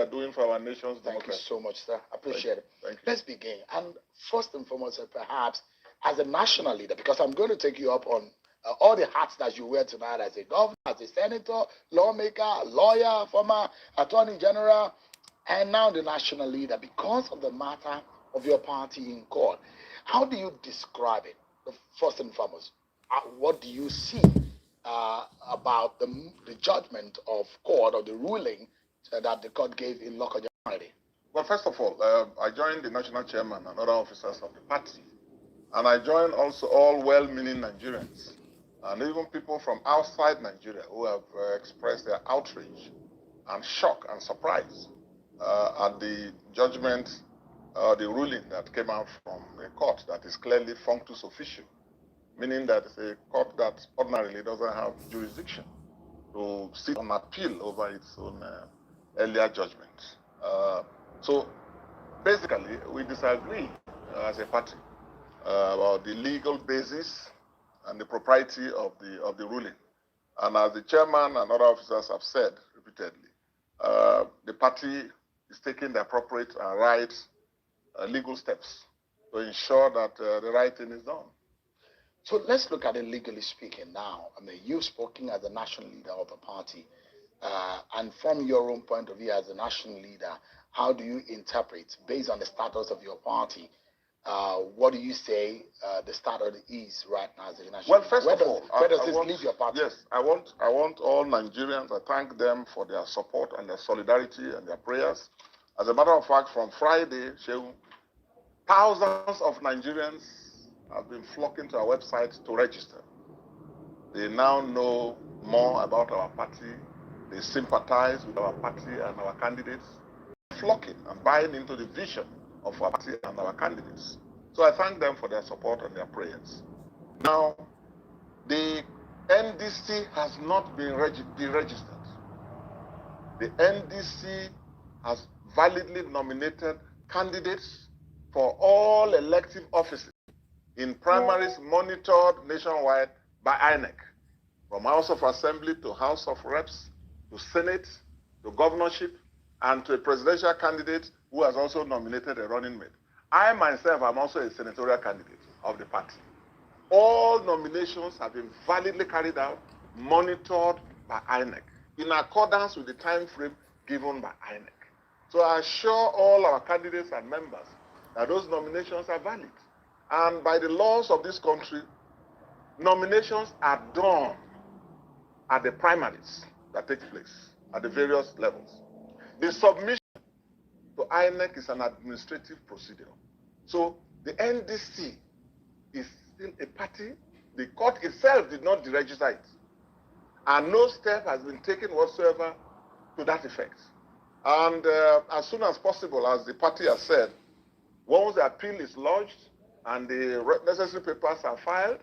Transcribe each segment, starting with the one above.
are doing for our nation's democracy. Thank you so much, sir. Appreciate it. Thank you. Let's begin. And first and foremost, perhaps as a national leader, because I'm going to take you up on all the hats that you wear tonight as a governor, as a senator, lawmaker, lawyer, former attorney general, and now the national leader, because of the matter of your party in court. How do you describe it? First and foremost, what do you see about the judgment of court or the ruling that the court gave in local January? Well, first of all, I joined the national chairman and other officers of the party. And I joined also all well-meaning Nigerians and even people from outside Nigeria who have expressed their outrage and shock and surprise at the judgment, the ruling that came out from a court that is clearly functus officio, meaning that it's a court that ordinarily doesn't have jurisdiction to sit on appeal over its own earlier judgment. So basically, we disagree as a party about the legal basis and the propriety of the ruling. And as the chairman and other officers have said repeatedly, the party is taking the appropriate and right legal steps to ensure that the right thing is done. So let's look at it legally speaking now. I mean, you've spoken as the national leader of a party, and from your own point of view as a national leader, how do you interpret, based on the status of your party, what do you say the status is right now as a national? Well, first of all, where does this leave your party? Yes, I want all Nigerians. I thank them for their support and their solidarity and their prayers. As a matter of fact, from Friday, thousands of Nigerians have been flocking to our website to register. They now know more about our party. They sympathize with our party and our candidates, flocking and buying into the vision of our party and our candidates. So I thank them for their support and their prayers. Now, the NDC has not been deregistered. The NDC has validly nominated candidates for all elective offices in primaries monitored nationwide by INEC, from House of Assembly to House of Reps, to Senate, to governorship, and to a presidential candidate who has also nominated a running mate. I myself am also a senatorial candidate of the party. All nominations have been validly carried out, monitored by INEC, in accordance with the time frame given by INEC. So I assure all our candidates and members that those nominations are valid. And by the laws of this country, nominations are done at the primaries that take place at the various levels. The submission to INEC is an administrative procedure. So the NDC is still a party. The court itself did not deregister it. And no step has been taken whatsoever to that effect. And as soon as possible, as the party has said, once the appeal is lodged and the necessary papers are filed,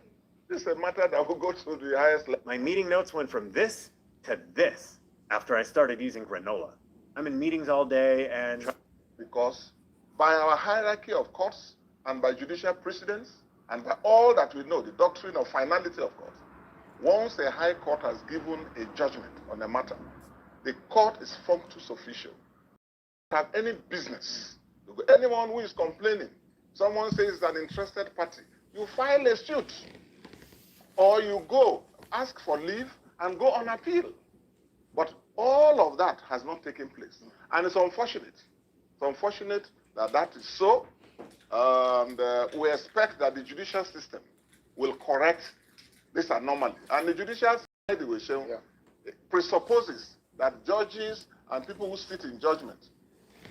this is a matter that will go to the highest level. My meeting notes went from this to this after I started using granola. I'm in meetings all day and... Because by our hierarchy of courts and by judicial precedents and by all that we know, the doctrine of finality of courts, once a high court has given a judgment on a matter, the court is functus officio. Have any business, anyone who is complaining, someone says it's an interested party, you file a suit or you go ask for leave and go on appeal. But all of that has not taken place. And it's unfortunate. It's unfortunate that that is so. And we expect that the judicial system will correct this anomaly. And the judicial system presupposes that judges and people who sit in judgment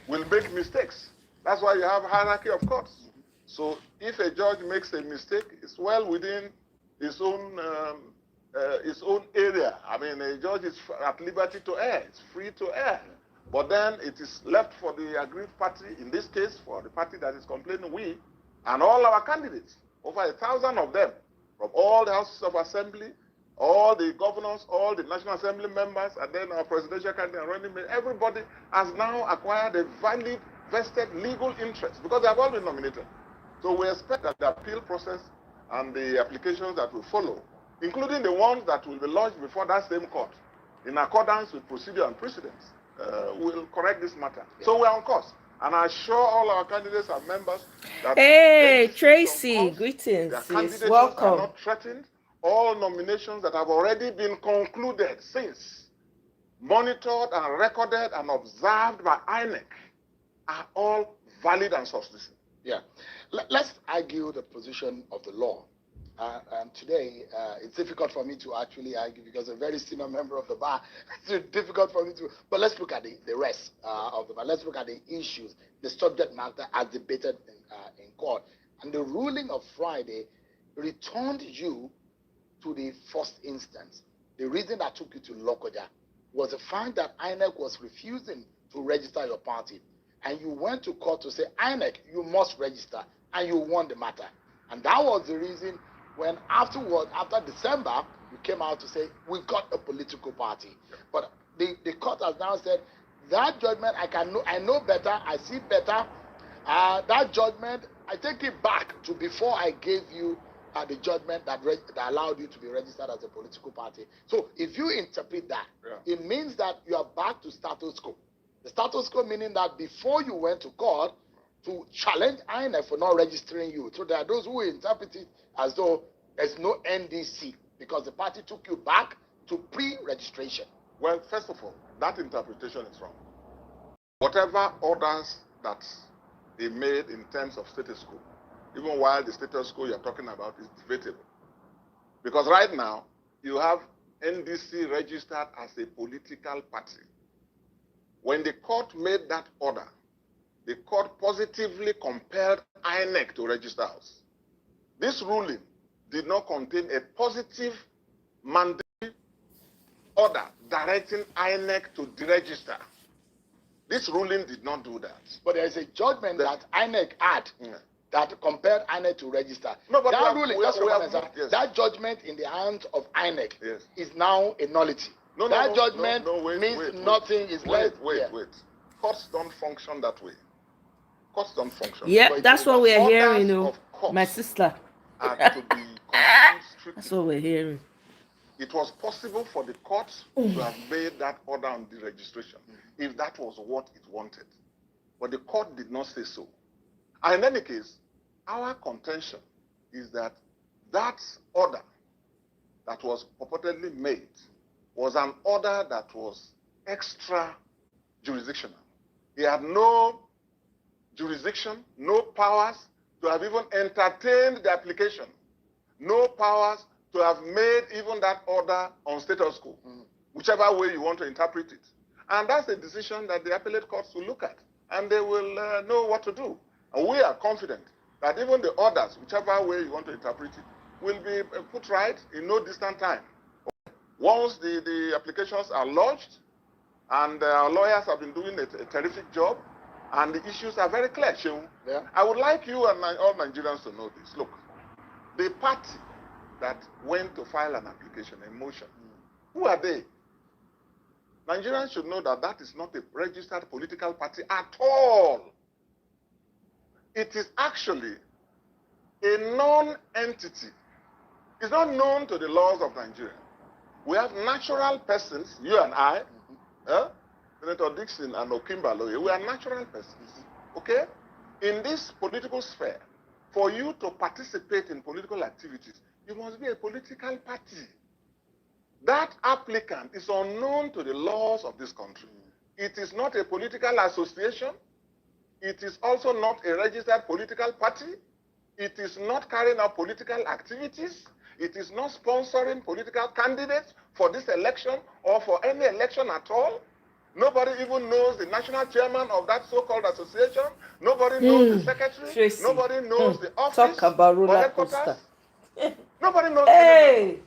will make mistakes. That's why you have a hierarchy of courts. So if a judge makes a mistake, it's well within his own area. I mean, a judge is at liberty to err. It's free to err. But then it is left for the aggrieved party, in this case, for the party that is complaining, we, and all our candidates, over 1,000 of them, from all the houses of assembly, all the governors, all the National Assembly members, and then our presidential candidate and running mate, everybody has now acquired a valid, vested legal interest because they have all been nominated. So we expect that the appeal process and the applications that will follow, including the ones that will be lodged before that same court, in accordance with procedure and precedents, will correct this matter. So we are on course. And I assure all our candidates and members that Hey, NDC is on Tracy, course. greetings, Their sis. candidatures are Welcome. not threatened. All nominations that have already been concluded since, monitored and recorded and observed by INEC, are all valid and substantive. Yeah. Let's argue the position of the law. And today, it's difficult for me to actually argue because a very senior member of the bar, it's difficult for me to, but let's look at the rest of the bar. Let's look at the issues, the subject matter as debated in court. And the ruling of Friday returned you to the first instance. The reason that took you to Lokoja was the fact that INEC was refusing to register your party. And you went to court to say, INEC, you must register, and you won the matter. And that was the reason when afterward, after December, you came out to say, we got a political party. But the court has now said, that judgment, I know better, I see better. That judgment, I take it back to before I gave you the judgment that allowed you to be registered as a political party. So if you interpret that, it means that you are back to status quo. The status quo meaning that before you went to court to challenge INEC for not registering you. So there are those who interpret it as though there's no NDC because the party took you back to pre-registration. Well, first of all, that interpretation is wrong. Whatever orders that they made in terms of status quo, even while the status quo you're talking about is debatable. Because right now, you have NDC registered as a political party. When the court made that order, the court positively compelled INEC to register us. This ruling did not contain a positive mandatory order directing INEC to deregister. This ruling did not do that. But there is a judgment that INEC had that compelled INEC to register. No, but that ruling, yes. That judgment in the hands of INEC is now a nullity. That judgment means nothing is left. Wait. Courts don't function that way. Courts don't function. Yeah, that's what we're hearing, my sister. To be that's what we're hearing. It was possible for the court to have made that order on the registration if that was what it wanted. But the court did not say so. And in any case, our contention is that that order that was purportedly made was an order that was extra jurisdictional. He had no jurisdiction, no powers to have even entertained the application, no powers to have made even that order on status quo, whichever way you want to interpret it. And that's a decision that the appellate courts will look at, and they will know what to do. And we are confident that even the orders, whichever way you want to interpret it, will be put right in no distant time. Once the applications are lodged, and our lawyers have been doing a terrific job, and the issues are very clear, Shehu. Yeah. I would like you and all Nigerians to know this. Look, the party that went to file an application, a motion, who are they? Nigerians should know that that is not a registered political party at all. It is actually a non-entity. It's not known to the laws of Nigeria. We have natural persons, you and I, Senator Dixon and Okimbaloye, we are natural persons, okay? In this political sphere, for you to participate in political activities, you must be a political party. That applicant is unknown to the laws of this country. It is not a political association. It is also not a registered political party. It is not carrying out political activities. It is not sponsoring political candidates for this election or for any election at all. Nobody even knows the national chairman of that so-called association. Nobody knows the secretary. Tracy. Nobody knows the office. Talk about or roller headquarters. coaster. Nobody knows. Hey,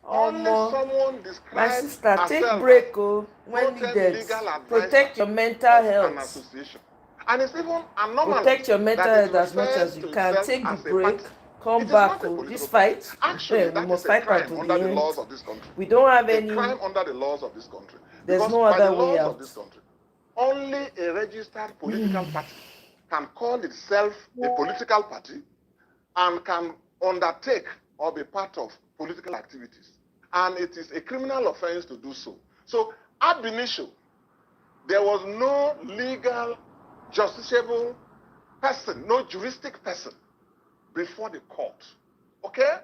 only someone described my sister, take herself break when quoted needed. legal advisor Protect your mental of health. An association. And it's even anomalous. Protect your mental that health as much as you can. Take the break. Come back. This fight, actually, we must fight out to under the the end. laws of this country. We don't have a any crime under the laws of this country. There's because no other by the way laws out. Of this country, only a registered political party can call itself a political party and can undertake or be part of political activities. And it is a criminal offense to do so. So, ab initio, there was no legal, justiciable person, no juristic person before the court. Okay?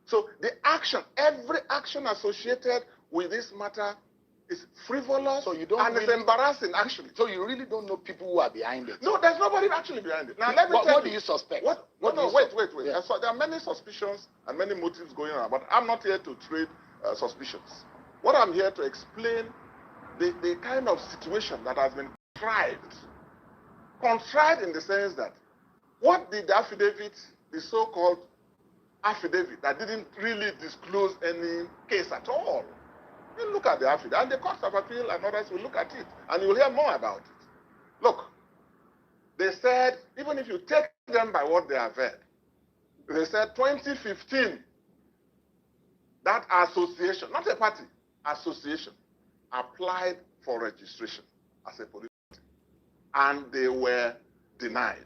So the action, every action associated with this matter is frivolous, so you don't and really, it's embarrassing, actually. So you really don't know people who are behind it? No, there's nobody actually behind it. Now, let me tell you. What do you suspect? Wait. Yeah. So there are many suspicions and many motives going on, but I'm not here to trade suspicions. What I'm here to explain, the kind of situation that has been contrived. Contrived in the sense that, what did the affidavit, the so-called affidavit that didn't really disclose any case at all? You look at the affidavit, and the courts of appeal and others will look at it, and you'll hear more about it. Look, they said, even if you take them by what they have read, they said 2015, that association, not a party, association, applied for registration as a political party, and they were denied.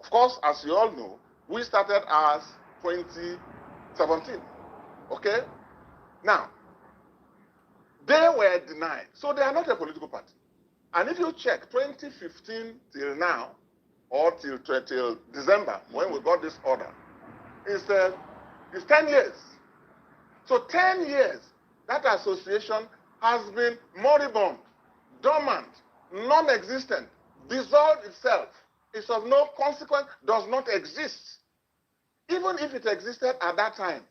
Of course, as you all know, we started as 2017, okay? Now, they were denied, so they are not a political party. And if you check 2015 till now, or till December, when we got this order, it's 10 years. So 10 years, that association has been moribund, dormant, non-existent, dissolved itself. It's of no consequence, does not exist. Even if it existed at that time,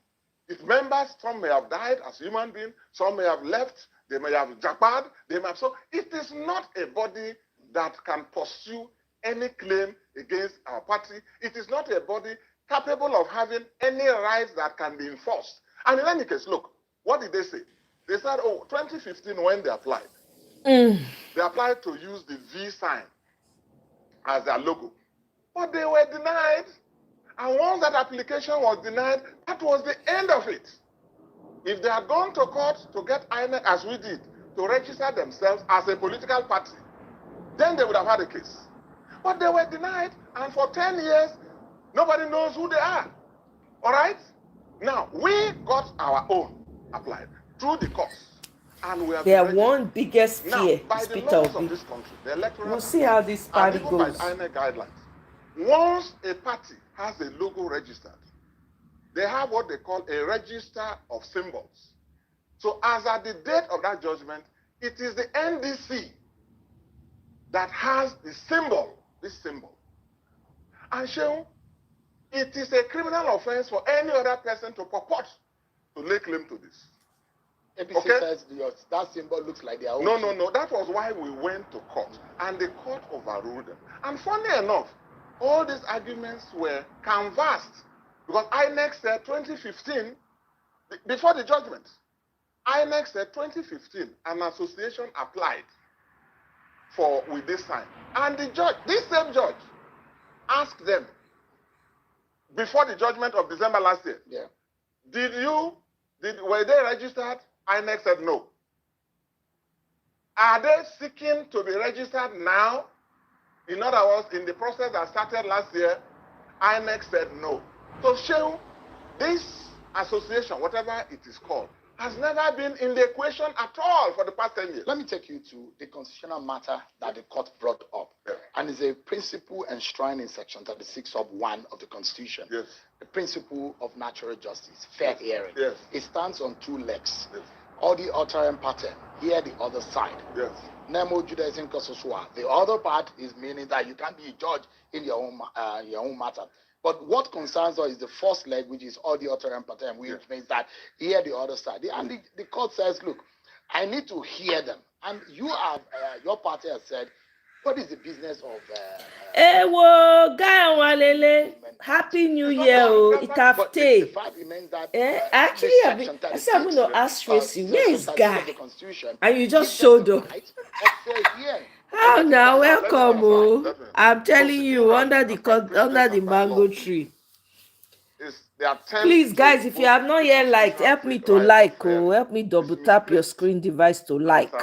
its members, some may have died as human beings, some may have left, they may have jackpad, they may have, so it is not a body that can pursue any claim against our party. It is not a body capable of having any rights that can be enforced. And in any case, look, what did they say? They said, 2015, when they applied, they applied to use the V sign as their logo. But they were denied. And once that application was denied, that was the end of it. If they had gone to court to get INEC, as we did, to register themselves as a political party, then they would have had a case. But they were denied, and for 10 years, nobody knows who they are. All right? Now, we got our own applied through the courts. And we have their one biggest fear now, by is the Peter laws Obi. of this country, the electoral We'll see how this party and even by goes. INEC guidelines, once a party has a logo registered, they have what they call a register of symbols. So as at the date of that judgment, it is the NDC that has the symbol, this symbol. And Shehu, it is a criminal offense for any other person to purport to lay claim to this. APC says that symbol looks like their own. No. That was why we went to court, and the court overruled them. And funny enough, all these arguments were canvassed, because INEC said 2015, before the judgment, INEC said 2015, an association applied with this sign. And the judge, this same judge, asked them, before the judgment of December last year, were they registered? INEC said no. Are they seeking to be registered now? In other words, in the process that started last year, INEC said no. So Shehu, this association, whatever it is called, has never been in the equation at all for the past 10 years. Let me take you to the constitutional matter that the court brought up. Yeah. And it's a principle enshrined in section 36 of 1 of the Constitution. Yes. The principle of natural justice, fair hearing. Yes. It stands on 2 legs. Yes. All the author and pattern, hear the other side. Yes. Nemo Judaism Kosusua. The other part is meaning that you can't be a judge in your own matter. But what concerns us is the first leg, which is all the author and pattern, which means that hear the other side. And the court says, look, I need to hear them. And you have, your party has said, what is the business of... Happy New Year, Itafte. Actually, I said I'm going to ask Tracy, where is Guy? And you just showed up. How now? Welcome. I'm telling you, under the mango tree. Please, guys, if you have not yet liked, help me to like, help me double tap your screen device to like,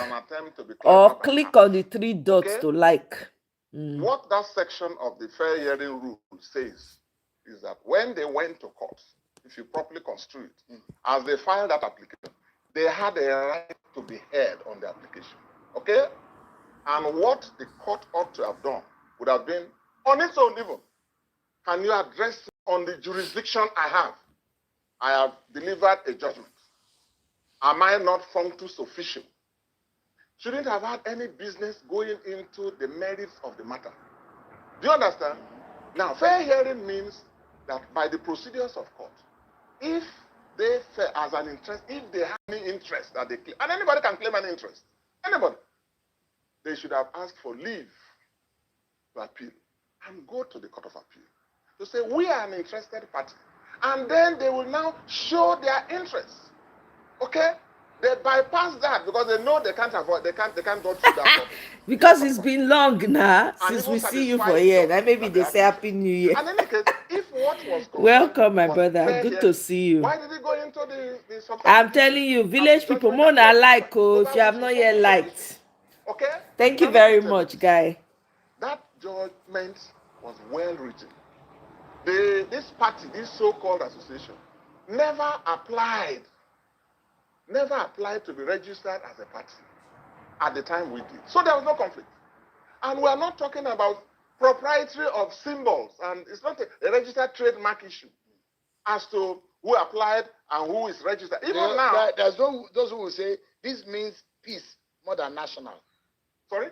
or click on the 3 dots to like. What that section of the fair hearing rule says is that when they went to court, if you properly construe it, as they filed that application, they had a right to be heard on the application. Okay? And what the court ought to have done would have been, on its own even, can you address on the jurisdiction I have? I have delivered a judgment. Am I not functus official? Shouldn't have had any business going into the merits of the matter. Do you understand? Now, fair hearing means that by the procedures of court, if they as an interest, if they have any interest that they claim, and anybody can claim an interest, anybody, they should have asked for leave to appeal and go to the Court of Appeal to say, we are an interested party. And then they will now show their interest. Okay? They bypass that because they know they can't avoid, they can't go through that. Because it's been long now since we see you for here. Now maybe they say Happy New Year. And in any case, if what was welcome, my brother. Good to see you. Why did he go into the substance? I'm telling you, village people, more than like, if you have not yet liked. Okay? Thank you very much, guy. That judgment was well written. This party, this so-called association, never applied to be registered as a party at the time we did. So there was no conflict. And we are not talking about proprietary of symbols, and it's not a registered trademark issue as to who applied and who is registered. Even now, there's those who will say this means peace more than national. Sorry?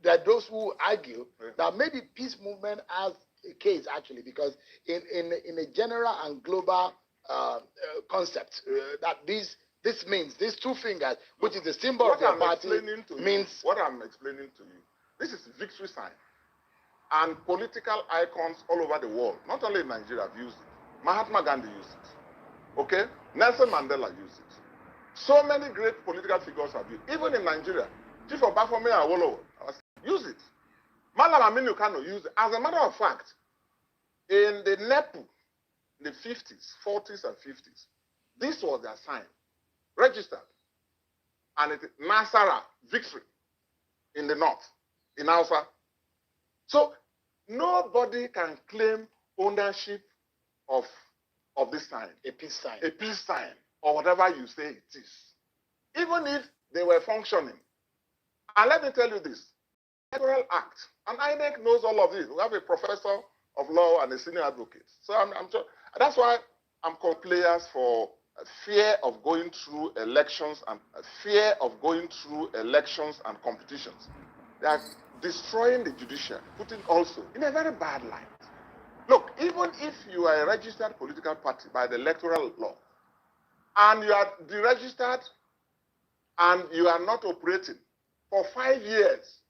There are those who argue that maybe peace movement has a case actually, because in a general and global concept that this means these two fingers, which is the symbol of your party, means what I'm explaining to you. This is victory sign, and political icons all over the world, not only in Nigeria, have used it. Mahatma Gandhi used it. Okay, Nelson Mandela used it. So many great political figures have used it. Even in Nigeria, Chief of Bafome Awolowo used it. Malam Aminu Kano used it. As a matter of fact, in the NEPU, in the 50s, 40s, and 50s, this was their sign, registered, and it is Nasara, victory, in the north, in Hausa. So nobody can claim ownership of this sign, a peace sign, or whatever you say it is, even if they were functioning. And let me tell you this, Electoral Act, and INEC knows all of this. We have a professor of law and a senior advocate. So that's why I'm calling players for fear of going through elections and competitions. They are destroying the judiciary, putting also in a very bad light. Look, even if you are a registered political party by the electoral law, and you are deregistered and you are not operating for 5 years,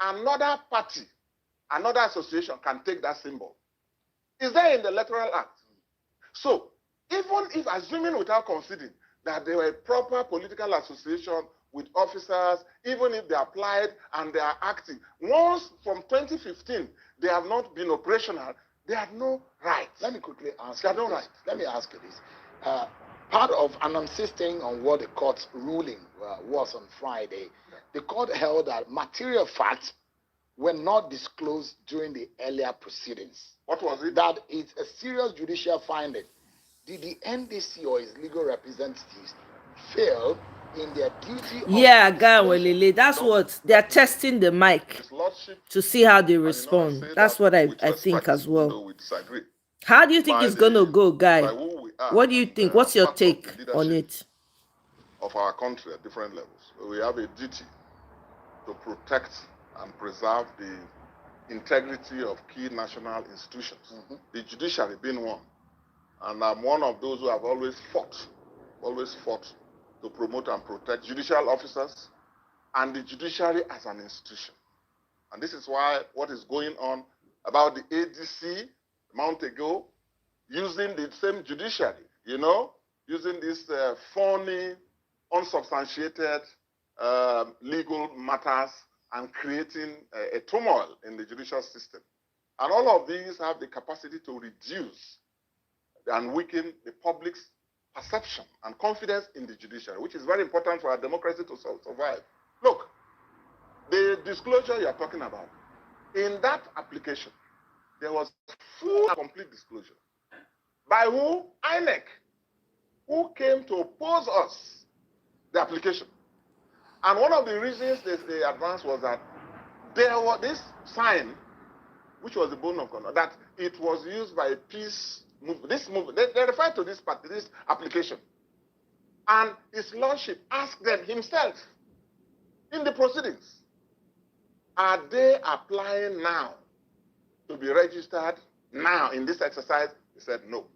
another party, another association can take that symbol. Is there in the Electoral Act? So, even if, assuming without conceding that they were a proper political association with officers, even if they applied and they are acting, once from 2015 they have not been operational, they have no right. Let me quickly ask you this. Right. Let me ask you this. Part of, and I'm insisting on what the court's ruling was on Friday, the court held that material facts were not disclosed during the earlier proceedings. What was it? That is a serious judicial finding. Did the NDC or its legal representatives fail in their duty of... Yeah, Gawelele, that's what they're testing the mic to see how they respond. That's what I think as well. We disagree. How do you think it's going to go, Guy? What do you think? What's your take on it? Of our country at different levels. We have a duty to protect and preserve the integrity of key national institutions, the judiciary being one. And I'm one of those who have always fought to promote and protect judicial officers and the judiciary as an institution. And this is why what is going on about the ADC a month ago, using the same judiciary, using this phony, unsubstantiated legal matters and creating a turmoil in the judicial system. And all of these have the capacity to reduce and weaken the public's perception and confidence in the judiciary, which is very important for our democracy to survive. Look, the disclosure you are talking about, in that application, there was full and complete disclosure. By who? INEC, who came to oppose us, the application. And one of the reasons they advanced was that there was this sign, which was the bone of conduct, that it was used by a peace movement. This movement, they refer to this application. And his lordship asked them himself in the proceedings, are they applying now to be registered now in this exercise? He said no.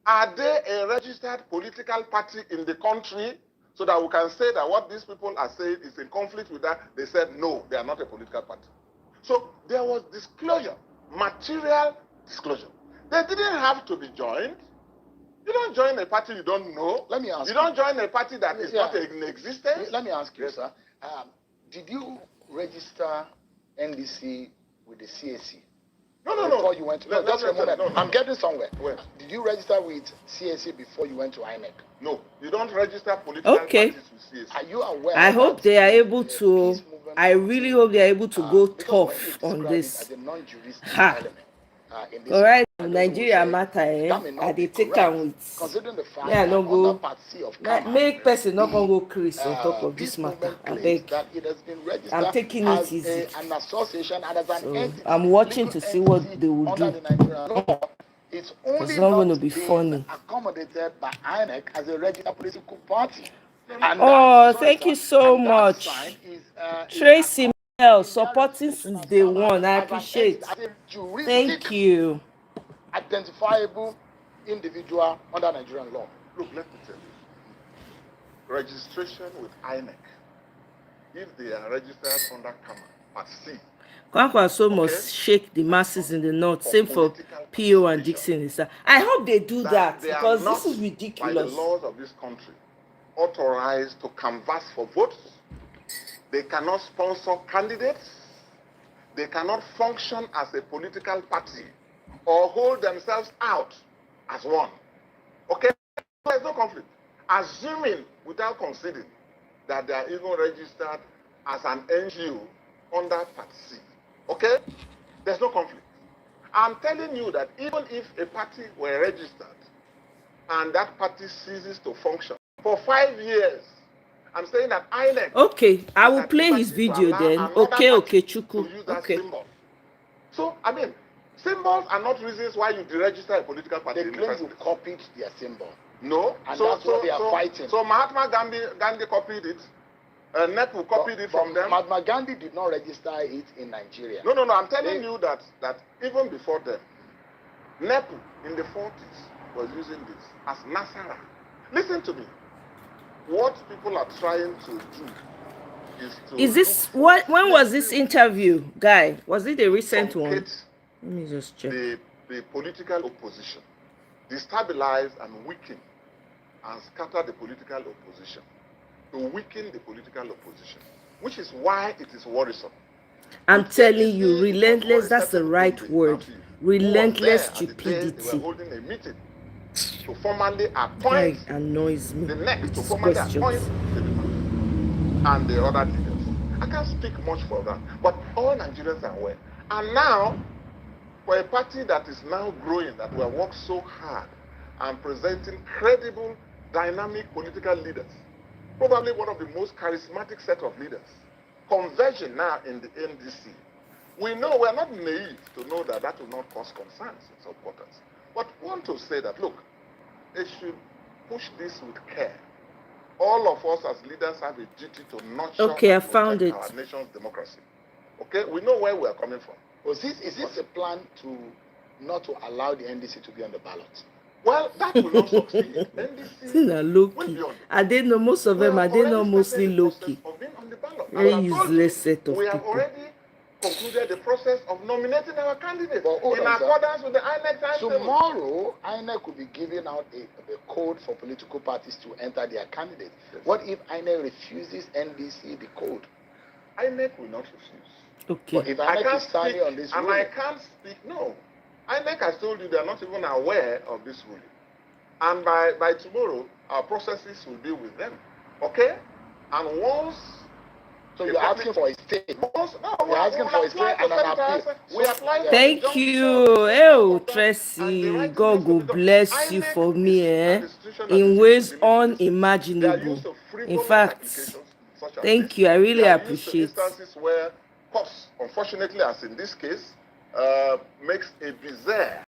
Are they a registered political party in the country so that we can say that what these people are saying is in conflict with that? They said no, they are not a political party. So there was disclosure, material disclosure. They didn't have to be joined. You don't join a party you don't know. Let me ask you. You don't join a party that is not in existence. Let me ask you, sir. Did you register NDC with the CAC? No. Before you went to... No, just a moment. No. I'm getting somewhere. Where? Did you register with CAC before you went to INEC? No. You don't register political parties with CAC. Are you aware? I hope they are able to... I really hope they are able to go tough on this. As a non-jurist element. All right, Nigeria matter, I dey take am with. Considering the fact that no go Part C of Kama, make person not gonna go crazy on top of this matter. I beg. I'm taking it easy. An association and as an entity, I'm watching to see what they will do. It's only not going to be funny. Accommodated by INEC as a regular political party. And thank you so much, Tracy. Supporting since day one. I appreciate. Thank you. Identifiable individual under Nigerian law. Look, let me tell you. Registration with INEC, if they are registered under Kama, Part C. Kwankwaso must shake the masses in the north. Same for PO and Dixon. I hope they do that because this is ridiculous. By the laws of this country, authorized to canvass for votes. They cannot sponsor candidates. They cannot function as a political party or hold themselves out as one. Okay? There's no conflict. Assuming, without conceding, that they are even registered as an NGO under Part C. Okay? There's no conflict. I'm telling you that even if a party were registered and that party ceases to function for 5 years, I'm saying that INEC... Okay, I will play his video then. Okay, Chuku. Okay. Symbol. So, I mean, symbols are not reasons why you deregister a political party. They claim you copied their symbol. No. And that's what they are fighting. So Mahatma Gandhi copied it. NEPU copied it from them. Mahatma Gandhi did not register it in Nigeria. No. I'm telling you that even before them, NEPU in the 40s was using this as Nasara. Listen to me. What people are trying to do is to... Is this... When was this interview, Guy? Was it a recent one? Let me just check. The political opposition. Destabilize and weaken and scatter the political opposition. To weaken the political opposition. Which is why it is worrisome. I'm telling you, relentless, that's the right word. Relentless stupidity. They were holding a meeting to formally appoint annoys me. The next to formally appoint and the other leaders. I can't speak much for that, but all Nigerians are aware. And now, for a party that is now growing, that we have worked so hard and presenting credible, dynamic political leaders, probably one of the most charismatic set of leaders, converging now in the NDC. We know, we are not naive to know that that will not cause concerns in some quarters. But we want to say that, look, they should push this with care. All of us as leaders have a duty to nurture I found it. Our nation's democracy. Okay, we know where we are coming from. Is this a plan to not to allow the NDC to be on the ballot? Well, that will not succeed. NDC low-key. I didn't know most of them. I didn't know mostly low-key. Very useless set of we have people. Already concluded the process of nominating our candidates in accordance with the INEC timetable. Tomorrow, INEC will be giving out a code for political parties to enter their candidates. Yes. What if INEC refuses NDC the code? INEC will not refuse. Okay. But if INEC is standing on this ruling, I can't speak. No. INEC has told you they are not even aware of this ruling. And by tomorrow, our processes will be with them. Okay? And once... So you're asking for a stay. You're asking for a stay and an appeal. Thank you. Tracy. God will bless you for me in ways unimaginable. In fact, thank you. I really appreciate it. course, unfortunately, as in this case, makes a bizarre,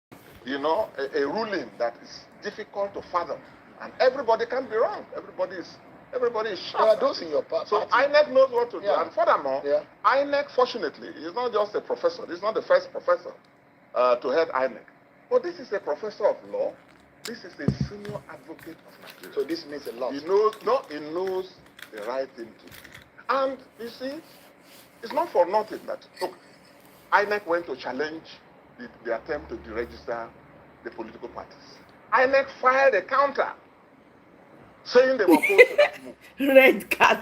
a ruling that is difficult to fathom. And everybody can be wrong. Everybody is sharp. There are those in your party. So INEC knows what to do. And furthermore, INEC, fortunately, is not just a professor. He's not the first professor to head INEC. But this is a professor of law. This is a senior advocate of Nigeria. So this means a lot. He knows the right thing to do. And you see, it's not for nothing that, look, INEC went to challenge the attempt to deregister the political parties. INEC filed a counter saying they were opposed to that move. Red card.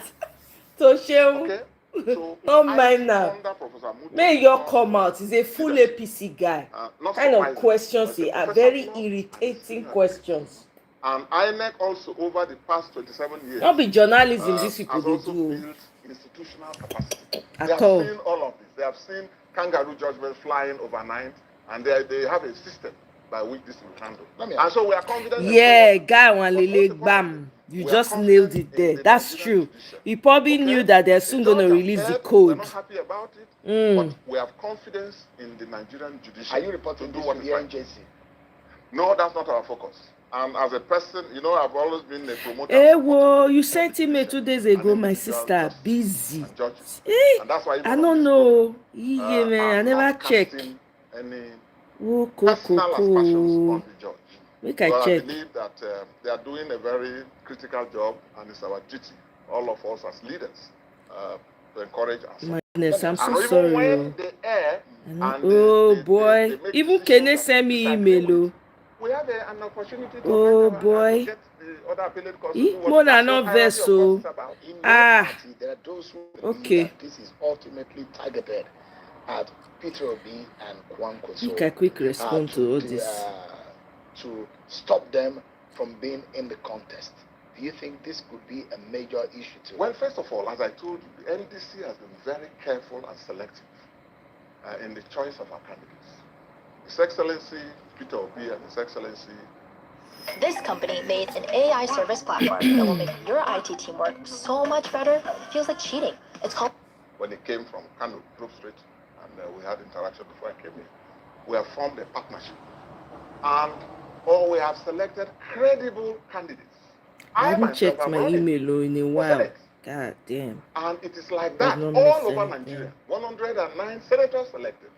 So shall okay? So no mind now. May you come out. He's a full APC guy. Kind of questions he are very irritating questions. And INEC also over the past 27 years. Not be journalism these people do. Built institutional capacity. At they have all. Seen all of this. They have seen kangaroo judgments flying overnight, and they have a system by which this will handle. And so we are confident. Yeah, guy one lele bam. You just nailed it there. That's true. You probably knew that they're soon going to release the code. We're not happy about it, but we have confidence in the Nigerian judiciary. Are you reporting to do what the NJC? No, that's not our focus. And as a person, I've always been a promoter. Hey, whoa, you sent him 2 days ago, my sister. Busy. Hey, I don't know. Yeah, man, I never check. Oh, cool. Make I check. I believe that they are doing a very critical job, and it's our duty, all of us as leaders, to encourage us. My goodness, I'm so and sorry. When they err, and boy, even Kene send me email. We have an opportunity to boy. Get the other appellate courts. Mona not vessel. There are those who okay. That this is ultimately targeted at Peter Obi and Kwan Koso. Make a quick response to all this. To stop them from being in the contest. Do you think this could be a major issue too? Well, first of all, as I told you, the NDC has been very careful and selective in the choice of our candidates. His Excellency Peter Obi and His Excellency. This company made an AI service platform that will make your IT team work so much better. It feels like cheating. It's called. When he came from Kano, Grove Street, and we had interaction before I came in, we have formed a partnership. And we have selected credible candidates. I haven't checked my email in a while. God damn. And it is like that all over Nigeria. 109 senators selected.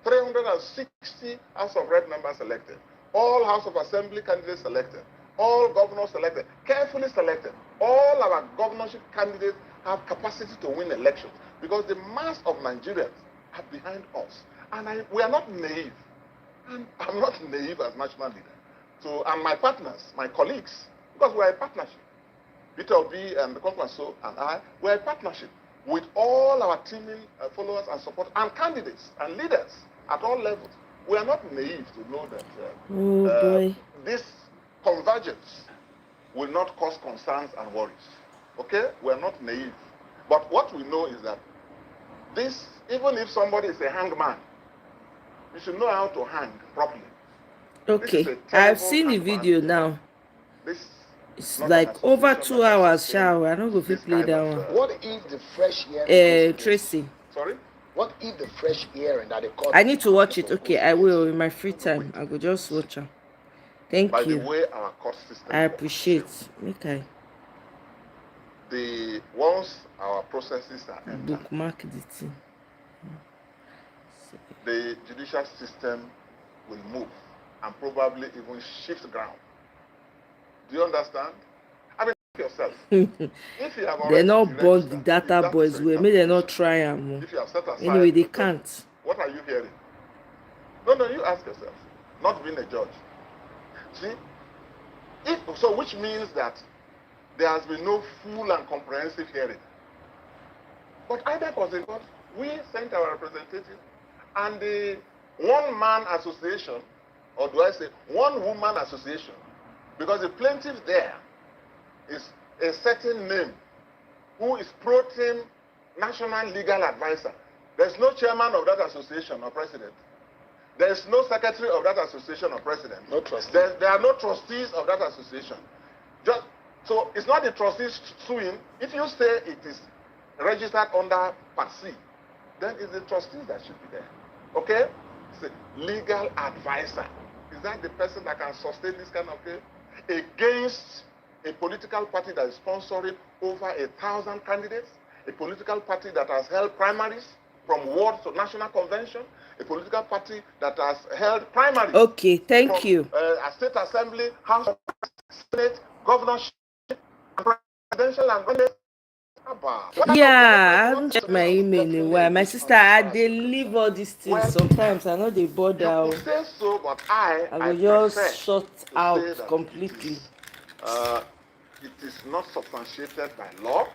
360 House of Rep members selected. All House of Assembly candidates selected. All governors selected. Carefully selected. All our governorship candidates have capacity to win elections because the mass of Nigerians are behind us. And we are not naive. And I'm not naive as national leader. So, and my partners, my colleagues, because we are a partnership. Peter Obi and Kwankwaso and I, we are a partnership with all our teaming followers and support and candidates and leaders at all levels. We are not naive to know that this convergence will not cause concerns and worries. Okay? We are not naive. But what we know is that this, even if somebody is a hangman, you should know how to hang properly. Okay, I've seen the video now. It's like over 2 hours, shower. I don't go if play that one. What if the fresh hearing? Tracy. Sorry? What if the fresh hearing that they call? I need to watch it. Okay, I will in my free time. I will just watch it. Thank you. By the way, our court system I appreciate. Okay. Once our processes are entered, bookmark the thing. The judicial system will move and probably even shift ground. Do you understand? I mean, yourself. If you have they're not born the data boys way. Maybe they're not trying. If you have set aside, anyway, they can't. What are you hearing? No, you ask yourself. Not being a judge. See? So which means that there has been no full and comprehensive hearing. But IDEC was in court. We sent our representative. And the one-man association, or do I say one-woman association, because the plaintiff there is a certain name who is pro-team national legal advisor. There's no chairman of that association or president. There's no secretary of that association or president. No trustee. There are no trustees of that association. So it's not the trustees suing. If you say it is registered under Part C, then it's the trustees that should be there. Okay? It's a legal advisor. Is that the person that can sustain this kind of thing? Against a political party that is sponsoring over 1,000 candidates, a political party that has held primaries from ward to national convention, a political party that has held primaries. Okay, thank you. A state assembly, house, senate, governorship, presidential, and yeah, I haven't checked my email in a while. My sister, they leave all these things sometimes. I know they bother. You say so, but I will just shut out completely. It is not substantiated by law.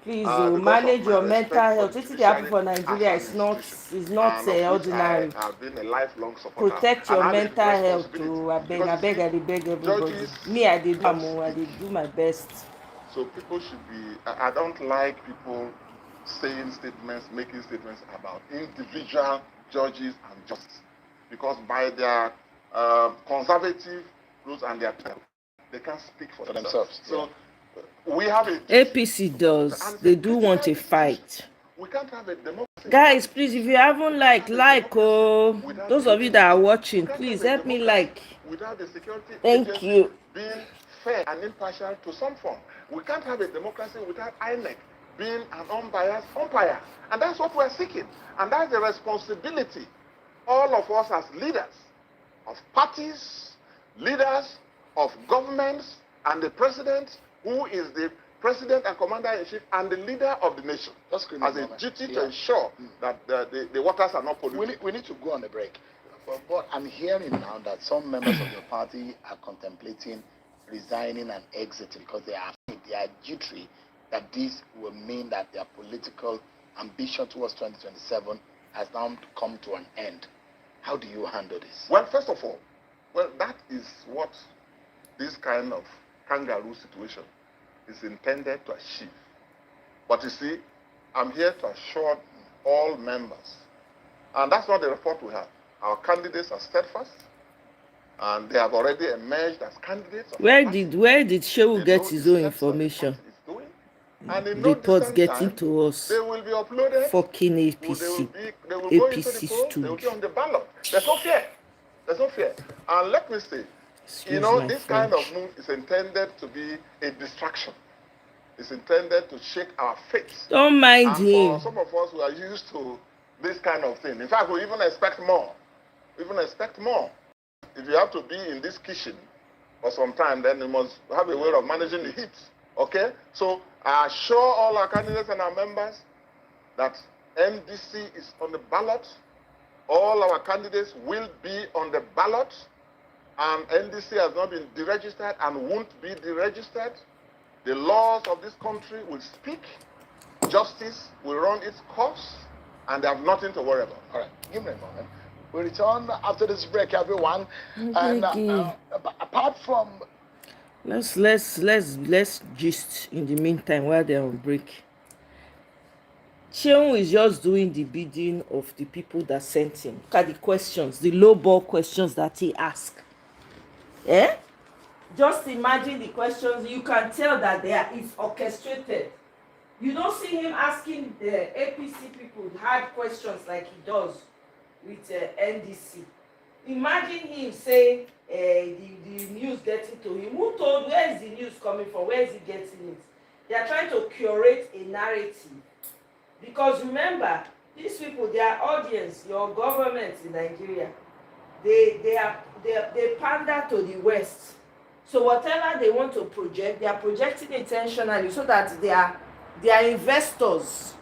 Please manage your mental health. This is the happen for Nigeria. It's not ordinary. I've been a lifelong supporter. Protect your mental health. I beg everybody. Me, I did do my best. So people should be. I don't like people saying statements, making statements about individual judges and justices, because by their conservative rules and their terms, they can't speak for themselves. So we have a APC does. They do want a fight. We can't have a democracy. Guys, please, if you haven't those of you that are watching, please help me like. Without the security thank you. Being fair and impartial to some form. We can't have a democracy without INEC being an unbiased umpire. And that's what we're seeking. And that's the responsibility, all of us as leaders of parties, leaders of governments, and the president, who is the president and commander-in-chief and the leader of the nation, as a duty to ensure that the waters are not polluted. We need to go on a break. But I'm hearing now that some members of your party are contemplating resigning and exiting because they are jittery that this will mean that their political ambition towards 2027 has now come to an end. How do you handle this? Well, first of all, that is what this kind of kangaroo situation is intended to achieve. But you see, I'm here to assure all members, and that's not the report we have. Our candidates are steadfast, and they have already emerged as candidates. Where did Shehu get his own information? Reports getting to us. They will be uploaded. Fucking APC. APC stood. They will be on the ballot. There's no fear. There's no fear. And let me say, this kind of move is intended to be a distraction. It's intended to shake our faith. Don't mind him. For some of us who are used to this kind of thing. In fact, we even expect more. If you have to be in this kitchen for some time, then you must have a way of managing the heat. Okay? So I assure all our candidates and our members that NDC is on the ballot. All our candidates will be on the ballot. And NDC has not been deregistered and won't be deregistered. The laws of this country will speak. Justice will run its course. And they have nothing to worry about. All right, give me a moment. We'll return after this break, everyone. And apart from... Let's gist in the meantime while they're on break. Shehu is just doing the bidding of the people that sent him. Look at the questions, the low-ball questions that he asked. Just imagine the questions. You can tell that it's orchestrated. You don't see him asking the APC people hard questions like he does with NDC. Imagine him saying the news getting to him. Where is the news coming from? Where is he getting it? They are trying to curate a narrative. Because remember, these people, their audience, your government in Nigeria, they pander to the West. So whatever they want to project, they are projecting intentionally so that their investors,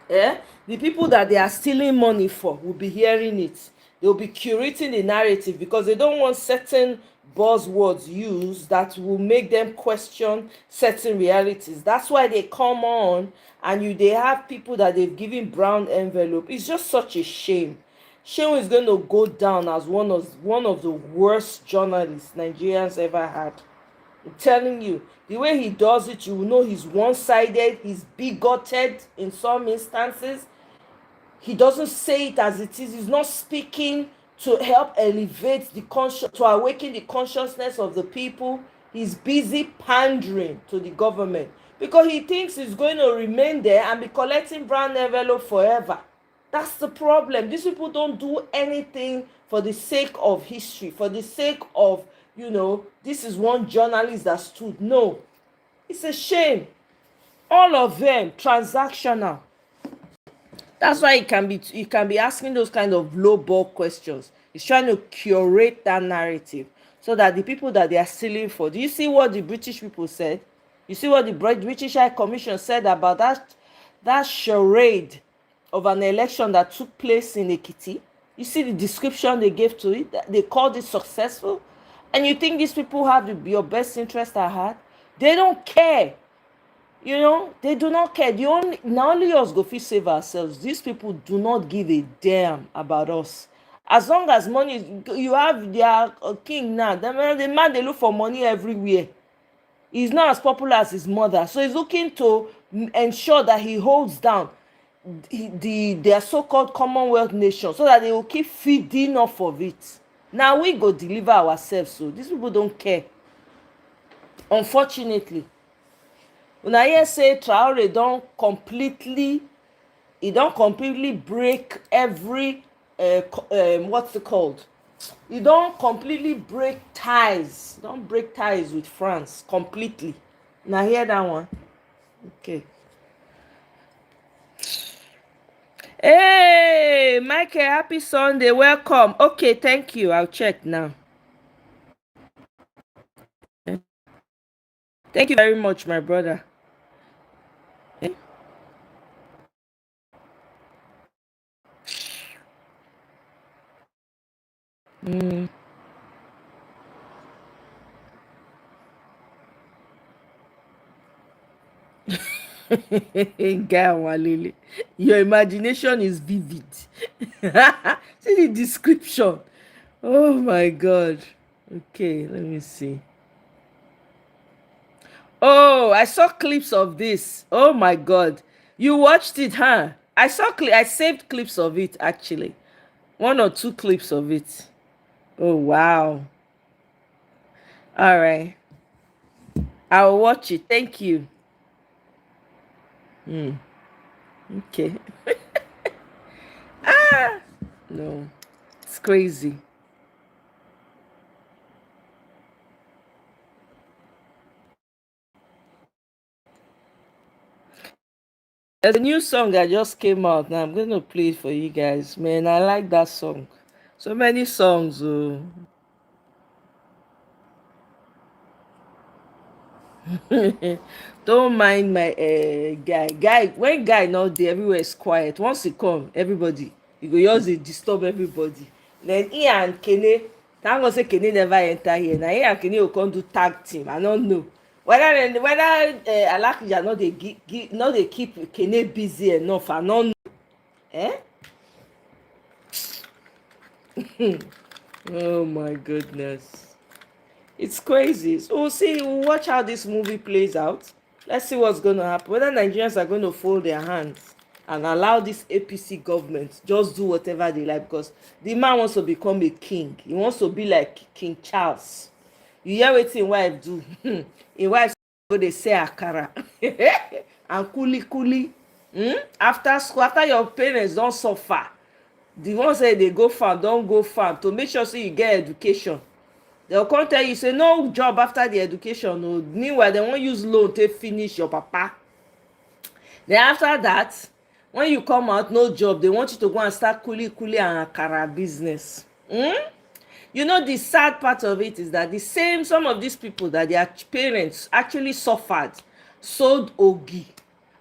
the people that they are stealing money for will be hearing it. They'll be curating the narrative because they don't want certain buzzwords used that will make them question certain realities. That's why they come on and they have people that they've given brown envelope. It's just such a shame. Shehu is going to go down as one of the worst journalists Nigerians ever had. I'm telling you, the way he does it, you will know he's one-sided, he's bigoted in some instances. He doesn't say it as it is. He's not speaking to help elevate to awaken the consciousness of the people. He's busy pandering to the government because he thinks he's going to remain there and be collecting brown envelope forever. That's the problem. These people don't do anything for the sake of history, for the sake of, this is one journalist that stood. No, it's a shame. All of them transactional. That's why you can be asking those kind of low ball questions. It's trying to curate that narrative so that the people that they are stealing for. Do you see what the British people said? You see what the British High Commission said about that charade of an election that took place in Ekiti? You see the description they gave to it? They called it successful. And you think these people have your best interest at heart? They don't care. They do not care. Not only us go fit save ourselves. These people do not give a damn about us. As long as money, you have their king now. The man, they look for money everywhere. He's not as popular as his mother, so he's looking to ensure that he holds down their so-called Commonwealth nation, so that they will keep feeding off of it. Now we go deliver ourselves. So these people don't care. Unfortunately. Una hear say Traore don't completely break every what's it called? He don't completely break ties. Don't break ties with France completely. Now hear that one. Okay. Hey, Michael, happy Sunday. Welcome. Okay, thank you. I'll check now. Thank you very much, my brother. Your imagination is vivid. See the description. Oh my God. Okay, let me see. Oh, I saw clips of this. Oh my God. You watched it, huh? I saved clips of it, actually. 1 or 2 clips of it. Oh, wow. All right. I'll watch it. Thank you. Okay. No. It's crazy. There's a new song that just came out. Now I'm going to play it for you guys. Man, I like that song. So many songs. Don't mind my guy. When guy not there, everywhere is quiet. Once he come, everybody, he go just disturb everybody. Then he and Kene, thank God say Kene never enter here. Now he and Kene will come do tag team. I don't know whether Alakija not they keep Kene busy enough. I don't know. Oh my goodness. It's crazy. So we'll watch how this movie plays out. Let's see what's going to happen. Whether Nigerians are going to fold their hands and allow this APC government just do whatever they like, because the man wants to become a king. He wants to be like King Charles. You hear what his wife do? His wife go they say akara and kuli. After school, after your parents don't suffer, the ones say they go farm, don't go farm to make sure you get education. They'll come tell you say no job after the education. No. Meanwhile, they won't use loan to finish your papa. Then after that, when you come out, no job, they want you to go and start kuli and akara business. The sad part of it is that some of these people that their parents actually suffered, sold ogi,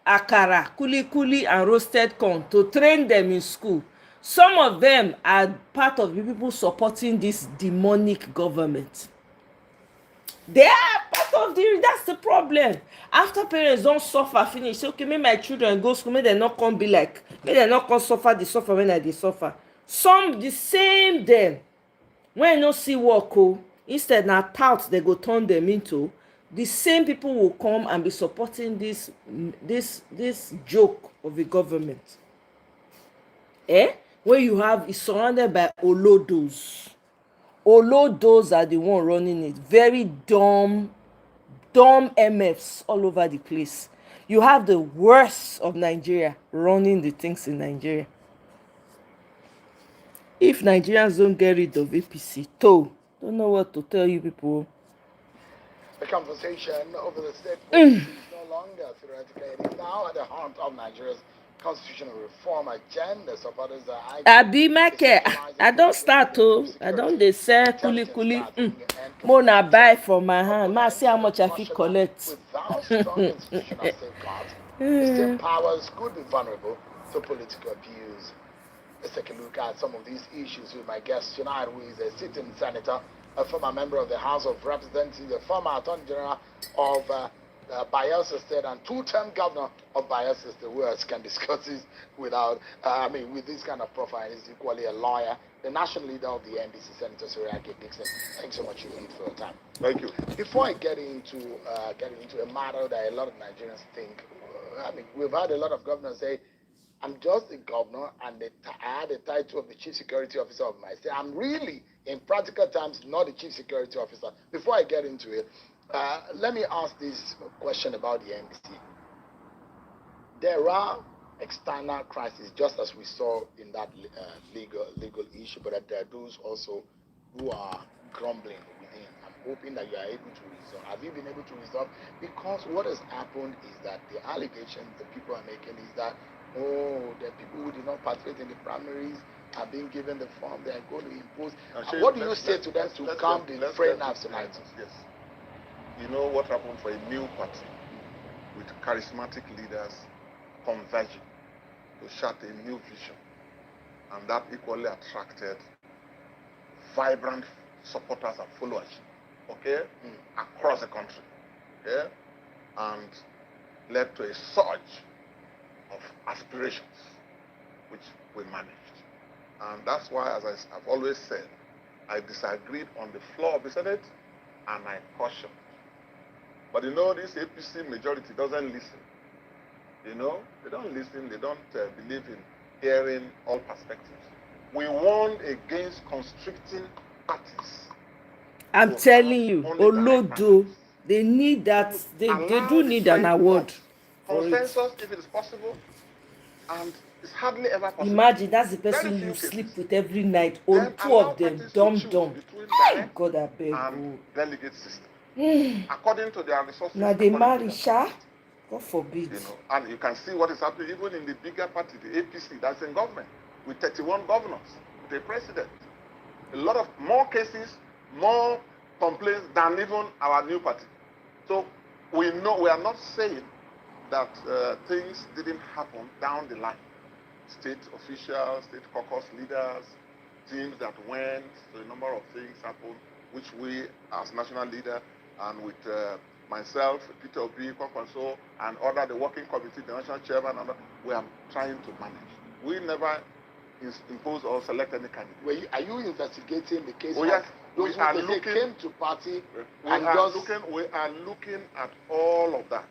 akara, kuli and roasted corn to train them in school. Some of them are part of the people supporting this demonic government. They are part of that's the problem. After parents don't suffer, finish, say, okay, make my children go school, make them not come be like, make them not come suffer when they suffer. Some, the same them, when no see work, instead na touts they go turn them into, the same people will come and be supporting this joke of the government. Where you have is surrounded by olodos. Olodos are the one running it. Very dumb MFs all over the place. You have the worst of Nigeria running the things in Nigeria. If Nigerians don't get rid of APC, don't know what to tell you people. The conversation over the state policy is no longer theoretical. It is now at the heart of Nigeria's constitutional reform agenda. Supporters are Abi Michael, I don't start to. I don't dey sell kuli. Mona buy from my hand. Ma see how much I fit collect. Without strong institutional safeguards, the state powers could be vulnerable to political abuse. Let's take a look at some of these issues with my guest tonight, who is a sitting senator, a former member of the House of Representatives, a former Attorney General of Bayelsa State, and two-term governor of Bayelsa State. Who else can discuss this without, with this kind of profile? He's equally a lawyer, the national leader of the NDC, Senator Suriake Dixon. Thanks so much, indeed, for your time. Thank you. Before I get into a matter that a lot of Nigerians think, we've had a lot of governors say, I'm just a governor, and I had the title of the chief security officer of my state. I'm really, in practical terms, not a chief security officer. Before I get into it, let me ask this question about the NDC. There are external crises, just as we saw in that legal issue, but there are those also who are grumbling within. I'm hoping that you are able to resolve. Have you been able to resolve? Because what has happened is that the allegations the people are making is that, the people who did not participate in the primaries are being given the form they are going to impose. What do you say to them to calm the fraying nerves tonight? Yes. You know what happened for a new party with charismatic leaders converging to chart a new vision, and that equally attracted vibrant supporters and followers, across the country, and led to a surge of aspirations, which we managed. And that's why, as I've always said, I disagreed on the floor of the Senate, and I cautioned. But this APC majority doesn't listen. They don't listen. They don't believe in hearing all perspectives. We warned against constricting parties. I'm telling you, Olodo, they need that. They do need an award. Consensus, if it is possible, and it's hardly ever possible. Imagine that's the person you sleep with every night. All two of them, dumb. God, I beg you. Delegate system. According to their resources. Now they marry, Sha. God forbid. And you can see what is happening even in the bigger party, the APC, that's in government, with 31 governors, with a president. A lot of more cases, more complaints than even our new party. So we are not saying that things didn't happen down the line. State officials, state caucus leaders, teams that went, so a number of things happened, which we as national leader and with myself, Peter Obi, Kwakwanso, and the working committee, the national chairman, we are trying to manage. We never impose or select any candidate. Are you investigating the case? Oh, yes. Those who came to party we are looking at all of that.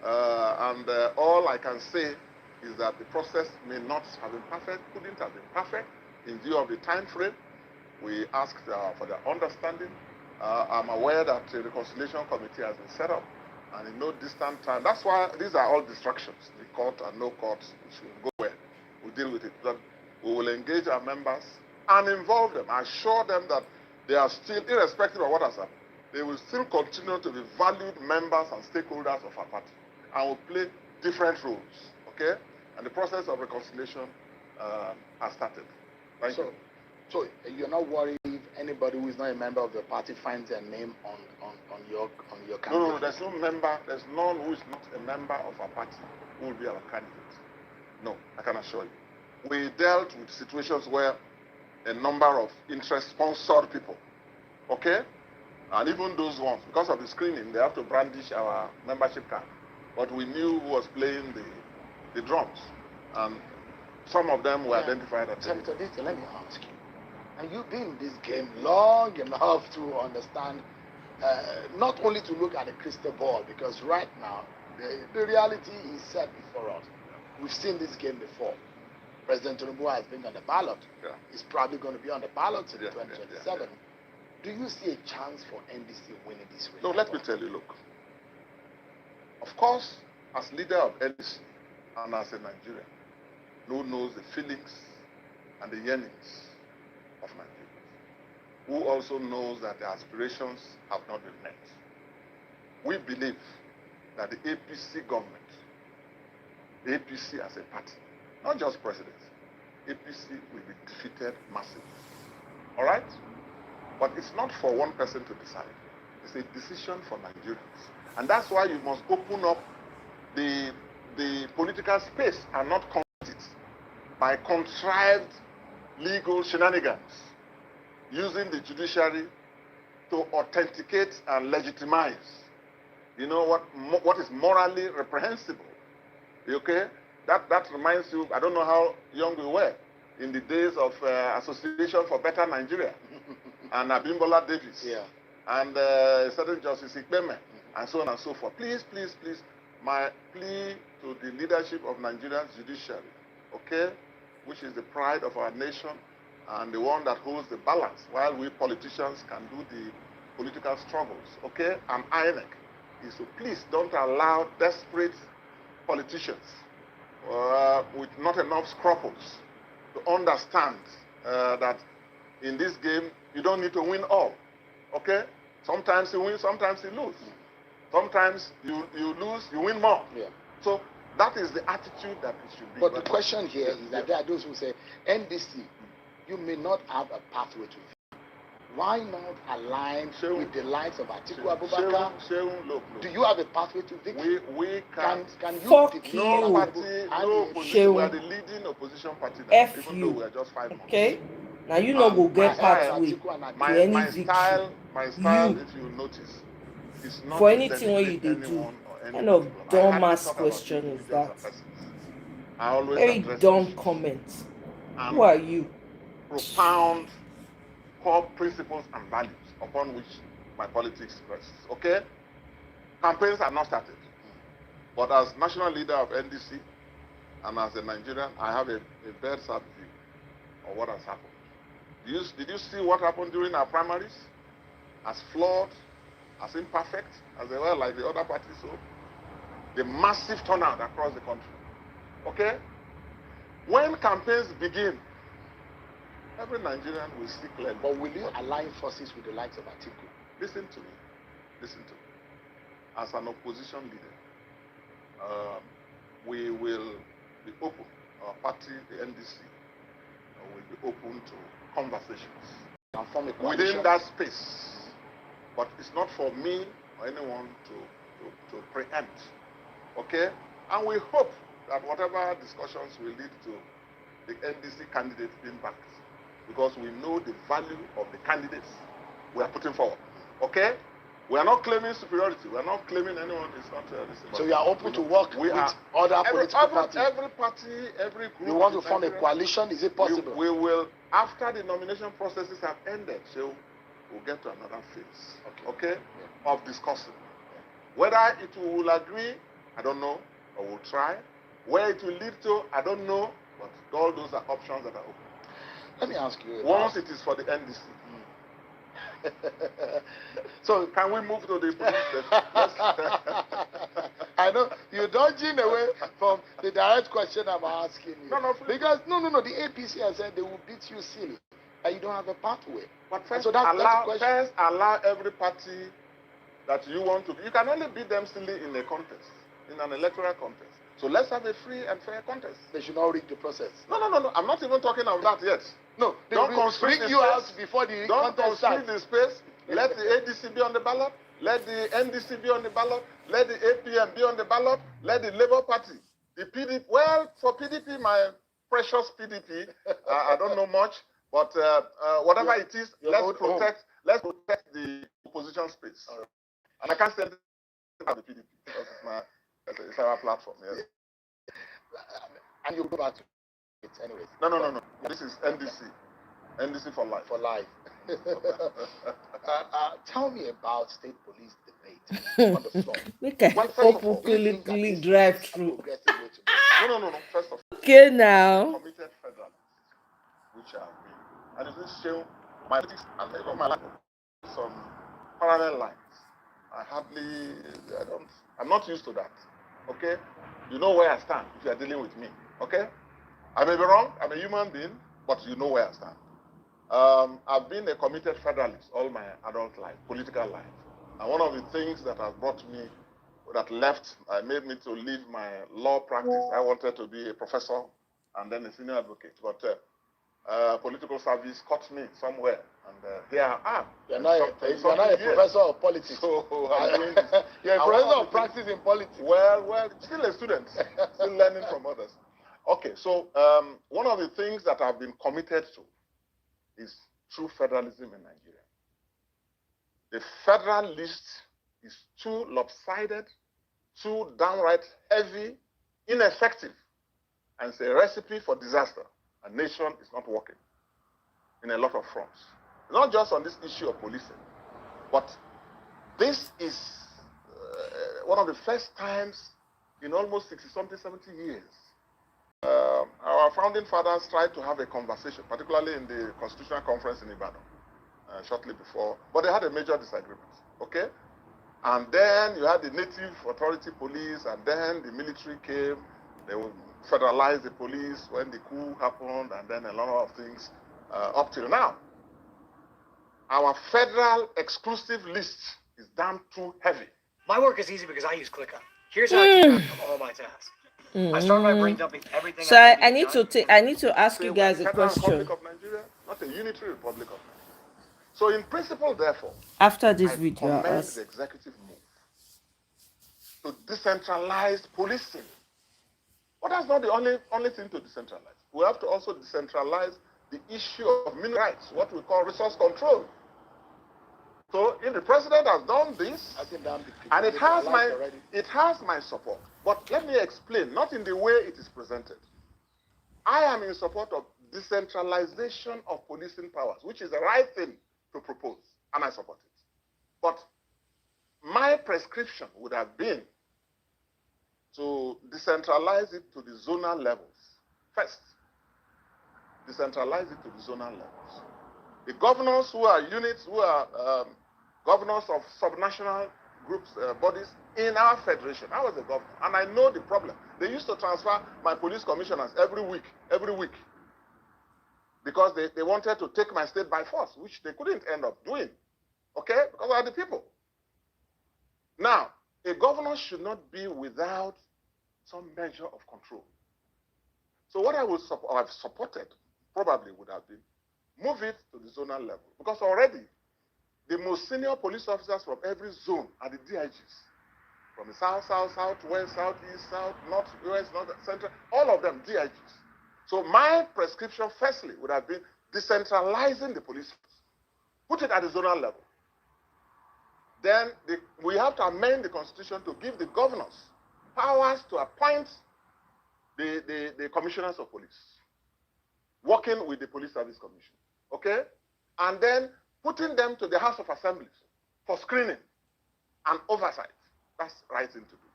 And all I can say is that the process may not have been perfect, couldn't have been perfect in view of the time frame. We asked for their understanding. I'm aware that the reconciliation committee has been set up, and in no distant time. That's why these are all distractions. The court and no court, which will go where we'll deal with it. But we will engage our members and involve them, assure them that they are still, irrespective of what has happened, they will still continue to be valued members and stakeholders of our party, and will play different roles. Okay? And the process of reconciliation has started. Thank you. So you're not worried if anybody who is not a member of the party finds their name on your candidate? No, there's no member. There's none who is not a member of our party who will be our candidate. No, I can assure you. We dealt with situations where a number of interest-sponsored people, and even those ones, because of the screening, they have to brandish our membership card. But we knew who was playing the drums, and some of them were identified as. Senator Dixon, let me ask you. And you've been in this game long enough to understand, not only to look at the crystal ball, because right now, the reality is set before us. We've seen this game before. President Tinubu has been on the ballot. Yeah. He's probably going to be on the ballot in 2027. Do you see a chance for NDC winning this race? No, let me tell you, look. Of course, as leader of NDC and as a Nigerian, who knows the feelings and the yearnings of Nigerians, who also knows that their aspirations have not been met. We believe that the APC government, the APC as a party, not just presidency, APC will be defeated massively. All right? But it's not for one person to decide. It's a decision for Nigerians. And that's why you must open up the political space and not convert it by contrived legal shenanigans, using the judiciary to authenticate and legitimize, you know, what is morally reprehensible. Okay? That reminds you, I don't know how young we were, in the days of Association for Better Nigeria and Abimbola Davis, and certain Justice Ikpeme, and so on and so forth. Please, please, please, my plea to the leadership of Nigeria's judiciary, okay, which is the pride of our nation and the one that holds the balance while we politicians can do the political struggles, okay, and INEC, is to please don't allow desperate politicians with not enough scruples to understand that in this game, you don't need to win all, okay? Sometimes you win, sometimes you lose. Sometimes you lose, you win more. Yeah. So that is the attitude that it should be. But the question here is that there are those who say, NDC, you may not have a pathway to victory. Why not align with the likes of Atiku Abubakar? Look. Do you have a pathway to victory? We can you fuck defeat you. No party, no opposition. We are the leading opposition party now, even though we are just 5 months. Okay? Now you know go get pathway to any victory. My style, if you notice, is not for anything what you do. Kind of dumbass question is that? Very dumb comment. Who are you? Profound core principles and values upon which my politics rests. Okay? Campaigns are not started. But as national leader of NDC and as a Nigerian, I have a bird's eye view of what has happened. Did you see what happened during our primaries? As flawed, as imperfect as they were, like the other parties, so the massive turnout across the country. Okay? When campaigns begin, every Nigerian will see clearly. But will you align forces with the likes of Atiku? Listen to me. As an opposition leader, we will be open. Our party, the NDC, will be open to conversations and form a coalition within that space. But it's not for me or anyone to preempt. Okay? And we hope that whatever discussions will lead to the NDC candidates being backed, because we know the value of the candidates we are putting forward. Okay? We are not claiming superiority. We are not claiming anyone is not this. So you are open to work with other political parties? Every party, every group. You want to form a coalition? Is it possible? We will, after the nomination processes have ended, so we'll get to another phase, okay, of discussing. Whether it will agree, I don't know, or we'll try. Where it will lead to, I don't know, but all those are options that are open. Let me ask you. Once it is for the NDC. So can we move to the police? I know you're dodging away from the direct question I'm asking you. No, because no, the APC has said they will beat you silly, and you don't have a pathway. But first, so allow every party that you want to be. You can only beat them silly in a contest, in an electoral contest. So let's have a free and fair contest. They should not rig the process. No. I'm not even talking of that yet. No, they don't constrict you out before the contest starts. Don't constrict the space. Let the ADC be on the ballot. Let the NDC be on the ballot. Let the APM be on the ballot. Let the Labour Party, the PDP. Well, for PDP, my precious PDP, I don't know much, but whatever it is, let's protect the opposition space. Right. And I can't say anything about the PDP because it's our platform. Yes. And you go back to it anyways. No. This is NDC. NDC for life. For life. Tell me about state police debate on the floor. We can openly drive through. No. First of all, okay, now. Committed federalists, which have been, and it will show my politics and even my life some parallel lines. I'm not used to that. Okay? You know where I stand if you are dealing with me. Okay? I may be wrong, I'm a human being, but you know where I stand. I've been a committed federalist all my adult life, political life. And one of the things that has brought me, made me to leave my law practice. I wanted to be a professor and then a senior advocate. But political service caught me somewhere. And here I am. You're not a professor of politics. So you're a professor of practice in politics. Well, still a student, still learning from others. Okay, so one of the things that I've been committed to is true federalism in Nigeria. The federal list is too lopsided, too downright heavy, ineffective, and it's a recipe for disaster. A nation is not working in a lot of fronts. Not just on this issue of policing, but this is one of the first times in almost 60-something, 70 years. Our founding fathers tried to have a conversation, particularly in the Constitutional Conference in Ibadan, shortly before, but they had a major disagreement, okay? And then you had the native authority police, and then the military came. They would federalize the police when the coup happened, and then a lot of things up till now. Our federal exclusive list is damn too heavy. My work is easy because I use ClickUp. Here's how I keep track of all my tasks. I start by brain dumping everything. So I need to ask you guys a question. Republic of Nigeria, not a unitary Republic of Nigeria. So in principle, therefore, after this I video, commend the executive move to decentralize policing. But that's not the only thing to decentralize. We have to also decentralize the issue of mineral rights, what we call resource control. So if the president has done this, and it has my support. But let me explain, not in the way it is presented. I am in support of decentralization of policing powers, which is the right thing to propose, and I support it. But my prescription would have been to decentralize it to the zonal levels. First, decentralize it to the zonal levels. The governors who are units, who are governors of subnational groups, bodies in our federation. I was a governor, and I know the problem. They used to transfer my police commissioners every week, because they wanted to take my state by force, which they couldn't end up doing, okay, because they are the people. Now, a governor should not be without some measure of control. So what I would have supported probably would have been move it to the zonal level, because already the most senior police officers from every zone are the DIGs. From the south, west, southeast, south, north, west, north, central, all of them DIGs. So my prescription, firstly, would have been decentralizing the police force. Put it at the zonal level. Then we have to amend the constitution to give the governors powers to appoint the commissioners of police, working with the Police Service Commission, okay? And then putting them to the House of Assemblies for screening and oversight. That's the right thing to do.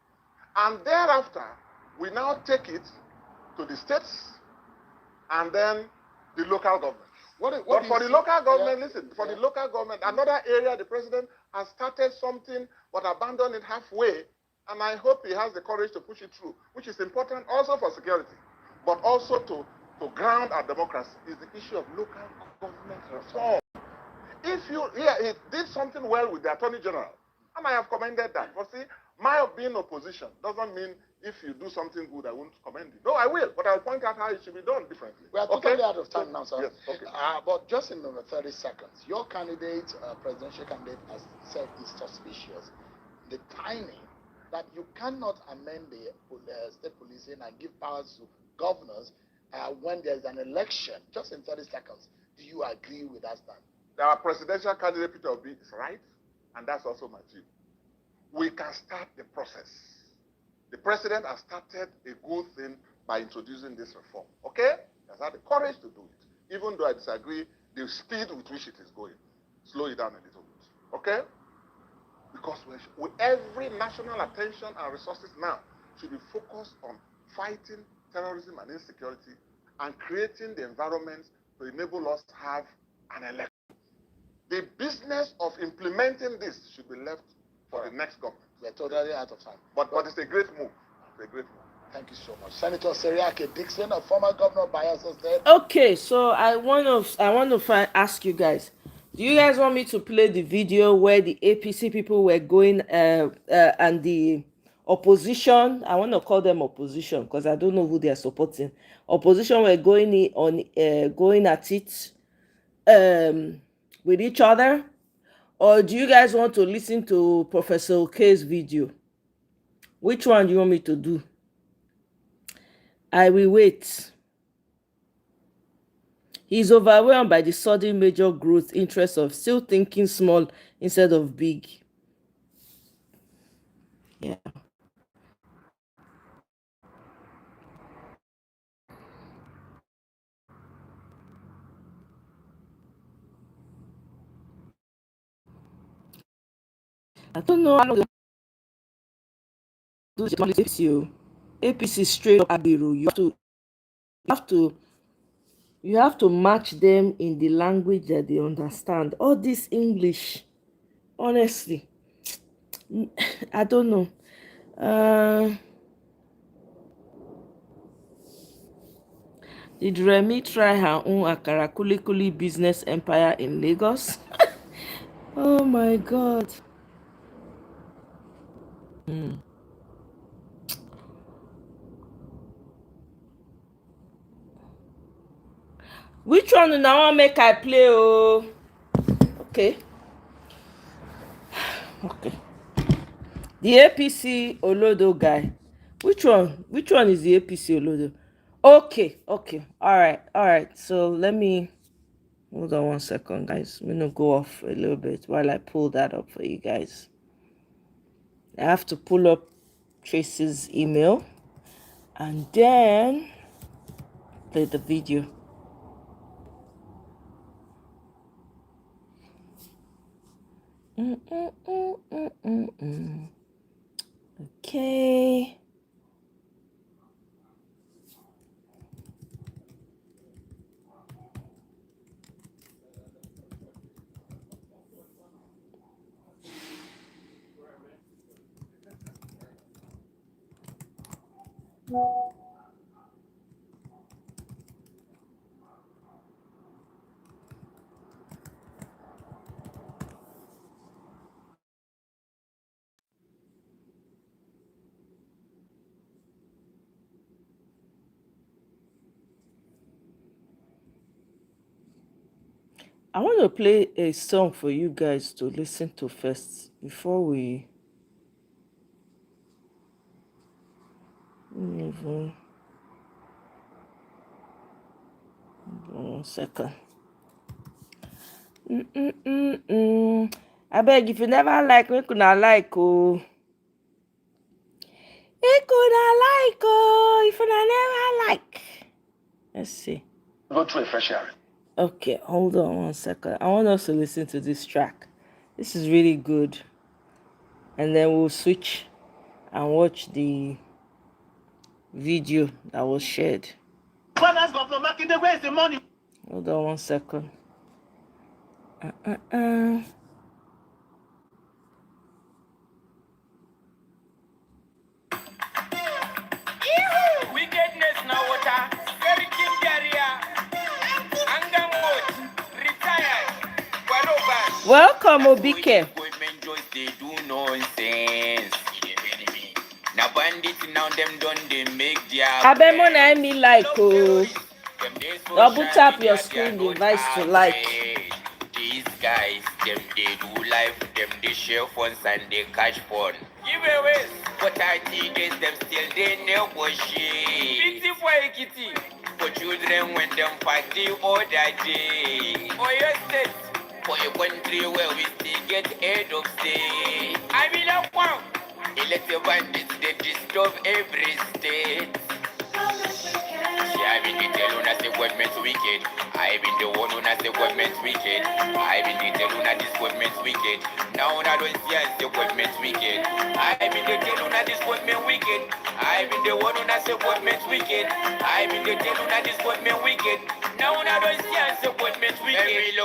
And thereafter, we now take it to the states and then the local government. But for the local government, listen, for the local government, another area the president has started something but abandoned it halfway, and I hope he has the courage to push it through, which is important also for security, but also to ground our democracy, is the issue of local government reform. He did something well with the Attorney General, and I have commended that. But see, my being opposition doesn't mean if you do something good, I won't commend it. No, I will, but I'll point out how it should be done differently. We are totally out of time now, sir. Yes, okay. But just in 30 seconds, your candidate, presidential candidate, has said is suspicious. The timing that you cannot amend the state policing and give powers to governors when there's an election, just in 30 seconds. Do you agree with that stand? Our presidential candidate, Peter Obi, is right, and that's also my view. We can start the process. The president has started a good thing by introducing this reform, okay? He has had the courage to do it, even though I disagree the speed with which it is going. Slow it down a little bit, okay? Because every national attention and resources now should be focused on fighting terrorism and insecurity and creating the environment to enable us to have an election. The business of implementing this should be left for the next government. We're totally out of time. But it's a great move. It's a great move. Thank you so much. Senator Seriake Dixon, a former governor of Bayelsa State. Okay, so I want to ask you guys. Do you guys want me to play the video where the APC people were going and the opposition? I want to call them opposition because I don't know who they are supporting. Opposition were going at it with each other, or do you guys want to listen to Professor Okay's video? Which one do you want me to do? I will wait. He is overwhelmed by the sudden major growth interest of still thinking small instead of big. Yeah. I don't know how to do this. APC straight up Abiru. You have to match them in the language that they understand. All this English, honestly, I don't know. Did Remi try her own Akara Kulikuli business empire in Lagos? Oh my God. Which one now want make I play? Oh, okay. Okay. The APC Olodo guy. Which one? Which one is the APC Olodo? Okay. All right. So let me hold on 1 second, guys. I'm gonna go off a little bit while I pull that up for you guys. I have to pull up Tracy's email and then play the video. Okay. I want to play a song for you guys to listen to first before we move on. 1 second. I beg, if you never like, we could not like, oh. We could not like, oh, if you never like. Let's see. Go through a fresh area. Okay, hold on 1 second. I want us to listen to this track. This is really good. And then we'll switch and watch the video that was shared. Hold on 1 second. Wickedness now water, very king carrier. Welcome, Obike. They do nonsense. Now bandits now them done they make their Abemona I me like oh. Double tap your screen device to like. These guys, them they do live, them they share phones and they catch phone. Giveaways, but I think is them still they negotiate. Pity for a kitty. For children when them party all that day. For your state, for a country where we still get head of state. I mean a wow. Elected bandits they disturb every state. I've been the tell the government's wicked. I've been the one who has the government's wicked. I've been the tell this government's wicked. Now I don't see as the government's wicked. I've been the tell this government wicked. I've been the one who has the government's wicked. I've been the tell this government wicked. Now I don't see as the government's wicked.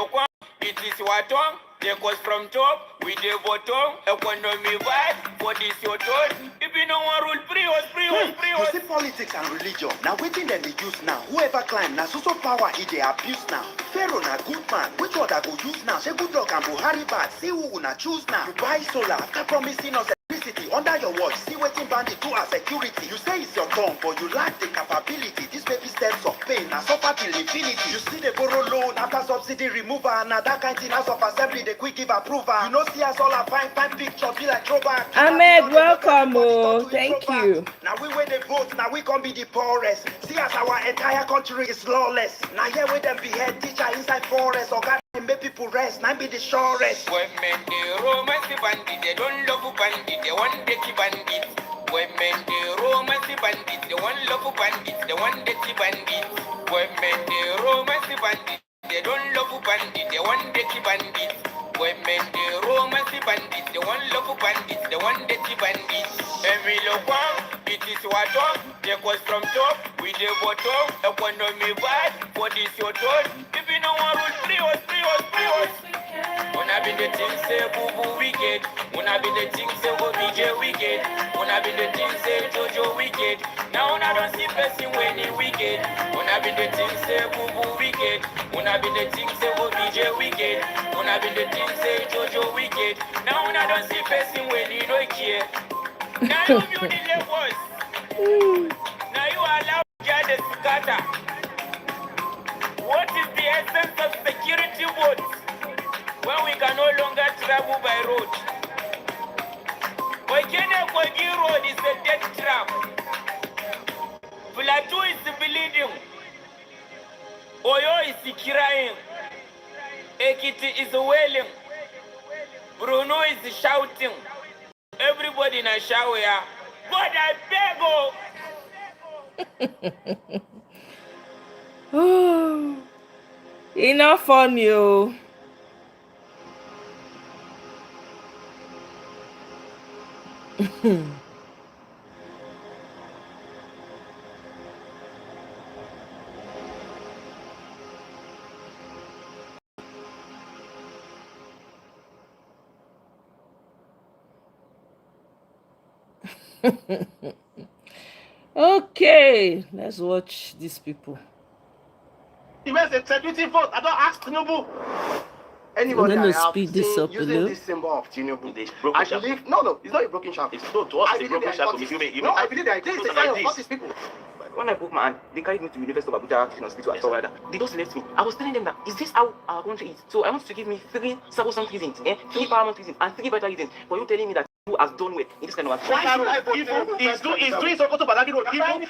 It is Watong, take us from top, we the bottom, economy bad, for this your turn. If you don't want rule, free us. You see politics and religion, now waiting them they use now. Whoever climb, now social power, they abuse now. Pharaoh na good man, which one that go use now? Say good luck and Buhari bad, see who na choose now. You buy solar after promising us electricity. Under your watch, see waiting bandit do as security. You say it's your turn, but you lack the capability. This baby steps of pain, now suffer till infinity. You see the borrow loan after subsidy removal, and that kind of house of assembly, they quick give approval. You know see us all a fine picture, be like throwback. Ahmed, welcome, oh, thank you. Now we win the vote, now we can be the poorest. See as our entire country is lawless. Now here we them behead teacher inside forest, or God make people rest, now be the surest. Women, they romance bandit, they don't love bandit, they want dirty bandit. Women, they romance bandit, they want love bandit, they want dirty bandit. Women, they romance bandit, they don't love bandit, they want dirty bandit. Women, they romance bandit, they want love bandit, they want dirty bandit. Every one, it is what up, they goes from top, we the bottom, economy bad, for this your turn. If you don't want rule, free us. When I be the thing say boo boo wicked, when I be the thing say go BJ wicked, when I be the thing say Jojo wicked, now I don't see person when he wicked. When I be the thing say boo boo wicked, when I be the thing say go BJ wicked, when I be the thing say Jojo wicked, now I don't see person when he don't care. Now you view the levels, now you allow God to scatter. What is the essence of security votes when we can no longer travel by road? Wakene Kogi Road is a death trap. Plateau is bleeding. Oyo is crying. Ekiti is wailing. Bruno is shouting. Everybody in a shower. But I beg. Oh, enough on you. Okay, let's watch these people. Where's the security vote? I don't ask Tinubu. Anybody I'm gonna I have speed this seen up a using little. this symbol of Tinubu, broken I shaft. believe no, it's not a broken shaft. It's not to us, I it's a believe broken they are shaft. autistic. No, I believe they are. This is a sign of autistic people. When I broke my hand, they carried me to the University of Abuja Teaching Hospital and stuff like that. They just left me. I was telling them that, is this how our country is? So I want you to give me 3 sacrosanct reasons, 3 paramount reasons, and 3 vital reasons for you telling me that who has done well in this kind of He's doing Sokoto Badagi Road.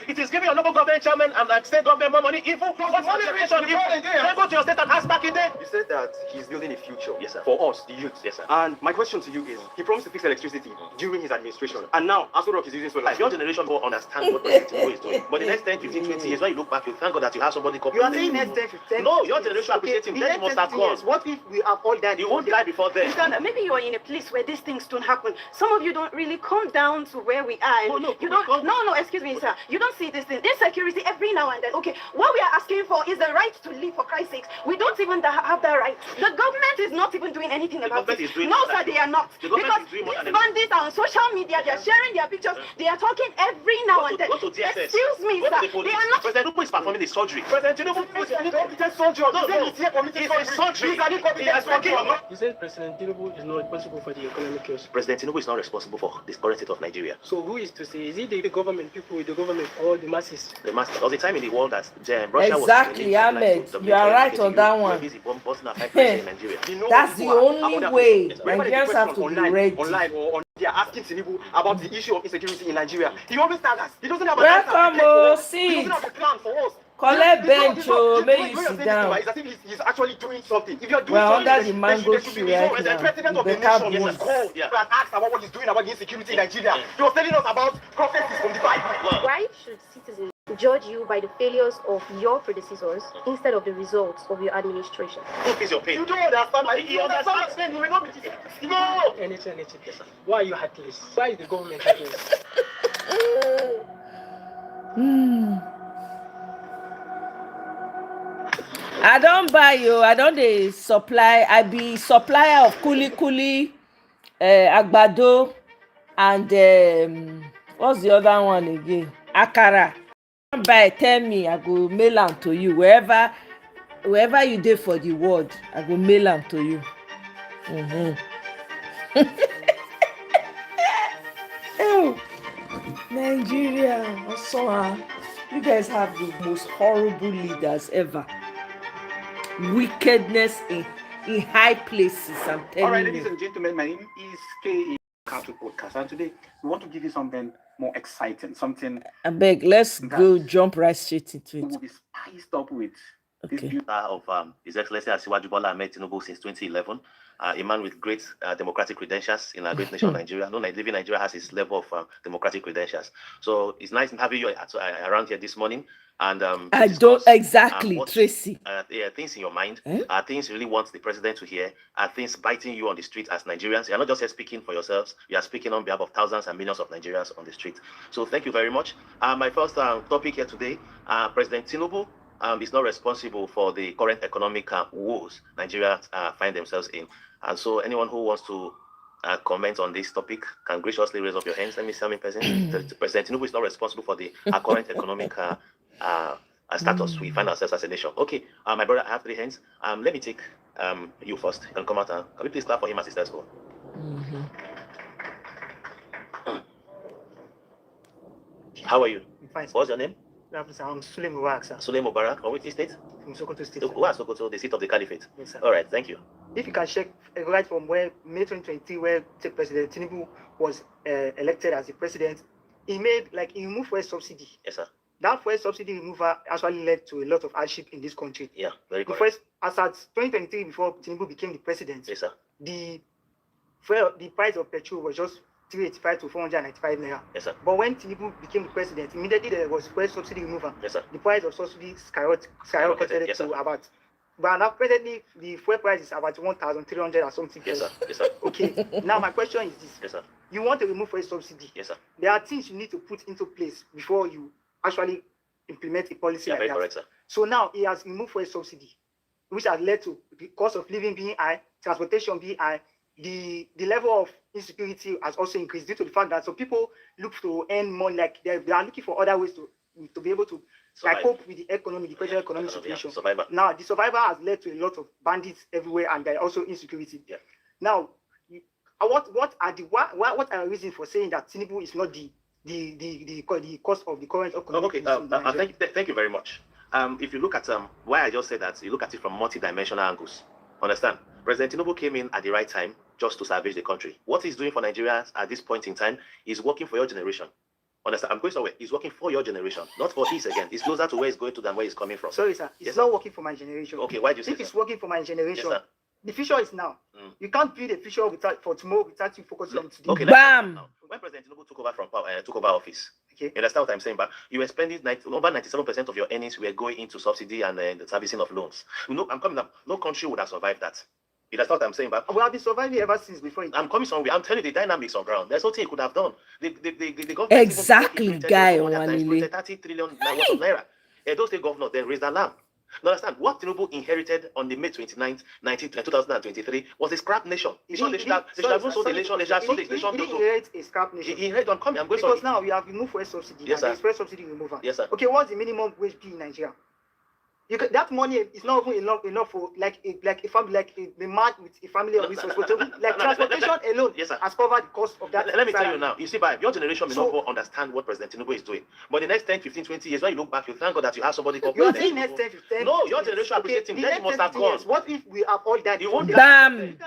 It is giving your local government chairman and state government more money. What's the generation? Then go to your state and ask back in there. You said that he's building a future, Yes, sir. for us, the youth. Yes, sir. And my question to you is, he promised to fix electricity during his administration, and now Aso Rock is using solar. Like your generation will understand what President Tinubu is doing. But the next 10, 15, 20 years, when you look back, you thank God that you have somebody copy. You are saying next 10, 15. No, your generation appreciate him. Then you must have gone. What if we have all died? You won't die before then. Maybe you are in a place where these things don't happen. Some of you don't really come down to where we are. No, excuse me, sir. You don't see this thing. Insecurity every now and then. Okay, what we are asking for is the right to live, for Christ's sake. We don't even have that right. The government is not even doing anything about it. No, sir, they are not. Because these bandits are on social media, they are sharing their pictures, they are talking every now and then. Excuse me, sir. They are not. President Tinubu is performing the surgery. President Tinubu is committed surgery. He said President Tinubu is not responsible for the economic chaos. President Tinubu is not responsible for this current state of Nigeria. So who is to say? Is it the government, people with the government, or the masses? The masses. There was a time in the world that Russia Exactly, Ahmed. You are right on that one. That's the only way Nigerians have to be ready. Online or on, they are asking Tinubu about the issue of insecurity in Nigeria. He always tells us he doesn't have a Welcome, he doesn't have a plan for us. Collect bench, may you sit down. It's as if he's actually doing something. If you're doing We're something, under the mango tree right the now. president of the Better nation is called and asked about what he's doing about the insecurity in Nigeria. He was telling us about prophecies from the Bible. Why should citizens judge you by the failures of your predecessors instead of the results of your administration? Who pays your pay? You don't understand. You understand. You will not be. No. Anything. Yes, sir. Why are you heartless? Why is the government heartless? I don't buy you. I don't supply. I be supplier of kuli, agbado, and what's the other one again? Akara. Buy, tell me, I go mail am to you wherever you dey for the world. I go mail am to you. Oh, Nigeria, you guys have the most horrible leaders ever. Wickedness in high places, I'm telling you. All right, ladies and gentlemen, my name is K. Cattle Podcast, and today we want to give you something more exciting, something. I beg, let's go jump right straight into it. We'll be spiced up with this beauty of His Excellency Asiwaju Bola Ahmed Tinubu since 2011. A man with great democratic credentials in a great nation of Nigeria. No living Nigeria has his level of democratic credentials. So it's nice having you around here this morning. And I don't exactly, Tracy. Things in your mind, things you really want the president to hear, things biting you on the street as Nigerians. You're not just here speaking for yourselves, you are speaking on behalf of thousands and millions of Nigerians on the street. So thank you very much. My first topic here today, President Tinubu is not responsible for the current economic woes Nigerians find themselves in. And so anyone who wants to comment on this topic can graciously raise up your hands. Let me see in person. President Tinubu is not responsible for the current economic status we find ourselves as a nation. Okay, my brother, I have 3 hands. Let me take you first. You can come out. Can we please clap for him as he starts go? How are you? I'm fine. What's your name? I'm Sule Mubarak, sir. Sule Mubarak. From which state? From Sokoto State. Where Sokoto, the seat of the Caliphate? Yes, sir. All right, thank you. If you can check right from where May 2023, where President Tinubu was elected as the president, he removed fuel subsidy. Yes, sir. That fuel subsidy removal actually led to a lot of hardship in this country. Yeah, very good. As at 2023, before Tinubu became the president, yes, sir, the price of petrol was just 385 to 495 naira. Yes, sir. But when Tinubu became the president, immediately there was fuel subsidy removal. Yes, sir. The price of subsidy skyrocketed yes, to about. But now presently the fuel price is about 1,300 or something. Yes, sir. Yes, sir. Okay. Now my question is this. Yes, sir. You want to remove fuel subsidy. Yes, sir. There are things you need to put into place before you actually implement a policy like very that. Correct, sir. So now he has removed fuel subsidy, which has led to the cost of living being high, transportation being high. The level of insecurity has also increased due to the fact that some people look to earn more, like they are looking for other ways to be able to cope with the economy, the present economic situation. Yeah, now the survival has led to a lot of bandits everywhere, and there also insecurity. Yeah. Now, what are the reasons for saying that Tinubu is not the cost of the current economic? Okay. Thank you very much. If you look at why I just said that, you look at it from multi-dimensional angles. Understand? President Tinubu came in at the right time just to salvage the country. What he's doing for Nigerians at this point in time is working for your generation. Understand? I'm going somewhere. He's working for your generation, not for his again. It's closer to where he's going to than where he's coming from. Sorry, sir. It's not working for my generation. Okay, why do you say that? If it's working for my generation, yes, the future is now. You can't build a future for tomorrow without you focusing on today. Okay, bam. When President Tinubu took over office, okay, you understand what I'm saying? But you were spending over 97% of your earnings were going into subsidy and the servicing of loans. You know, I'm coming up. No country would have survived that. You understand what I'm saying? But we have been surviving ever since before. I'm coming somewhere. I'm telling you the dynamics on ground. There's nothing he could have done. The government exactly, guy. 30 trillion worth of naira. Those state governors then raised alarm. You understand? What Tinubu inherited on the May 29th, 2023 was a scrap nation. They should have sold the nation. They should have sold the nation. He inherited a scrap nation. He inherited on coming. I'm going because now we have removed fuel subsidy. Yes, sir. Fuel subsidy removal. Yes, sir. Okay, what's the minimum wage be in Nigeria? That money is not even enough for a family, a man with a family of resources. Transportation alone yes, sir, has covered the cost of that. Let me tell you now. You see, your generation may not understand what President Tinubu is doing. But the next 10, 15, 20 years, when you look back, you thank God that you have somebody called President. You next 10, 15. No, your generation appreciates him. Then you must have gone. What if we have all that? Bam.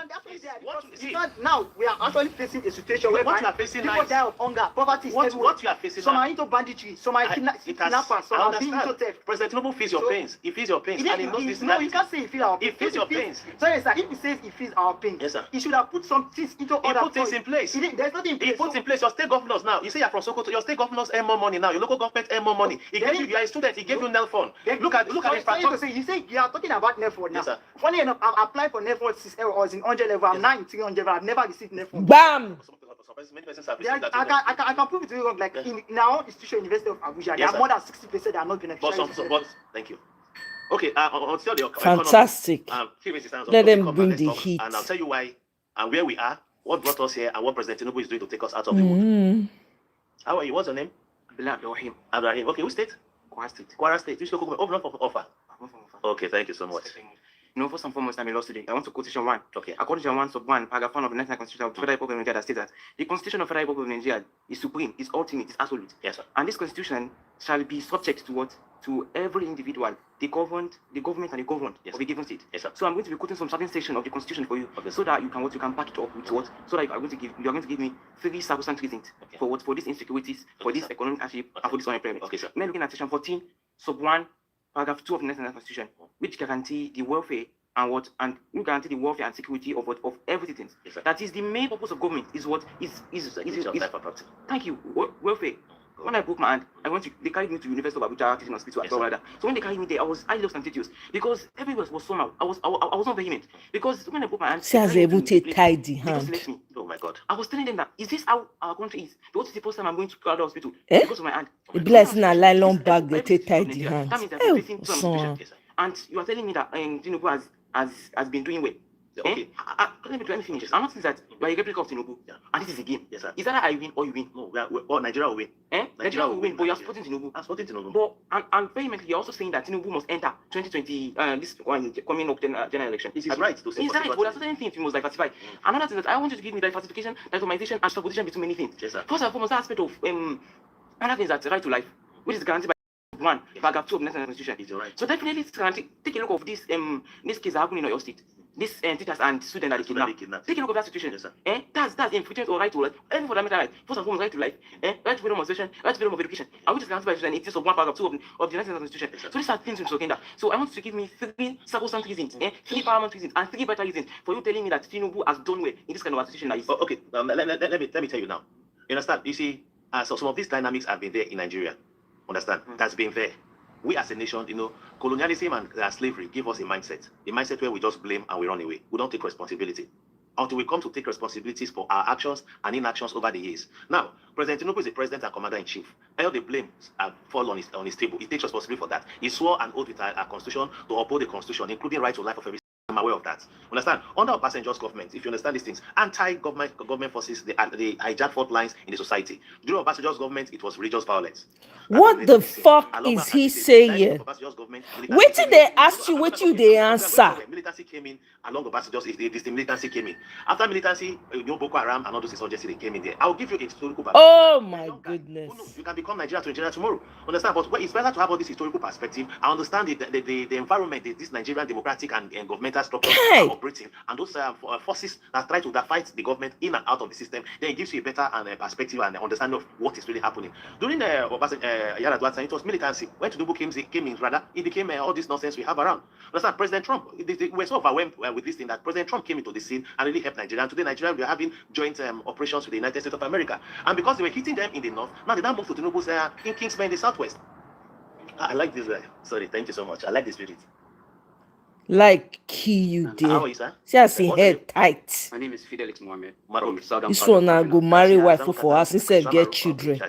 Now we are actually facing a situation where what you are facing people die of hunger, poverty. What you are facing some are into banditry, some are kidnappers, some are being into theft. President Tinubu feels your pains. He feels your pains. No, you can't say he feels our pain. He feels your pains. Sorry, sir. If he says he feels our pain, yes, sir, he should have put some things into order. He put things in place. There's nothing in place. He puts in place. Your state governors now. You say you're from Sokoto. Your state governors earn more money now. Your local government earn more money. He gave you. You are a student. He gave you NEL fund. Look at it. You say you are talking about NEL fund now. Yes, sir. Funny enough, I've applied for NEL fund since I was in 100 level. I'm now in 300 level. I've never received NEL fund. Bam. Many persons have received that. I can prove it to you. Like in our institution, University of Abuja, there are more than 60% that are not beneficiaries. But thank you. Okay, until the fantastic. Let them bring the heat. And I'll tell you why and where we are, what brought us here, and what President Tinubu is doing to take us out of the wood. How are you? What's your name? Abdulrahim. Abdulrahim. Okay, which state? Kwara State. Kwara State. Which local government? Oh, not for offer. Okay, thank you so much. You know, first and foremost, I'm a law student. I want to quotation 1. Okay. According to 1 sub 1, paragraph 1 of the 19th Constitution of the Federal Republic of Nigeria, that states that the Constitution of the Federal Republic of Nigeria is supreme, is ultimate, is absolute. Yes, sir. And this Constitution shall be subject to what? To every individual, the government, and the governed of a given state. Yes, sir. So I'm going to be quoting some certain section of the Constitution for you, so that you can back it up with what? So that you are going to give me 3 sacrosanct reasons for what? For these insecurities, for this economic hardship, and for this unemployment. Okay, sir. Now looking at section 14, sub 1, paragraph 2 of the 19th Constitution, which guarantee the welfare and you guarantee the welfare and security of everything. Yes, sir. That is the main purpose of government. Is what is life and property. Thank you. Welfare. When I broke my hand, they carried me to University of Abuja teaching hospital and stuff like that. So when they carried me there, I was highly ostentatious because everywhere was somehow. I was not vehement because when I broke my hand, she has able to tie the hand. Oh my God! I was telling them that is this how our country is? What is the first time I'm going to the hospital because of my hand? The blessing a nylon bag they take tie the hand. That means that I'm facing some and you are telling me that Tinubu has been doing well. Okay. Let me finish. I'm not saying that you are a replica of Tinubu, and this is a game. Yes, sir. Is that I win or you win? No, Nigeria will win. Nigeria will win, but you are supporting Tinubu. I'm supporting Tinubu. But and vehemently, you're also saying that Tinubu must enter 2020, this one coming up general election. It is right to say. Is that right? But there's certain things we must diversify. Another thing that I want you to give me diversification, diversification, and subposition between many things. Yes, sir. First and foremost, that aspect of another thing is that the right to life, which is guaranteed by 1, paragraph 2 of the National Constitution. It's right. So definitely, take a look of this case happening in your state. This teachers and students that they kidnapped. Take a look at that situation. Yes, sir. That's infringement or right to life. Any fundamental right. First and foremost, right to life. Right to freedom of association, right to freedom of education. And which is guaranteed by the Constitution. It is of 1 paragraph 2 of the National Constitution. Yes, so these are things we're talking about. So I want you to give me 3 sacrosanct reasons, 3 paramount reasons, and 3 vital reasons for you telling me that Tinubu has done well in this kind of association. Okay, let me tell you now. You understand? You see, so some of these dynamics have been there in Nigeria. Understand? That's been there. We as a nation, colonialism and slavery give us a mindset where we just blame and we run away. We don't take responsibility until we come to take responsibilities for our actions and inactions over the years. Now, President Tinubu is the president and commander-in-chief. All the blame fall on his table. He takes responsibility for that. He swore an oath with our constitution to uphold the constitution, including right to life of every. I'm aware of that. Understand? Under our passengers government, if you understand these things, anti-government forces, they hijack fault lines in the society. During passengers government, it was religious violence. What the fuck is he saying? What did they ask you? What you they answer? Militancy came in along the passengers. The militancy came in. After militancy, Boko Haram and all those insurgencies, they came in there. I'll give you a historical perspective. Oh my goodness. You can become Nigeria to Nigeria tomorrow. Understand? But it's better to have all this historical perspective. I understand the environment, this Nigerian democratic and governmental structure are operating, and those forces that try to fight the government in and out of the system, then it gives you a better perspective and understanding of what is really happening. During Yaradua, it was militancy. When Tinubu came in, rather, it became all this nonsense we have around. Understand? President Trump, we're so overwhelmed with this thing that President Trump came into the scene and really helped Nigeria. And today, Nigeria, we are having joint operations with the United States of America. And because they were hitting them in the north, now they now move to Tinubu's Kingsman in the southwest. I like this. Sorry, thank you so much. I like the spirit. Like you did. How are you, sir? See, I see head tight. My name is Fidelix Mohammed. This one now go marry wife for us instead get children.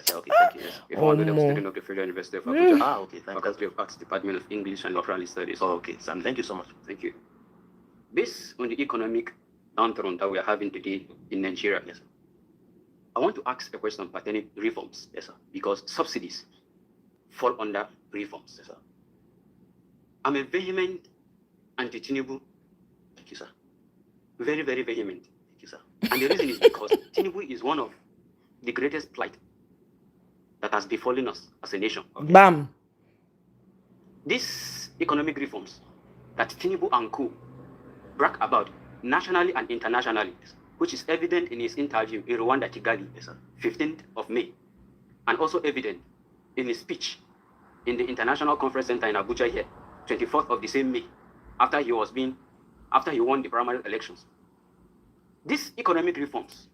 Oh no. Student of the Federal University of Abuja. Okay, thank you. Faculty of Arts, Department of English and Literary Studies. Okay, Sam, thank you so much. Thank you. Based on the economic downturn that we are having today in Nigeria, yes, sir, I want to ask a question pertaining reforms. Yes, sir. Because subsidies fall under reforms. Yes, sir. I'm a vehement anti-Tinubu. Thank you, sir. Very, very vehement. Thank you, sir. And the reason is because Tinubu is one of the greatest plight that has befallen us as a nation. Okay. Bam. These economic reforms that Tinubu and co brag about nationally and internationally, which is evident in his interview in Rwanda, Kigali, yes, 15th of May, and also evident in his speech in the International Conference Center in Abuja here, 24th of the same May, after he won the primary elections. These economic reforms,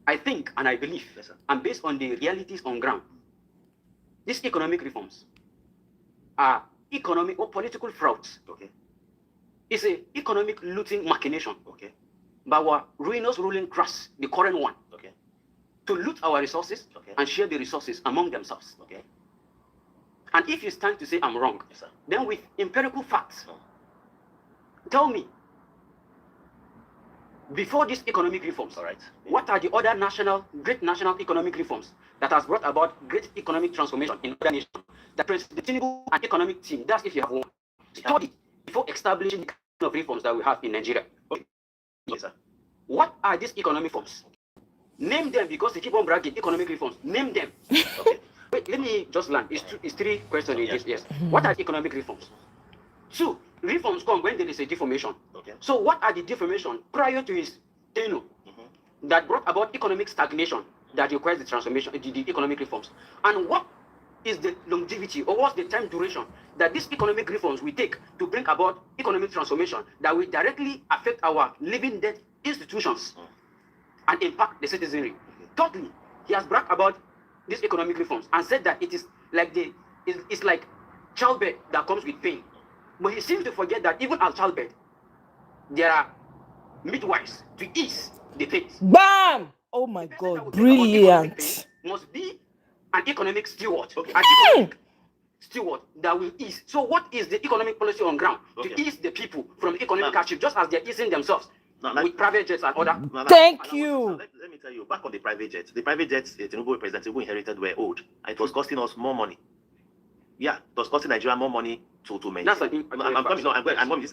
I think and I believe, yes, and based on the realities on ground, these economic reforms are economic or political frauds. Okay. It's an economic looting machination. Okay. By our ruinous ruling class, the current one. Okay. To loot our resources, okay, and share the resources among themselves. Okay. And if you stand to say I'm wrong, then with empirical facts, tell me, before these economic reforms, what are the other great national economic reforms that has brought about great economic transformation in other nations? That President Tinubu and economic team, that's if you have one, study before establishing the kind of reforms that we have in Nigeria. Yes, sir. What are these economic reforms? Name them, because they keep on bragging economic reforms. Name them. Okay. Wait, let me just land. It's three questions in this. Yes. What are economic reforms? 2, reforms come when there is a deformation. Okay. So what are the deformation prior to his tenure that brought about economic stagnation that requires the transformation, the economic reforms? And what is the longevity, or what's the time duration that these economic reforms will take to bring about economic transformation that will directly affect our living debt institutions and impact the citizenry? Thirdly, he has bragged about these economic reforms and said that it is like it's like childbirth that comes with pain. But he seems to forget that even as childbirth, there are midwives to ease the pain. Bam! Oh my God, brilliant. Must be an economic steward. Okay. An economic steward that will ease. So what is the economic policy on ground to ease the people from economic hardship, just as they're easing themselves with private jets and other? Thank you. Let me tell you, back on the private jets, Tinubu President Tinubu inherited were old, and it was costing us more money. Yeah, it was costing Nigeria more money to maintain. That's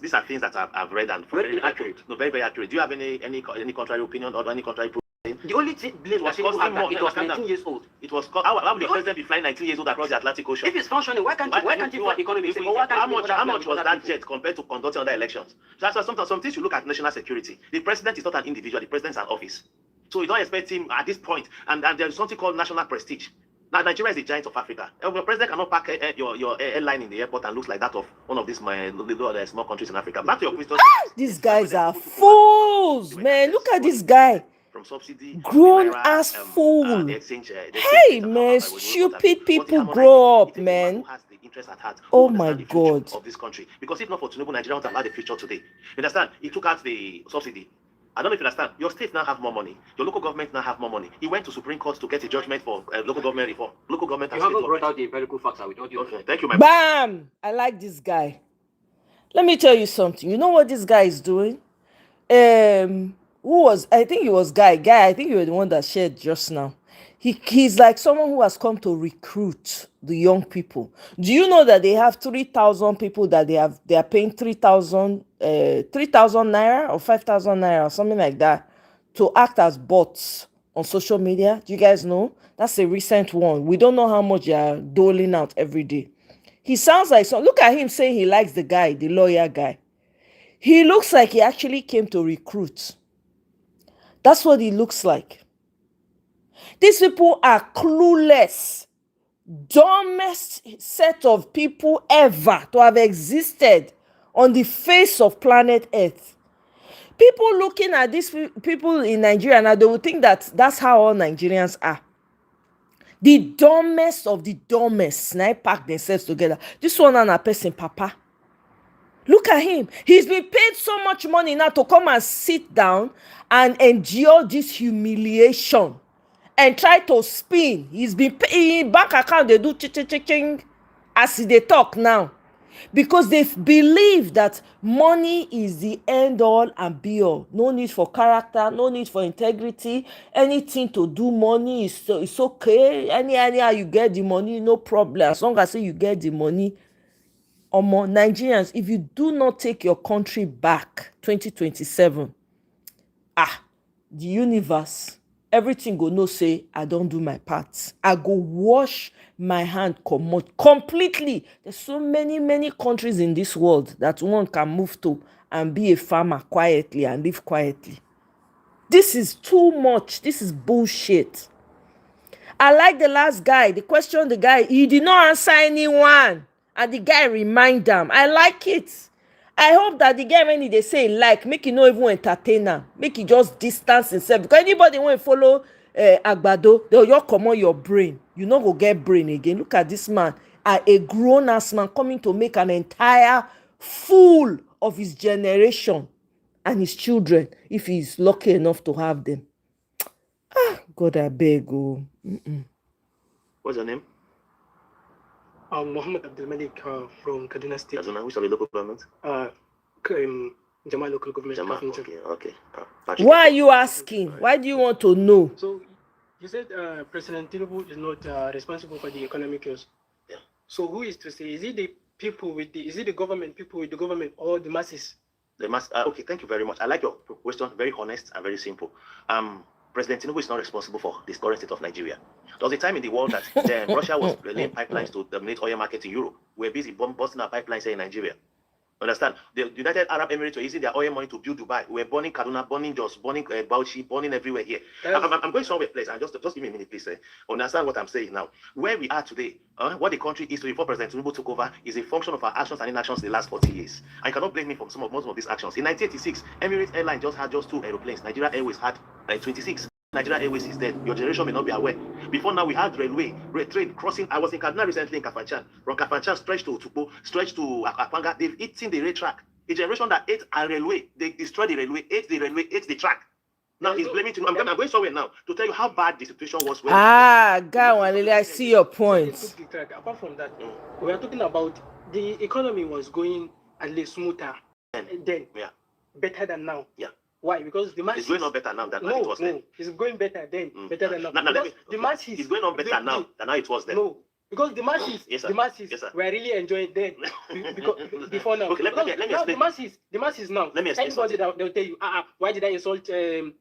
these are things that I've read and very accurate. No, very accurate. Do you have any contrary opinion or any contrary proof? The only thing blame was costing more. It was 19 years old. It was how would the president be flying 19 years old across the Atlantic Ocean? If it's functioning, why can't you fund economy? How much was that jet compared to conducting other elections? So that's why sometimes you look at national security. The president is not an individual. The president is an office. So you don't expect him at this point. And there is something called national prestige. Now, Nigeria is the giant of Africa. Your president cannot park your airline in the airport and looks like that of one of these small countries in Africa. Back to your question. These guys are fools, man. Look at this guy. From subsidy, grown ass fool. Hey, man, stupid people grow up, man. Oh my God. Of this country. Because if not for Tinubu, Nigeria won't have had a future today. You understand? He took out the subsidy. I don't know if you understand. Your state now have more money. Your local government now have more money. He went to Supreme Court to get a judgment for local government reform. Local government. You haven't brought out the empirical facts. I will tell you. Okay, thank you, my. Bam! I like this guy. Let me tell you something. You know what this guy is doing? I think it was Guy. I think you were the one that shared just now. He's like someone who has come to recruit the young people. Do you know that they have 3,000 people that they are paying 3,000 naira or 5,000 naira or something like that to act as bots on social media? Do you guys know? That's a recent one. We don't know how much they are doling out every day. He sounds like look at him saying he likes the guy, the lawyer guy. He looks like he actually came to recruit. That's what he looks like. These people are clueless, dumbest set of people ever to have existed on the face of planet Earth. People looking at these people in Nigeria now, they will think that that's how all Nigerians are. The dumbest of the dumbest now pack themselves together. This one and a person, Papa. Look at him. He's been paid so much money now to come and sit down and endure this humiliation and try to spin. He's been paying bank account. They do ching as they talk now, because they believe that money is the end all and be all. No need for character, no need for integrity. Anything to do money is okay. Anyhow you get the money, no problem. As long as you get the money. Nigerians, if you do not take your country back 2027, the universe, everything go no say I don't do my part. I go wash my hand completely. There's so many countries in this world that one can move to and be a farmer quietly and live quietly. This is too much. This is bullshit. I like the last guy. The question the guy, he did not answer anyone. And the guy remind them. I like it. I hope that the guy, when they say like, make it not even entertainer, make it just distance himself. Because anybody want to follow Agbado, they'll just come on your brain. You not go get brain again. Look at this man, a grown-ass man coming to make an entire fool of his generation and his children, if he's lucky enough to have them. God, I beg you. What's your name? Mohammed Abdul Malik from Kaduna State. Kaduna, which of the local government? Jama local government. Jama, okay. Why are you asking? Why do you want to know? So, you said President Tinubu is not responsible for the economic chaos. Yeah. So, who is to say? Is it the people is it the government, people with the government, or the masses? The mass. Okay, thank you very much. I like your question. Very honest and very simple. President Tinubu is not responsible for the current state of Nigeria. There was a time in the world that Russia was laying pipelines to dominate oil market in Europe. We're busy busting our pipelines here in Nigeria. Understand? The United Arab Emirates were using their oil money to build Dubai. We're burning Kaduna, burning Jos, burning Bauchi, burning everywhere here. I'm going somewhere, please. And just give me a minute, please. Understand what I'm saying now. Where we are today, what the country is before President Tinubu took over is a function of our actions and inactions in the last 40 years. I cannot blame me for most of these actions. In 1986, Emirates Airline just had 2 aeroplanes. Nigeria Airways had 26. Nigeria Airways is dead. Your generation may not be aware. Before now, we had railway, train crossing. I was in Kaduna recently in Kafanchan. From Kafanchan, stretched to Tukpo, stretched to Apanga. They've eaten the rail track. A generation that ate a railway, they destroyed the railway, ate the track. Now he's blaming Tinubu. I'm going somewhere now to tell you how bad the situation was. Gawalele, I see your point. Apart from that, we are talking about the economy was going at least smoother then, better than now. Yeah. Why? Because the masses... It's going on better now than it was then. No, it's going better then, better than now. The masses... It's going on better now than how it was then. No, because the masses, were really enjoying then before now. Okay, let me explain. The masses now. Let me explain. Anybody they'll tell you, why did I insult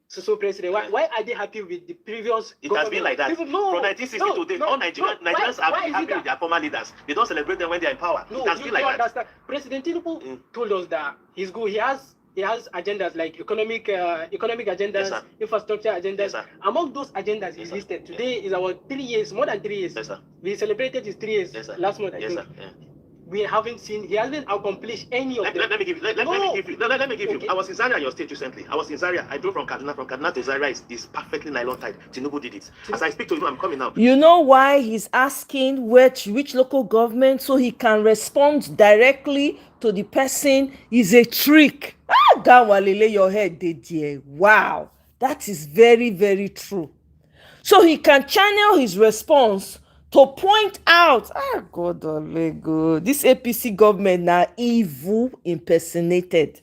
so president? Why are they happy with the previous? It has been like that. From 1960 to today, all Nigerians are happy with their former leaders. They don't celebrate them when they are in power. No, it has been like that. President Tinubu told us that he's good. He has agendas like economic agendas, infrastructure agendas. Among those agendas he listed, today is our 3 years, more than 3 years. We celebrated his 3 years last month, I think. We haven't seen, he hasn't accomplished any of them. Let me give you. I was in Zaria, your state recently. I was in Zaria. I drove from Kaduna. From Kaduna to Zaria is perfectly nylon tied. Tinubu did it. As I speak to you, I'm coming now. You know why he's asking which local government, so he can respond directly to the person? Is a trick. Gawalele, your head did here. Wow, that is very, very true. So he can channel his response to point out, God, this APC government now evil impersonated.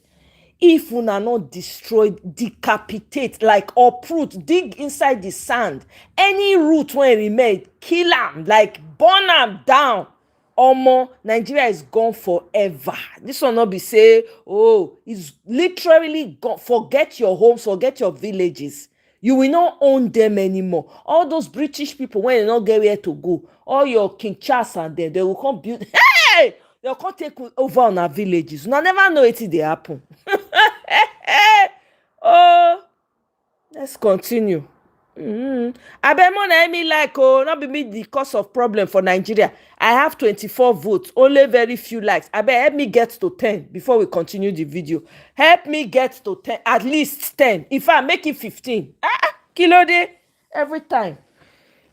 If una not destroy, decapitate, like uproot, dig inside the sand, any root when remain, kill am, like burn am down. Nigeria is gone forever. This will not be say, it's literally gone. Forget your homes, forget your villages. You will not own them anymore. All those British people, when they not get where to go, all your King Charles and them, they will come build. Hey! They'll come take over on our villages. You never know it they happen. Let's continue. I bet more than me like not be me the cause of problem for Nigeria. I have 24 votes, only very few likes. I bet help me get to 10 before we continue the video. Help me get to 10, at least 10. If I make it 15, kilo day every time.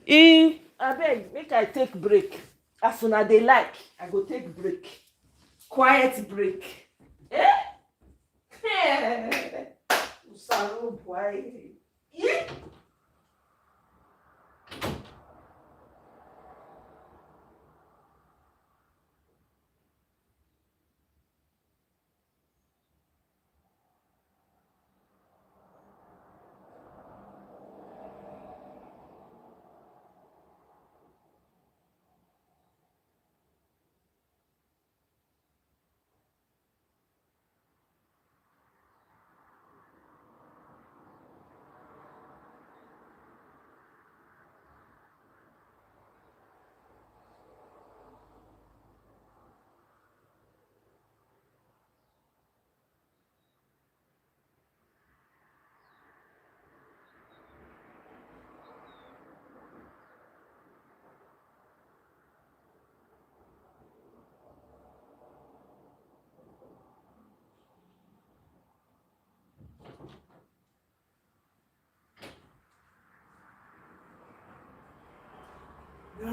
I beg make I take break. As soon as they like, I go take break. Quiet break.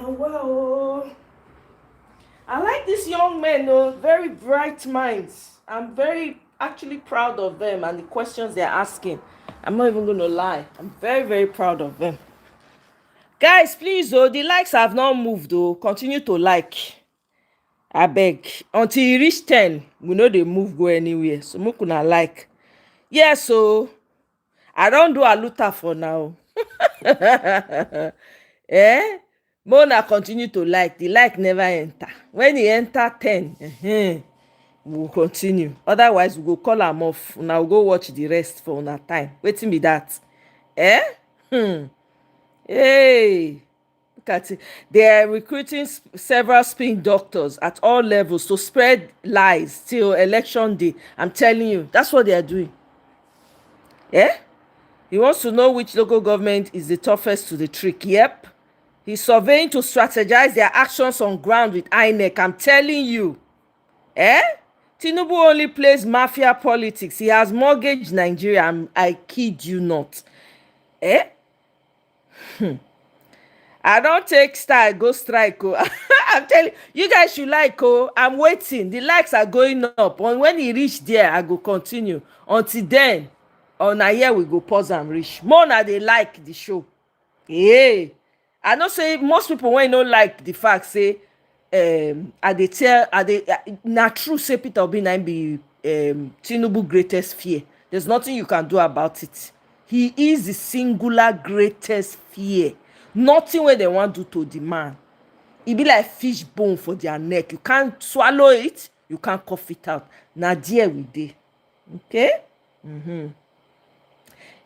Well, I like this young men, very bright minds. I'm very actually proud of them and the questions they're asking. I'm not even going to lie. I'm very, very proud of them. Guys, please, the likes have not moved, continue to like. I beg. Until you reach 10, we know they move go anywhere. So make una like. Yeah, so I don't do a luta for now. Eh? Mona continue to like. The like never enter. When he enter 10, we'll continue. Otherwise, we go call am off. Now we'll go watch the rest for una time. Wetin be that? Eh? Hey. Look at it. They are recruiting several spin doctors at all levels to spread lies till election day. I'm telling you, that's what they are doing. Yeah? He wants to know which local government is the toughest to the trick. Yep. He's surveying to strategize their actions on ground with INEC. I'm telling you. Eh? Tinubu only plays mafia politics. He has mortgaged Nigeria. I kid you not. Eh? I don't take style, go strike. Oh. I'm telling you, guys should like. Oh, I'm waiting. The likes are going up. And when he reach there, I go continue. Until then, on a year we go pause and reach. More na they like the show. Yeah. I know say most people when don't like the fact say na true say Peter Obi na be Tinubu greatest fear. There's nothing you can do about it. He is the singular greatest fear. Nothing wey they want do to the man. E be like fish bone for their neck. You can't swallow it, you can't cough it out. Na there we dey. Okay?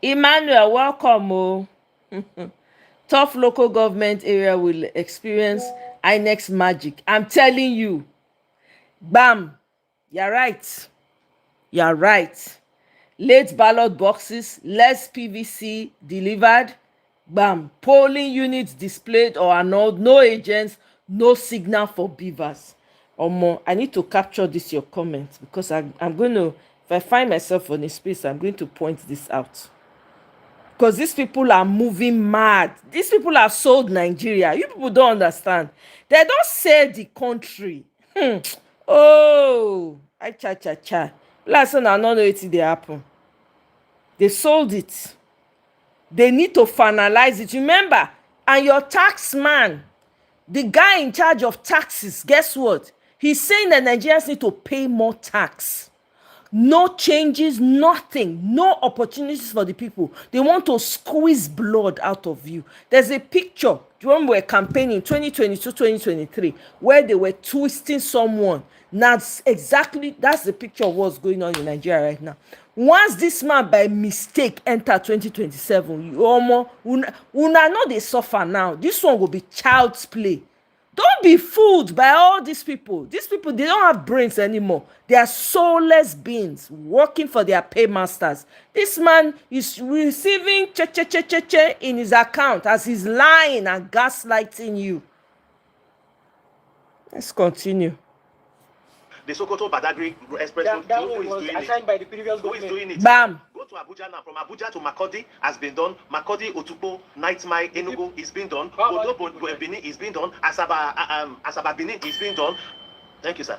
Emmanuel, welcome. Oh. Tough local government area will experience INEX magic. I'm telling you. Bam. You're right. You're right. Late ballot boxes, less PVC delivered. Bam. Polling units displayed or annulled. No agents, no signal for beavers. Omo, I need to capture this your comment because I'm going to, if I find myself on a space, I'm going to point this out. Because these people are moving mad. These people have sold Nigeria. You people don't understand. They don't sell the country. Oh, I cha. Last one, I don't know what they happen. They sold it. They need to finalize it. Remember, and your tax man, the guy in charge of taxes, guess what? He's saying that Nigerians need to pay more tax. No changes, nothing, no opportunities for the people. They want to squeeze blood out of you. There's a picture when we were campaigning 2022-2023 where they were twisting someone. That's the picture of what's going on in Nigeria right now. Once this man by mistake enter 2027, una know they suffer now. This one will be child's play. Don't be fooled by all these people. These people, they don't have brains anymore. They are soulless beings working for their paymasters. This man is receiving in his account as he's lying and gaslighting you. Let's continue. The Sokoto Badagry Express that one was assigned by the previous government. Who is doing it? Bam. Go to Abuja now. From Abuja to Makodi has been done. Makodi, Otukpo, Night Mile, Enugu is being done. Odobo, Benin is being done. Asaba Benin is being done. Thank you, sir.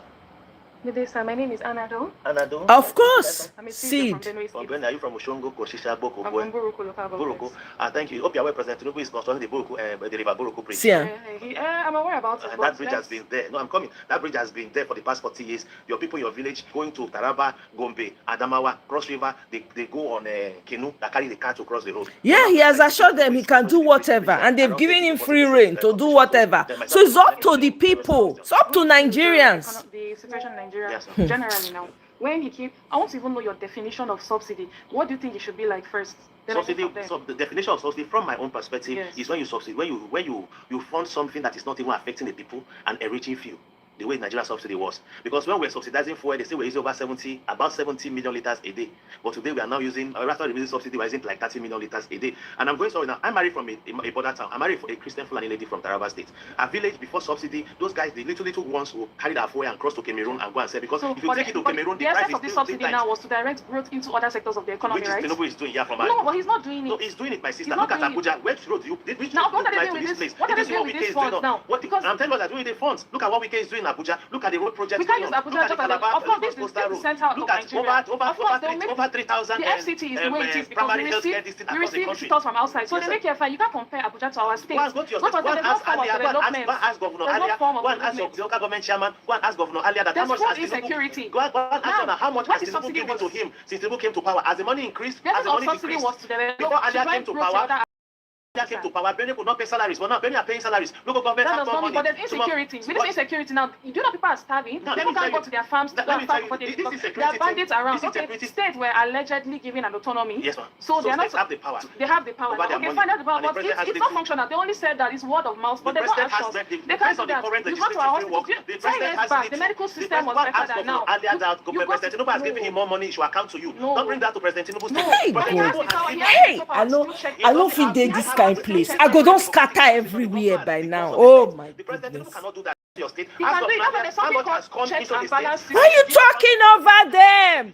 Good day, sir. My name is Anado. Anado? Of course. I'm a Seed. from Benue. Are you from Oshongo, Koshisha, Boko? I'm from Buruku, local government. Buruku. Thank you. Hope you are well. President Tinubu is constructing the Buruku, the River Buruku Bridge. Yeah. I'm aware about it. And that bridge has been there. No, I'm coming. That bridge has been there for the past 40 years. Your people, your village, going to Taraba, Gombe, Adamawa, Cross River, they go on a canoe that carry the car to cross the road. Yeah, he has assured them he can do whatever, and they've given him free reign to do whatever. So it's up to the people. It's up to Nigerians. The situation in Nigeria, Yes, generally now. When I want to even know your definition of subsidy. What do you think it should be like first? Subsidy, so the definition of subsidy from my own perspective Yes. is when you subsidy, when you fund something that is not even affecting the people and enriching few. The way Nigerian subsidy was. Because when we're subsidizing fuel, they say we're using about 70 million liters a day. But today we are now using, after the subsidy, we're using like 30 million liters a day. And I'm going sorry now. I'm married from a border town. I'm married for a Christian Fulani lady from Taraba State. A village before subsidy, those guys, the little ones who carried our fuel and cross to Cameroon and go and sell. Because if you take it to Cameroon, the essence of this subsidy now was to direct growth into other sectors of the economy, which right? Tinubu is doing here from No, but he's not doing it. No, he's doing it, my sister. Look at Abuja. Which road do you which now, road what are they to doing this with place? What are they doing with this fund now? I'm telling you what they're doing with the funds. Look at what Wike is doing Abuja. Look at the road project. We can't use Abuja just as of course this is the center of Nigeria. Over 3,000. The FCT is the way it is because we receive visitors from outside. So they make it fair. You can't compare Abuja to our state. Go to your state. Go and ask Governor Alia. Go and ask your local government chairman. Go and ask Governor Alia that how much has insecurity. Go and ask her how much has Tinubu given to him since Tinubu came to power. As the money increased, as the money decreased. Before Alia came to power. Came to power, Benny could not pay salaries, but now Benny are paying salaries. Local government that have more money. But there's insecurity. With this insecurity now, you know people are starving. People can't go to their farms to farm for them because there are bandits around. Okay, states were allegedly given an autonomy. Yes, ma'am. So they are not have the power. They have the power. Okay, fine, that's the power. But it's not functional. They only said that it's word of mouth, but there's no actions. They can't do that. You go to our hospital. 10 years back, the medical system was better than now. President Tinubu has given him more money. He should account to you. Don't bring that to President Tinubu's Hey, I know if they this kind of place. I go don't scatter everywhere by now. Oh my goodness. Cannot do that to your state. How much has come into the state? Why are you talking over them?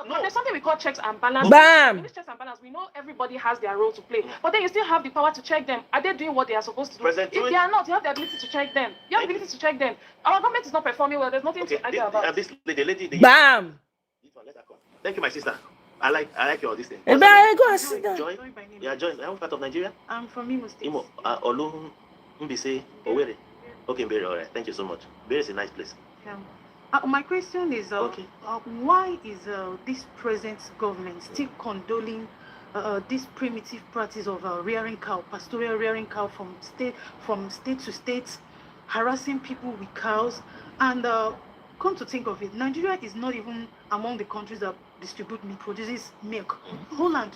No. There's something we call checks and balance. Bam. In this checks and balance, we know everybody has their role to play, but then you still have the power to check them. Are they doing what they are supposed to do? If they are not, you have the ability to check them. You have the ability to check them. Our government is not performing well. There's nothing to argue about. This lady, Bam. Thank you, my sister. I like your this thing. Go and sit down. Joy? Yeah, Joy. What part of Nigeria? I'm from Imo State. Imo. Olu, Mbise, Owerri. Okay, Mbere, all right. Thank you so much. Mbere is a nice place. Yeah. My question is, why is this present government still condoling this primitive practice of rearing cow, pastoral rearing cow from state to state, harassing people with cows? And come to think of it, Nigeria is not even among the countries that distribute meat, produces milk. Holland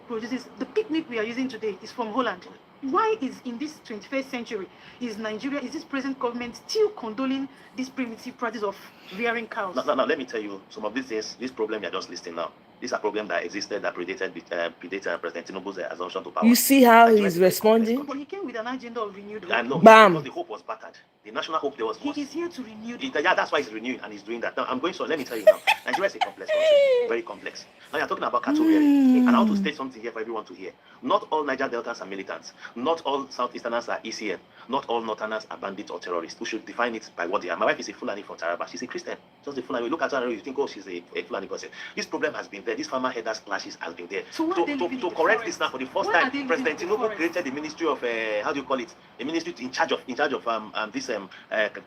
produces, the pig milk we are using today is from Holland. Why is in this 21st century, is this present government still condoling this primitive practice of rearing cows? No, let me tell you, some of these things, this problem you're just listing now, these are problems that existed that predated President Tinubu's assumption to power. You see how he's responding? But he came with an agenda of renewed hope. I know, Bam. The hope was battered. The national hope there was. He is here to renew. Yeah, that's why he's renewing and he's doing that. Now, let me tell you now, Nigeria is a complex country, very complex. Now you're talking about cattle rearing, and I want to state something here for everyone to hear. Not all Niger Deltans are militants. Not all Southeasterners are ECM. Not all Northerners are bandits or terrorists. We should define it by what they are. My wife is a Fulani from Taraba. She's a Christian. Just a Fulani. We look at her and you think, oh, she's a Fulani person. This problem has been there. This farmer headers clashes has been there. So to correct this now, for the first time, President Tinubu created the Ministry of how do you call it? A ministry in charge of this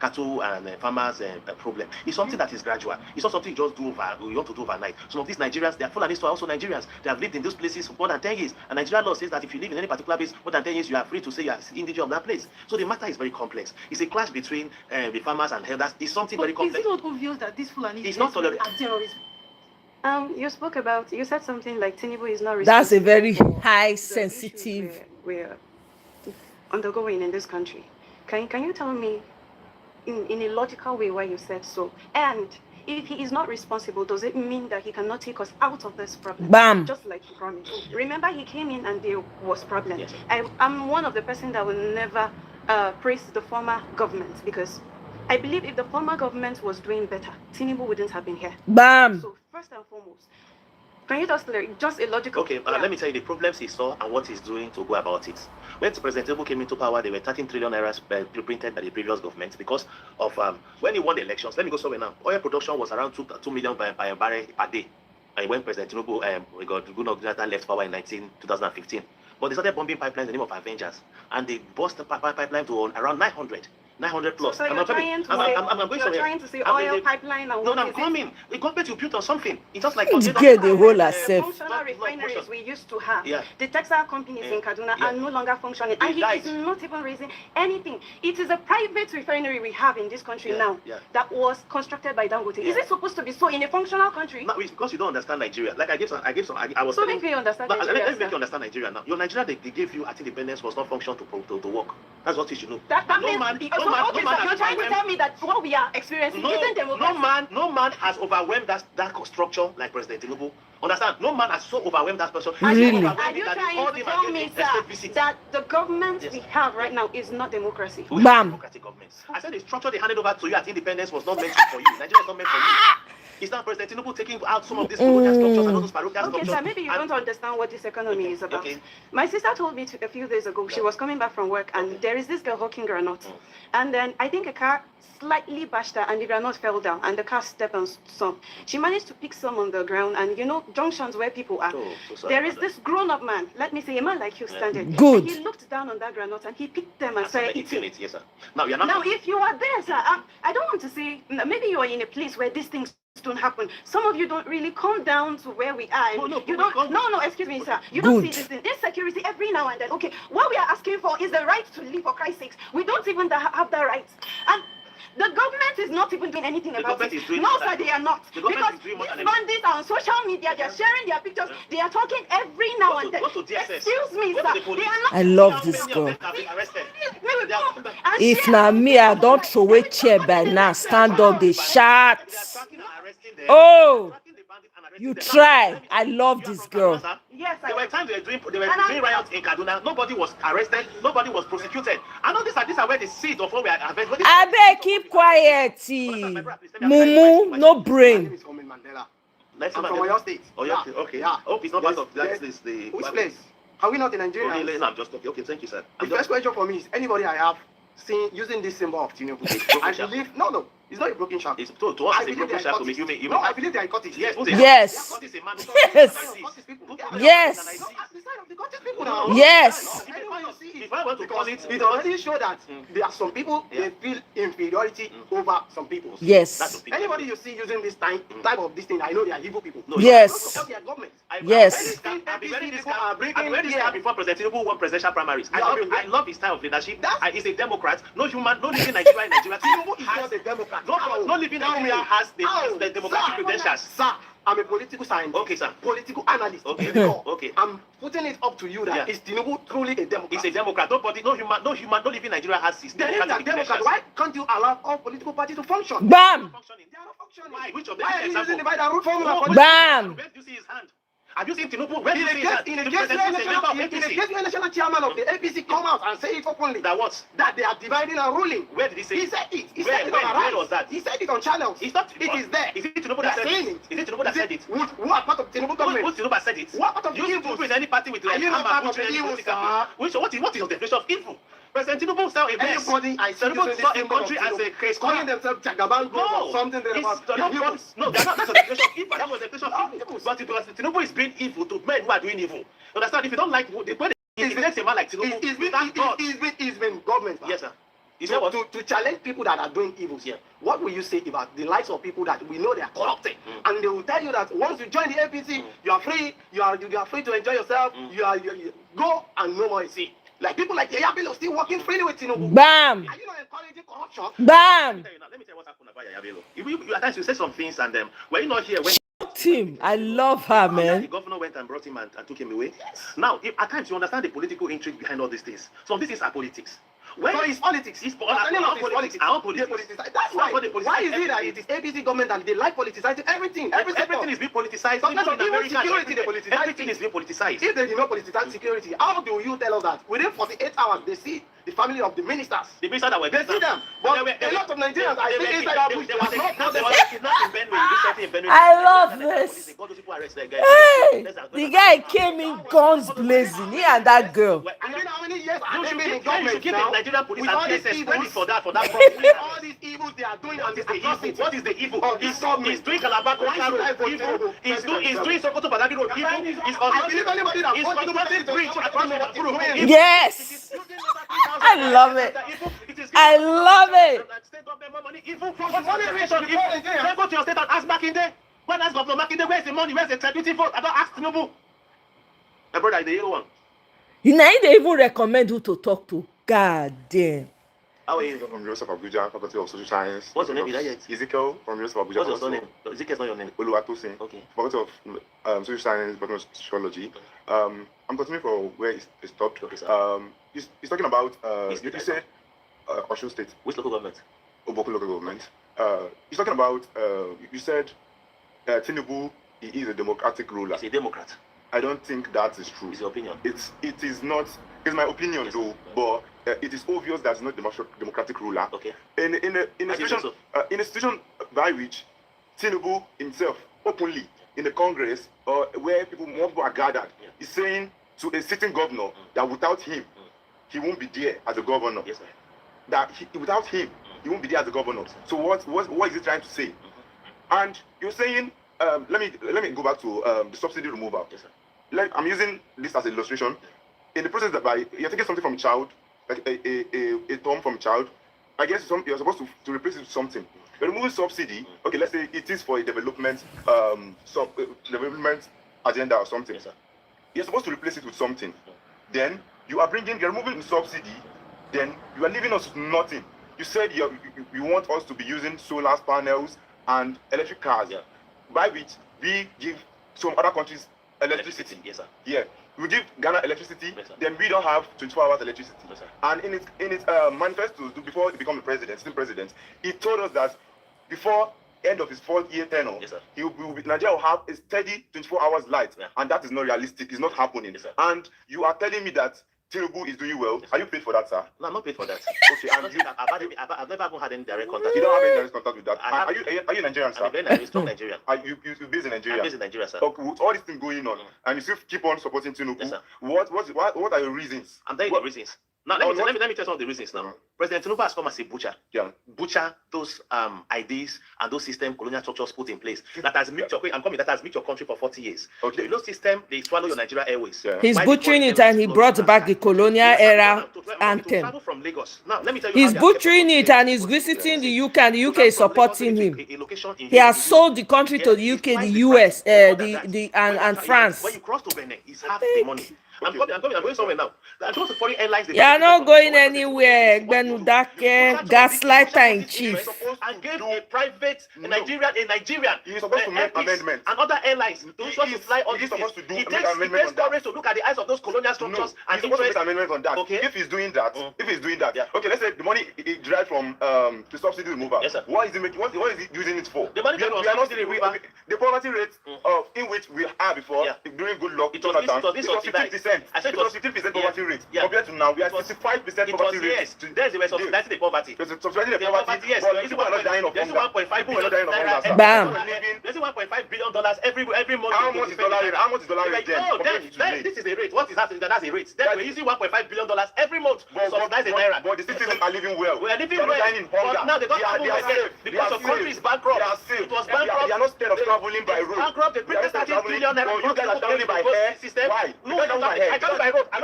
cattle and farmers problem. It's something that is gradual. It's not something you just do you want to do overnight. Some of these Nigerians, they are Fulanis, who are also Nigerians. They have lived in those places for more than 10 years. And Nigerian law says that if you live in any particular place more than 10 years, you are free to say you are individual of that place. So the matter is very complex. It's a clash between the farmers and herders. It's something very complex. Is it not obvious that this Fulani is not tolerant? Terrorism? You said something like Tinubu is not. That's a very high sensitive. We're undergoing in this country. Can you tell me in a logical way why you said so? And if he is not responsible, does it mean that he cannot take us out of this problem? Bam. Just like he promised. Remember, he came in and there was problem. Yes. I'm one of the person that will never praise the former government, because I believe if the former government was doing better, Tinubu wouldn't have been here. Bam. So first and foremost, can you just a logical? Okay, let me tell you the problems he saw and what he's doing to go about it. When President Tinubu came into power, there were 13 trillion naira printed by the previous government because of when he won the elections. Let me go somewhere now. Oil production was around 2 million barrel per day. And when President Tinubu left power in 2015. But they started bombing pipelines in the name of Avengers, and they burst the pipeline to around 900 plus. So you're trying to say oil pipeline and no, I'm coming. The government will build on something. It's just like get the whole herself. Functional refineries we used to have. Yeah. The textile companies in Kaduna are no longer functioning, and he is not even raising anything. It is a private refinery we have in this country now that was constructed by Dangote. Is it supposed to be so in a functional country? No, because you don't understand Nigeria. Like I was. So make me understand Nigeria. Let me make you understand Nigeria now. Your Nigeria they gave you at independence was not function to work. That's what you should know. You're trying to tell me that what we are experiencing isn't democracy. No man has overwhelmed that structure like President Tinubu. Understand? No man has so overwhelmed that person. Really? Are you trying to tell me, sir, that the government we have right now is not democracy? Bam. Democratic governments. I said the structure they handed over to you at independence was not meant for you. Nigeria is not meant for you. Is that President Tinubu taking out some of these colonial structures and all those parochial Okay, structures? sir, maybe you don't understand what this economy is about. Okay. My sister told me a few days ago, she was coming back from work, and there is this girl hawking granite. And then I think a car slightly bashed her, and the granite fell down, and the car stepped on some. She managed to pick some on the ground, and you know, junctions where people are. There is this grown-up man, let me say, a man like you standing. Good. And he looked down on that granite, and he picked them and started eating it. Yes, sir. Now, you're not... Now, if you are there, sir, I don't want to say, maybe you are in a place where these things don't happen. Some of you don't really come down to where we are. No, excuse me, sir. You don't see this thing. Insecurity every now and then. Okay, what we are asking for is the right to live, for Christ's sakes. We don't even have that right. And the government is not even doing anything about it. No, sir, they are not. Because these bandits are on social media, they are sharing their pictures, they are talking every now and then. Excuse me, sir. They are not. I love this girl. If not me, I don't throw away chair by now. Stand up, they shout. Oh, you try. I love this girl. Yes, there were times they were doing riots in Kaduna. Nobody was arrested. Nobody was prosecuted. I know these are where the seed of what we are having. I beg, keep quiet. Mumu, no brain. I'm from Oyo State. Oyo State, okay. Yeah. Hope it's not part of that. Which place? Are we not in Nigeria? No, I'm just talking. Okay, thank you, sir. The first question for me is anybody I have seen using this symbol of Tinubu. I believe no. It's not a broken shaft. It's to us it's a broken shaft to make you make. No, I believe they are Scottish. Yes. Yes. Yes. Yes. If I want to call it, it already shows that there are some people they feel inferiority over some people. Yes. Anybody you see using this type of this thing, I know they are evil people. No, yes. Yes. I've been ready this before President Tinubu won presidential primaries. I love his style of leadership. He's a Democrat. No human, no living Nigeria in Nigeria. Tinubu is not a Democrat. No living Nigeria has the democratic credentials. Sir, I'm a political scientist. Okay, sir. Political analyst. Okay. Okay. I'm putting it up to you that is Tinubu truly a Democrat? He's a Democrat. Nobody, no human, no living Nigeria has his democratic credentials. Why can't you allow all political parties to function? Bam! They are not functioning. Why? Which of them? Why are you using the root formula? Bam! Where do you see his hand? Have you seen Tinubu? In the case where national chairman of the APC come out and say it openly. That what? That they are dividing and ruling. Where did he say it? He said it. He where, said it where, on where was that? He said it on channels. It's not. It is there. Is it Tinubu that said it? Is it Tinubu that said it? Who are part of Tinubu government? Who Tinubu said it? What part of you Tinubu in any party with are you not part of the evil, sir? What is your definition of evil? President Tinubu saw a mess. Anybody I see Tinubu saw a country as a case. Calling themselves Jagaban or something. No, they're not. That's a definition of evil. That was a definition of evil. But it was Tinubu is being evil to men who are doing evil. Understand? If you don't like the way it makes a man like Tinubu, it's been government. Yes, sir. To challenge people that are doing evil. Yeah. What will you say about the likes of people that we know they are corrupted, and they will tell you that once you join the APC, you are free. You are free to enjoy yourself. You go and no more. See. Like people like Yaya Bello still working freely with Tinubu. Bam! Are you not encouraging corruption? Bam! Let me tell you what happened about Yaya Bello. You at times you say some things and were you not here when Team, I love her, man. The governor went and brought him and took him away. Yes. Now, at times you understand the political intrigue behind all these things. Some of these things are politics. So it's politics. It's politics. That's why. Why is it that it is APC government and they like politicizing everything? Everything is being politicized. Everything is being politicized. If they did not politicize security, how do you tell us that within 48 hours they see the family of the ministers? The ministers that were they see them. But a lot of Nigerians, I think inside our bush, I love this. Hey, the guy came in guns blazing. He and that girl. I mean, how many years have they been in You government should give now? the Nigerian police and PSS credit for that problem. All these evils they are doing on this What is the evil? He's doing Calabar evil. He's doing Sokoto Badagry Road evil. I believe anybody that wants to do bridge across the Yes. I love it. I love it. Go to your state and ask Makinde. When I ask Governor Makinde, where's the money? Where's the tribute vote? I don't ask Tinubu. My brother is the yellow one. Now they even recommend who to talk to. God damn. How are you? From University of Abuja, Faculty of Social Science. What's your name? Ezekiel from University of Abuja. What's your surname? Ezekiel's not your name. Oluwatosin. Okay. Faculty of Social Science, Department of Sociology. I'm continuing for where it stopped. Okay, sir. He's talking about you said Osun State. Which local government? Oboku local government. He's talking about you said Tinubu is a democratic ruler. He's a Democrat. I don't think that is true. It's your opinion. It is not. It's my opinion, yes, though. But it is obvious that's not democratic ruler. Okay. In a situation by which Tinubu himself openly in the Congress or where more people are gathered, is saying to a sitting governor that without him, he won't be there as a governor. Yes, sir. That without him, he won't be there as a governor. So what is he trying to say? And you're saying, let me go back to the subsidy removal. Yes, sir. I'm using this as an illustration. In the process that you're taking something from a child, like a term from a child, I guess you're supposed to replace it with something. You're removing subsidy. Okay, let's say it is for a development development agenda or something. Yes, sir. You're supposed to replace it with something. Then you're removing the subsidy. Then you are leaving us with nothing. You said you want us to be using solar panels and electric cars, by which we give some other countries electricity. Yes, sir. Yeah. We give Ghana electricity, yes, then we don't have 24 hours electricity. Yes, sir. And in its manifesto before he became the sitting president, he told us that before end of his 4th-year tenure, yes, sir, Nigeria will have a steady 24 hours light, and that is not realistic. It's not happening. Yes, sir. And you are telling me that Tinubu is doing well. Yes, are you paid for that, sir? No, I'm not paid for that. Okay, and I've never even had any direct contact. You don't have any direct contact with that. Are you Nigerian, sir? I'm a strong Nigerian. Are you based in Nigeria? I'm based in Nigeria, sir. Okay, with all this thing going on, and you still keep on supporting Tinubu, yes, sir, what are your reasons? I'm telling you the reasons. Now, let me tell you some of the reasons now. President Tinubu has come as a butcher. Yeah. Butcher those ideas and those system colonial structures put in place. That has milked your country for 40 years. Okay. You know system, they swallow your Nigeria Airways. Yeah. He's butchering it and he brought back the colonial era anthem. Travel from Lagos. Now, let me tell you. He's butchering it and he's visiting the UK and the UK is supporting him. He has sold the country to the UK, the US, and France. When you cross to Benin, it's half the money. I'm going somewhere now. I'm going to foreign airlines. You're not going anywhere. Benudake, gaslighter in chief. And gave a private Nigerian. He's supposed to make amendments. And other airlines to fly on this. He takes courage to look at the eyes of those colonial structures and he's supposed to make amendments on that. Okay. If he's doing that, okay, let's say the money it derived from the subsidy removal. Yes, sir. What is he using it for? The money the poverty rate in which we had before during good luck. It was 50%. I said it was 15% poverty rate. Compared to now, we are 65% poverty rate. Yes, there's a subsidizing the poverty. Subsidizing the poverty, yes. But people are not dying of hunger. 1.5 billion naira. Bam. There's $1.5 billion every month. How much is dollar rate? How much is dollar rate then? This is the rate. What is that? That's a rate. Then we're using $1.5 billion every month to subsidize the naira. But the citizens are living well. We are living well. But now they are safe because the country is bankrupt. They are safe. It was bankrupt. They are not scared of traveling by road. Bankrupt. The previous 30 billion naira. You guys are traveling by air. Why? No, I travel by road. I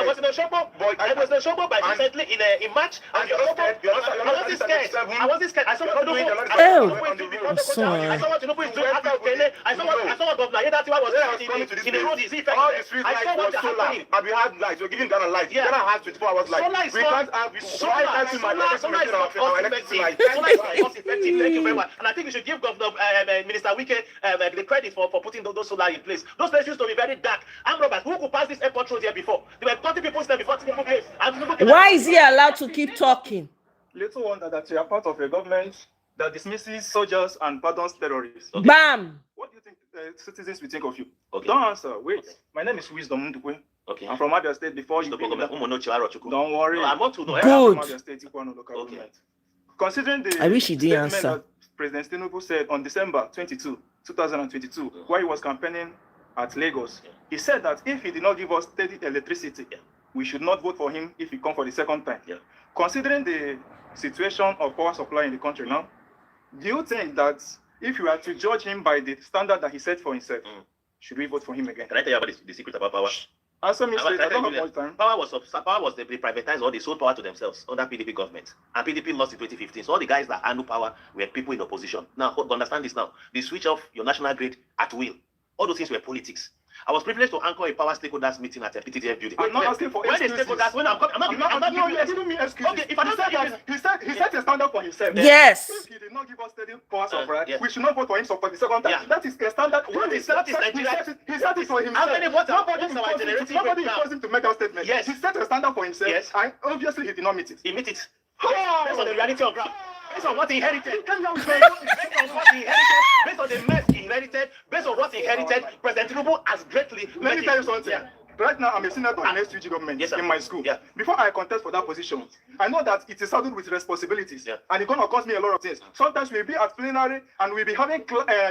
was in Osogbo by recently in March. And I wasn't scared. I saw what Tinubu is doing. I saw what Governor Yedatiwa was doing in the road. Is effective. All the street lights were solar. And we had lights. We're giving Ghana lights. Ghana has 24 hours light. We can't have solar cost effective. Thank you very much. And I think we should give Governor Minister Wike the credit for putting those solar in place. Those places used to be very dark. I'm Robert. Who could pass this airport road here before? There were 20 people there before Tinubu came. Why is he allowed to keep talking? Little wonder that you are part of a government that dismisses soldiers and pardons terrorists. Okay. Bam! What do you think citizens will think of you? Okay. Don't answer. Wait. Okay. My name is Wisdom Ndukwe. Okay. I'm from Abia State. Before you don't worry. No, I want to know. Good. From Abia State, local government. Considering the I wish he didn't answer. That President Tinubu said on December 22, 2022, while he was campaigning at Lagos, he said that if he did not give us steady electricity, we should not vote for him if he comes for the second time. Considering the situation of power supply in the country now, do you think that if you are to judge him by the standard that he set for himself, should we vote for him again? Can I tell you about the secret about power? Answer me straight. I don't have much time. Power was they privatized or they sold power to themselves under PDP government. And PDP lost in 2015. So all the guys that handle power were people in opposition. Now, understand this now. The switch off your national grid at will. All those things were politics. I was privileged to anchor a power stakeholders meeting at a PTTF building. I'm not asking for excuses. When I'm not no, you didn't mean excuses. Okay, if I don't say that, he set a standard for himself. Yes. If he did not give us steady power supply, we should not vote for him for the second time. That is a standard. That is Nigeria. He set it for himself. How many votes Nobody imposed him to make that statement. Yes. He set a standard for himself. Yes. And obviously he did not meet it. He met it. Based on the reality of ground. Based on what he inherited. Based on the mess he inherited. Based on what he inherited, President Tinubu has greatly. Let me tell you something. Right now, I'm a senator in SUG government in my school. Before I contest for that position, I know that it is saddled with responsibilities, and it's going to cost me a lot of things. Sometimes we'll be at plenary and we'll be having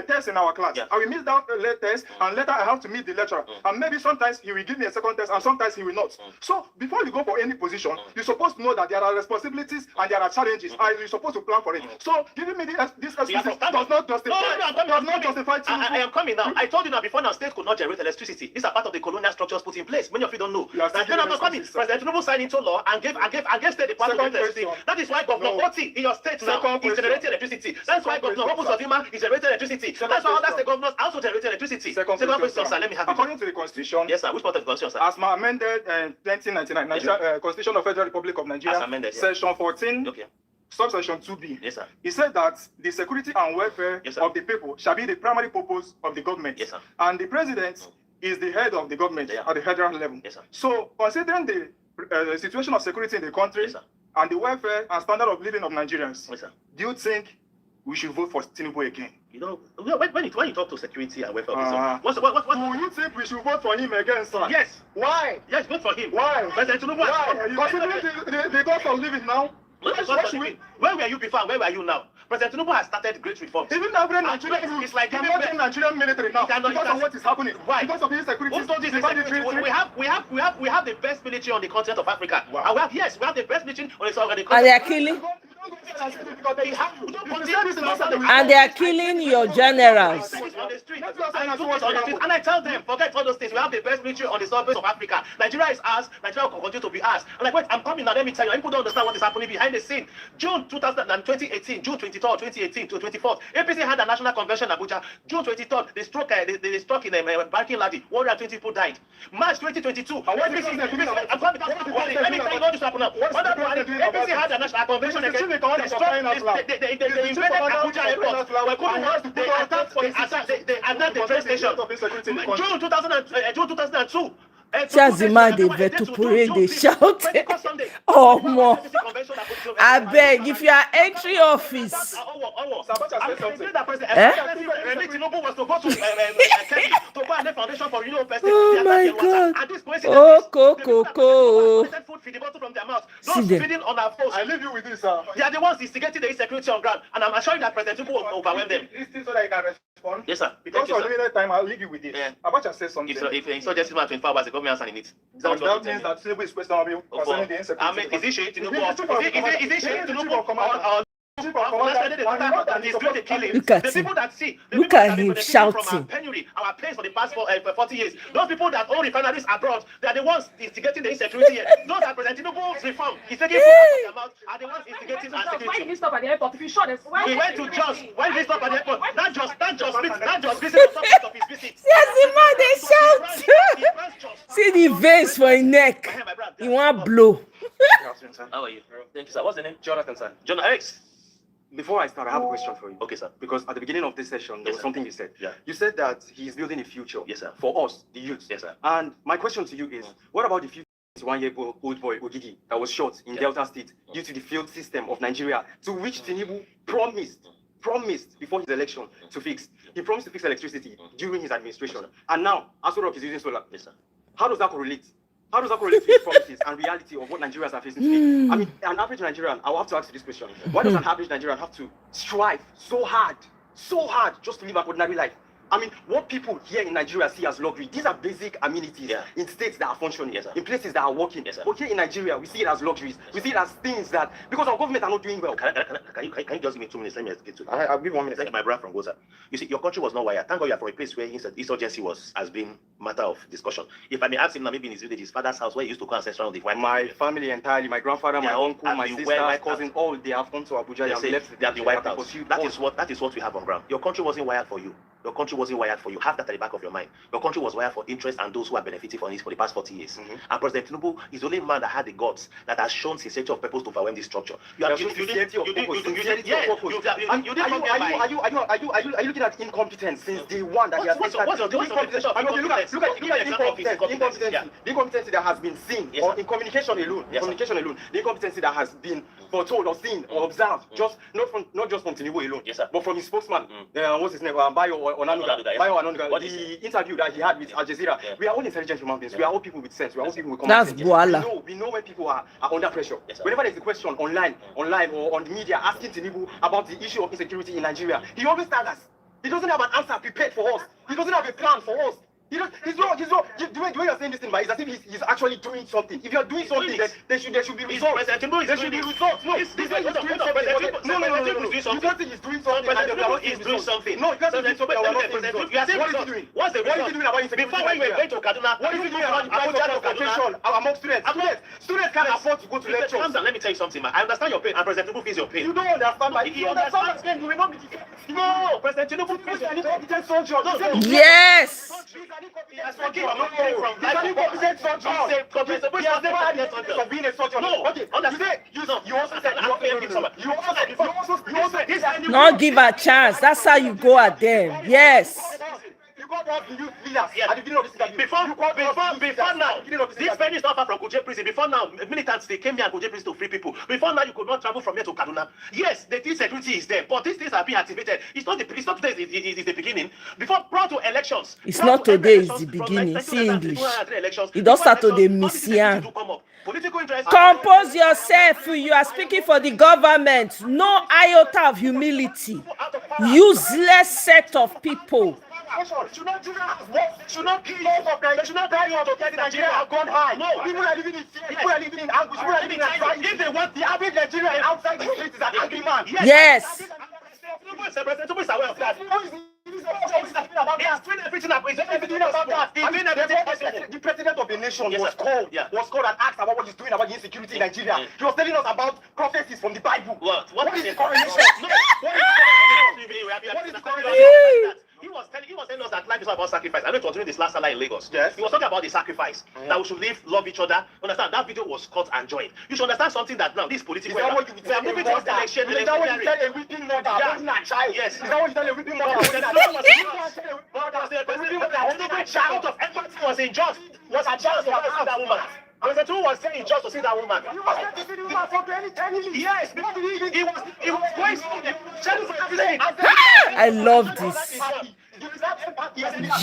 tests in our class. I will miss that test, and later I have to meet the lecturer. And maybe sometimes he will give me a second test, and sometimes he will not. So before you go for any position, you're supposed to know that there are responsibilities and there are challenges, and you're supposed to plan for it. So giving me this does not justify. I am coming now. I told you now before now, state could not generate electricity. These are part of the colonial structures put in place. Many of you don't know. President Tinubu signed into law and gave state the power to generate electricity. That is why Governor Oti in your state now is generating electricity. That's why Governor Hobu Sodima is generating electricity. That's why other state governors also generate electricity. Second question, sir. Let me have it. According to the Constitution, yes, sir. Which part of the Constitution, sir? As amended 1999, Constitution of Federal Republic of Nigeria, as amended, Section 14. Okay. Subsection 2B. Yes, sir. He said that the security and welfare of the people shall be the primary purpose of the government. Yes, sir. And the president is the head of the government at the federal level. Yes, sir. So, considering the situation of security in the country, yes, and the welfare and standard of living of Nigerians, yes, sir, do you think we should vote for Tinubu again? You know, when you talk to security and welfare, what do you think we should vote for him again, sir? Yes. Why? Yes, vote for him. Why? President Tinubu. Why? Considering the cost of living now. Where were you before and where were you now? President Tinubu has started great reforms. Even Nigerian, it's like Nigerian military now because of what is happening. Why? Because of insecurity. We have the best military on the continent of Africa. Wow. And we have the best military on the continent. And they are killing. And they are killing your generals. And I tell them, forget all those things. We have the best military on the surface of Africa. Nigeria is ours. Nigeria will continue to be ours. And like, wait, I'm coming now. Let me tell you. People don't understand what is happening behind the scene. June 2018, June 23rd, 2018 to 24th, APC had a national convention in Abuja. June 23rd, they struck in a banking lobby. 120 people died. March 2022, APC, let me tell you what just happened now. APC had a national convention again. They invaded Abuja airport. They attacked the train station. June 2002. Chazima de Vetupure, they shout. Oh, more. I beg, if you are entry office. Oh my God. Oh, Coco. I leave you with this, sir. They are the ones instigating the insecurity on ground, and I'm assuring that President Tinubu will overwhelm them. Listen so that I can respond. Yes, sir. Because for limited time, I'll leave you with this. Abacha says something. If the insurgency man 24 hours, the government has an it. That means that Tinubu is questionable concerning the insecurity. I mean, is he showing Tinubu? Is he showing Tinubu? Look at him. Look at him shouting. Our place for the past 40 years. Those people that own refineries abroad, they are the ones instigating the insecurity here. Those are President Tinubu's reform. He's taking people out are the ones instigating insecurity. Why did he stop at the airport? If you shot us, we went to Jos. Why did he stop at the airport? Not just visit on top of his visit. Yes, the man they shout. See the veins for his neck. He want blow. How are you? Thank you, sir. What's the name? Jonathan, sir. Jonathan X. Before I start, I have a question for you. Okay, sir. Because at the beginning of this session, there was something you said. Yeah. You said that he's building a future. Yes, sir. For us, the youth. Yes, sir. And my question to you is, what about the future 1-year-old boy, Ogigi, that was shot in Delta State due to the failed system of Nigeria, to which Tinubu promised before his election to fix? He promised to fix electricity during his administration. And now, Aso Rock is using solar. Yes, sir. How does that correlate? How does that correlate with promises and reality of what Nigerians are facing today? I mean, an average Nigerian, I will have to ask you this question. Why does an average Nigerian have to strive so hard just to live an ordinary life? I mean, what people here in Nigeria see as luxury, these are basic amenities in states that are functioning, in places that are working. But here in Nigeria, we see it as luxuries. We see it as things that, because our government are not doing well. Can you just give me 2 minutes? Let me get to it. I'll give 1 minute. Thank you, my brother from Goza. You see, your country was not wired. Thank God you are from a place where insurgency has been matter of discussion. If I may ask him now, maybe in his village, his father's house, where he used to go ancestral of the white. My family entirely, my grandfather, my uncle, my sister, my cousin, all they have gone to Abuja. They have been wiped out. That is what we have on ground. Your country wasn't wired for you. Your country wasn't wired for you. Have that at the back of your mind. Your country was wired for interest and those who are benefiting from this for the past 40 years. And President Tinubu is the only man that had the guts that has shown sincerity of purpose to overwhelm this structure. Are you looking at incompetence since day one that he has started? The incompetency that has been seen, or in communication alone, the incompetency that has been foretold or seen or observed, just not just from Tinubu alone, yes, sir, but from his spokesman. What's his name? Bayo Onanuga. The interview that he had with Al Jazeera. Yeah. We are all intelligent human beings. We are all people with sense. We are all people with common sense. We know when people are under pressure. Yes, whenever there's a question online or on the media asking Tinubu about the issue of insecurity in Nigeria, he always staggers. He doesn't have an answer prepared for us. He doesn't have a plan for us. He's not. The way you're saying this thing, but it's as if he's actually doing something. If you're doing something, then there should be results. There should be results. No, this way he's doing something. No. You can't say he's doing something. He's doing something. No, you can't say he's doing something. What is he doing? What's the result? What is he doing about insecurity? Before when we were going to Kaduna, what is he doing about education among students? Students can't afford to go to lectures. Let me tell you something, man. I understand your pain, and President Tinubu feels your pain. You don't understand my pain. You understand my pain. You will not be defended. No, President Tinubu feels your pain. Yes. He's not give a chance. That's how you go at them. Yes. Before now, this venue is not far from Kuje prison. Before now, militants, they came here and Kuje prison to free people. Before now, you could not travel from here to Kaduna. Yes, the security is there, but these things are being activated. It's not today, it's the beginning. Prior to elections. It's not today, it's the beginning. See English. It does start to the mission. Compose yourself. You are speaking for the government. No iota of humility. Useless set of people. Should not kill most of them. They should not carry on to get Nigeria have gone high. No, people are living in fear. People are living in anguish. People are living in anxiety. If they want the average Nigerian outside the street is an angry man. Yes. President Tinubu is aware of that. The president of the nation was called and asked about what he's doing about the insecurity in Nigeria. He was telling us about prophecies from the Bible. What is the correlation? What is the correlation? He was telling us that life is not about sacrifice. I know it was during this last Salah in Lagos. Yes. He was talking about the sacrifice. That we should live, love each other. Understand? That video was cut and joined. You should understand something that now this political. Is that what you tell moving towards the election? Is that what you tell a weeping mother? Wasn't a child. Yes. Is that what you tell a weeping mother? The child of empathy was unjust. Was a child to see that woman. President Tinubu was saying just to see that woman. You was going to see the woman for 20 Yes, he was going to I love this.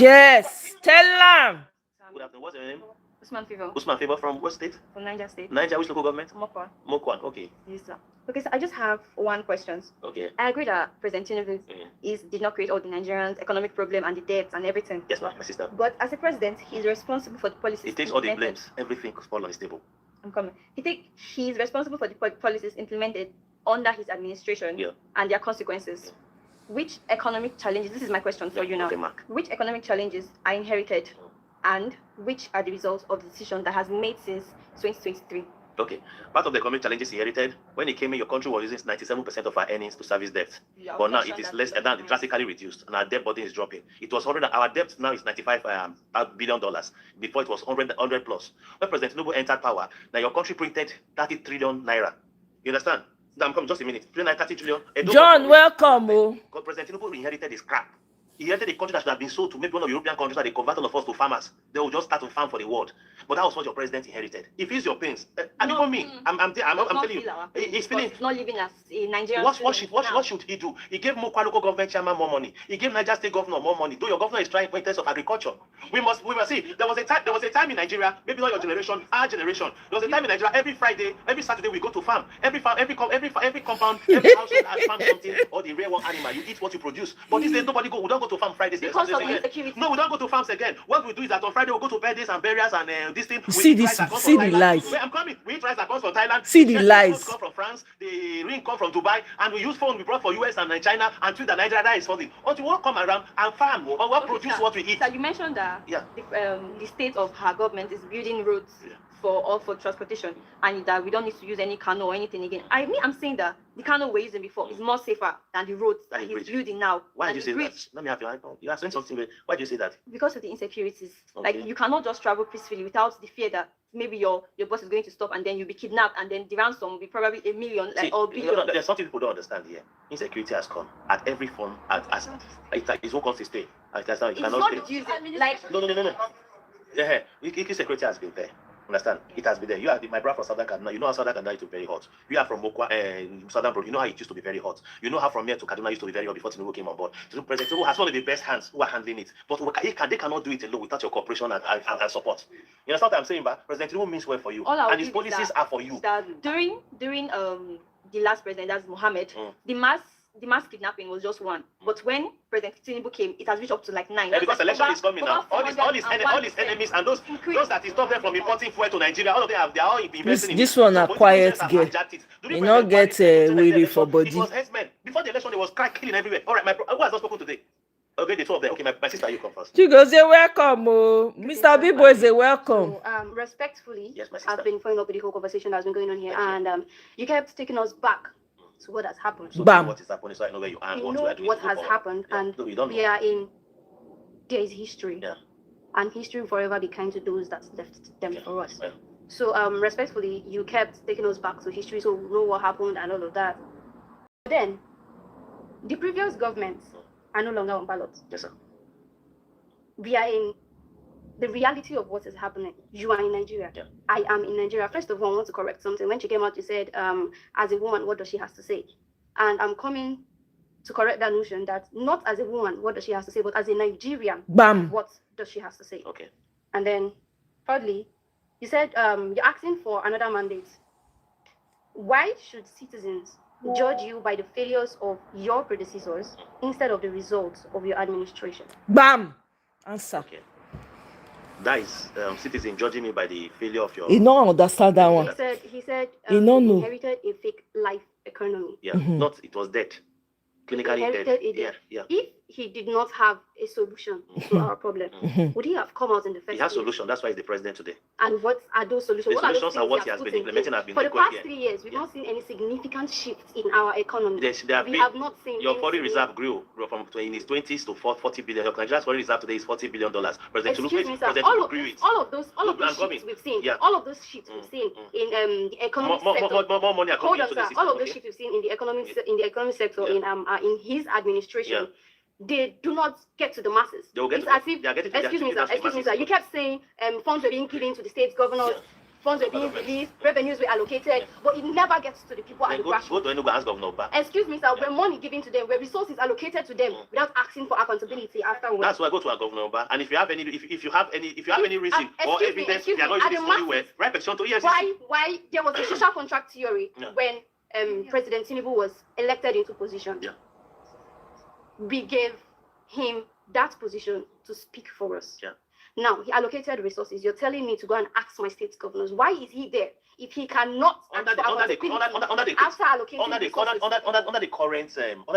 Yes. Tell them. Good afternoon. What's your name? Usman Favor. Usman Favor from what state? From Niger State. Niger, which local government? Mokwan. Mokwan, okay. Yes, sir. Okay, so I just have one question. Okay. I agree that President Tinubu did not create all the Nigerians' economic problem and the debts and everything. Yes, ma'am, my sister. But as a president, he's responsible for the policies. He takes all the blames. Everything falls on his table. I'm coming. He's responsible for the policies implemented under his administration and their consequences. Which economic challenges, this is my question for you now, which economic challenges are inherited and which are the results of the decision that has made since 2023? Okay. Part of the economic challenges inherited, when it came in, your country was using 97% of our earnings to service debt. But now it is less, and now it's drastically reduced, and our debt burden is dropping. It was 100, our debt now is $95 billion. Before it was 100 plus. When President Tinubu entered power, now your country printed 30 trillion naira. You understand? I'm coming just a minute. 30 trillion. John, welcome. Because President Tinubu inherited his crap. He inherited a country that should have been sold to maybe one of the European countries that they convert all of us to farmers. They will just start to farm for the world. But that was what your president inherited. He feels your pains. And even me, I'm telling you, he's feeling. Not living as a Nigerian. What should he do? He gave Mokwa local government chairman more money. He gave Niger state governor more money. Though your governor is trying in terms of agriculture. We must see. There was a time in Nigeria, maybe not your generation, our generation. There was a time in Nigeria, every Friday, every Saturday we go to farm. Every compound, every household has farmed something or the rare one animal. You eat what you produce. But these days nobody go. We don't go to farm Fridays. Because of insecurity. No, we don't go to farms again. What we do is that on Friday we go to birthdays and burials and this thing. See the lies. I'm coming. We eat rice that comes from Thailand. See the lies. Come from France. The ring come from Dubai, and we use phone we brought for US and China, and tweet that Nigeria is falling. Until we come around and farm or produce what we eat. So you mentioned that the state of her government is building roads for transportation, and that we don't need to use any canoe or anything again. I'm saying that the canoe we're using before is more safer than the roads that he's building now. Why do you say that? Let me have your. You are saying something. Why do you say that? Because of the insecurities. Okay. Like you cannot just travel peacefully without the fear that maybe your boss is going to stop and then you'll be kidnapped and then the ransom will be probably $1 million or billion. There's something people don't understand here. Insecurity has come at every form. It's what comes to stay. It's not used like. No. Yeah, insecurity has been there. Understand? It has been there. You are my brother from Southern Kaduna. You know how Southern Kaduna used to be very hot. You are from Mokwa and Southern Bro. You know how it used to be very hot. You know how from here to Kaduna used to be very hot before Tinubu came on board. President Tinubu has one of the best hands who are handling it. But they cannot do it alone without your cooperation and support. You understand what I'm saying, but President Tinubu means well for you. And his policies are for you. That during the last president, that's Mohammed, the mass kidnapping was just one. But when President Tinubu came, it has reached up to like 9. Yeah, because election is coming now. All his enemies and those that he stopped them from importing fuel to Nigeria, all of them they are all investing in this one a quiet girl. You not get weary for body. It was herdsmen. Before the election, there was crack killing everywhere. All right, who has not spoken today? Okay, the two of them. Okay, my sister, you come first. She goes, "You're welcome, Mr. Bibo is a welcome." So, respectfully, yes, my sister. I've been following up with the whole conversation that's been going on here, and you kept taking us back to what has happened. So what is happening? So I know where you are. You know what has happened, and we are in. There is history, and history will forever be kind to those that left them for us. Yeah. So, respectfully, you kept taking us back to history, so we know what happened and all of that. But then, the previous governments are no longer on ballot. Yes, sir. We are in the reality of what is happening. You are in Nigeria. Yeah. I am in Nigeria. First of all, I want to correct something. When she came out, she said, as a woman, what does she have to say? And I'm coming to correct that notion that not as a woman, what does she have to say, but as a Nigerian, Bam. What does she have to say? Okay. And then, thirdly, you said you're asking for another mandate. Why should citizens judge you by the failures of your predecessors instead of the results of your administration? Bam. Answer. Okay. That is citizen judging me by the failure of your. You don't understand that one. He said he inherited a fake life economy. Yeah, not it was dead. Clinically dead. Yeah. If he did not have a solution to our problem, would he have come out in the first He has place? solution. That's why he's the president today. And what are those solutions? The What solutions are are what those he has things been implementing. Have been For the past here. 3 years, we've not seen any significant shifts in our economy. We have not seen your any foreign reserve grew from in his 20s to 40 billion. Your Nigeria's foreign reserve today is $40 billion. President all of those shifts we've seen, all of those shifts we've seen in the economic sector. More money are coming into the system. All of those shifts we've seen in the economic sector in his administration. They do not get to the masses. It's as if, excuse me, sir. You kept saying funds were being given to the state governors, funds were being released, revenues were allocated, but it never gets to the people at the grassroots. Go to Enugu, ask Governor Oba. Excuse me, sir. When money given to them, when resources allocated to them without asking for accountability afterwards. That's why I go to our Governor Oba. And if you have any, if you have any reason or evidence, you are not using well, write petition to EFCC. Why there was a social contract theory when President Tinubu was elected into position. Yeah. We gave him that position to speak for us. Yeah. Now, he allocated resources. You're telling me to go and ask my state governors, why is he there if he cannot under the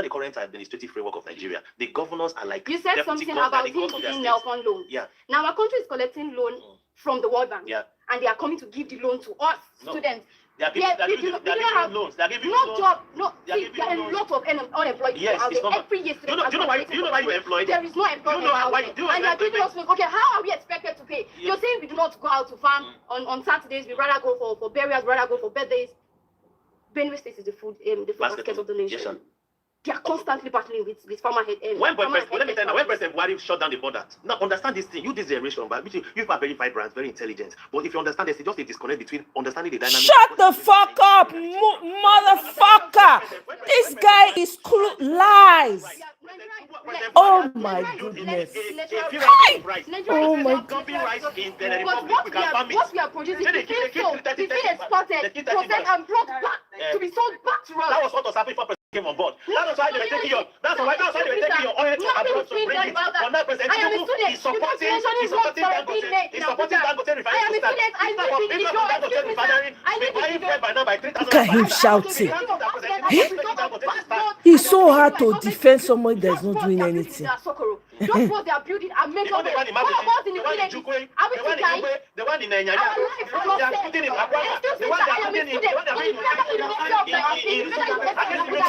current administrative framework of Nigeria, the governors are like you said something about him giving Nelfon loans. Yeah. Now our country is collecting loan from the World Bank. Yeah. And they are coming to give the loan to us students. They are giving loans. They are giving loans. There are a lot of unemployed people out there. Every year, do you know why you're employed? There is no employment out there. And you are giving us, okay, how are we expected to pay? You're saying we do not go out to farm on Saturdays. We rather go for burials, rather go for birthdays. Benue State is the food basket of the nation. Yes, they are constantly battling with farmer head. Let me tell you now, when President Buhari shut down the border, now understand this thing. You this generation, but you are very vibrant, very intelligent. But if you understand this, it's just a disconnect between understanding the dynamics. Shut the fuck up, motherfucker! This guy is lies. Oh my goodness! Oh my goodness! What we are producing is being exported, processed, and brought back to be sold back to us. That was what was happening before President came on board. That was why they were taking your. That's why they were taking your oil to abroad to bring it. But now President Tinubu is supporting Dangote. He's supporting Dangote refinery. Look at him shouting. It's so hard to defend someone that's not doing anything. Just what they are building and make up. What about in the village? Are we still dying? The one in Nigeria. They are putting in Abuja. The one they are putting in.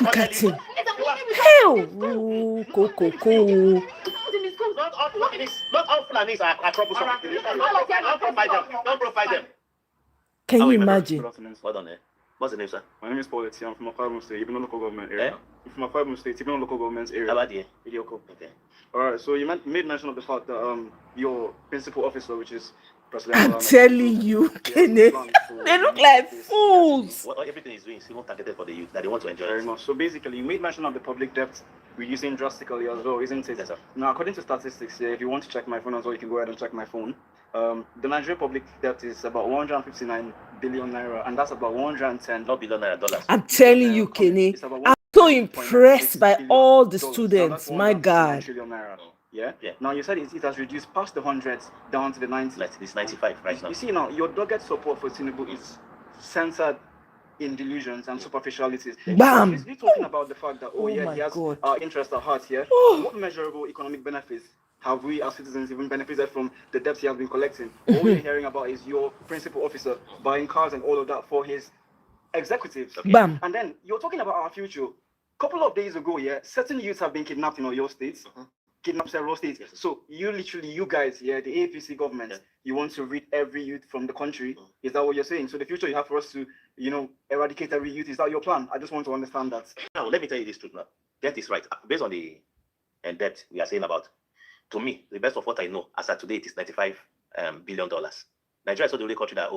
Look at him. Hell! Not all Fulanis are troublesome. Don't provide them. Can you imagine? Hold on, What's the name, sir? My name is Paul. I'm from Akwa State, even local government area. I'm from Akwa State, even local government area. Abadi, Idioko. Okay. All right. So you made mention of the fact that your principal officer, which is President. I'm telling you, Kenneth, they look like fools. What everything is doing is even targeted for the youth that they want to enjoy. Very much. So basically, you made mention of the public debt reducing drastically as well, isn't it? Yes, sir. Now, according to statistics here, if you want to check my phone as well, you can go ahead and check my phone. The Nigerian public debt is about 159 billion naira, and that's about 110 billion naira dollars. I'm telling you, Kenny, I'm so impressed by all the students. My God. Yeah? Now you said it has reduced past the hundreds down to the 90s. It's 95 right now. You see now, your dogged support for Tinubu is centered in delusions and superficialities. Bam! You're talking about the fact that, he has our interest at heart here. What measurable economic benefits have we as citizens even benefited from the debts he has been collecting? All we're hearing about is your principal officer buying cars and all of that for his executives. Bam! And then you're talking about our future. A couple of days ago, certain youths have been kidnapped in your states. Kidnapped several states. Yes. So you guys, the APC government, you want to rid every youth from the country. Is that what you're saying? So the future you have for us to, eradicate every youth, is that your plan? I just want to understand that. Now, let me tell you this truth now. Debt is right. Based on the debt we are saying about, to me, the best of what I know, as of today, it is $95 billion. Nigeria is the only country that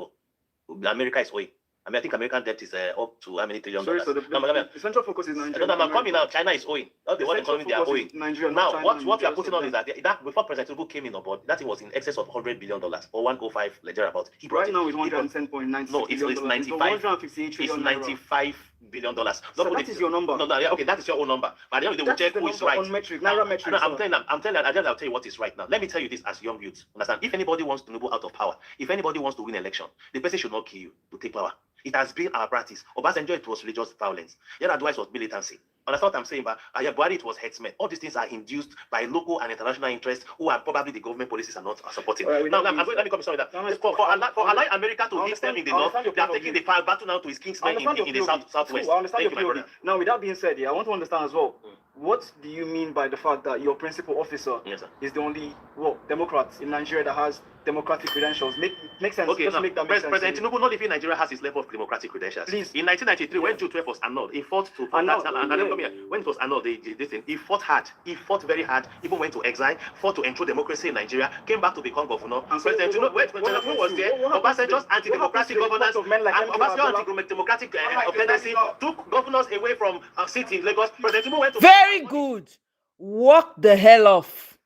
America is owing. I think American debt is up to how many trillion dollars? Sorry, so the central focus is Nigeria. No, I'm coming now. China is owing. Not the world economy they are owing. Now, what we are putting on is that before President Tinubu came in on board, that thing was in excess of $100 billion or 105 Nigeria about. Right now it's 110.9. No, it's 95. It's $95 billion. So that is your number. No, okay, that is your own number. But then they will check who is right. Naira metric. I'm telling you, I'll tell you what is right now. Let me tell you this as young youths. Understand? If anybody wants to move out of power, if anybody wants to win election, the person should not kill you to take power. It has been our practice. Obasanjo, it was religious violence. Your advice was militancy. Understand what I'm saying? But Buhari, it was headsmen. All these things are induced by local and international interests who are probably the government policies are not supporting. Let me come sorry that for allowing America to hit them in the north, they are taking the battle now to his kingsmen in the southwest. I understand your POV. Now, with that being said, I want to understand as well. What do you mean by the fact that your principal officer is the only Democrat in Nigeria that has democratic credentials? Make sense. Okay, now, President Tinubu, not even Nigeria has his level of democratic credentials. Please. In 1993, when June 12 was annulled, he fought to when it was annulled, he fought hard. He fought very hard. Even went to exile, fought to ensure democracy in Nigeria, came back to become governor. President Tinubu, when Tinubu was there, Obasanjo's anti-democratic governance, Obasanjo's anti-democratic tendency took governors away from seats in Lagos. President Tinubu went to very good. Walk the hell off.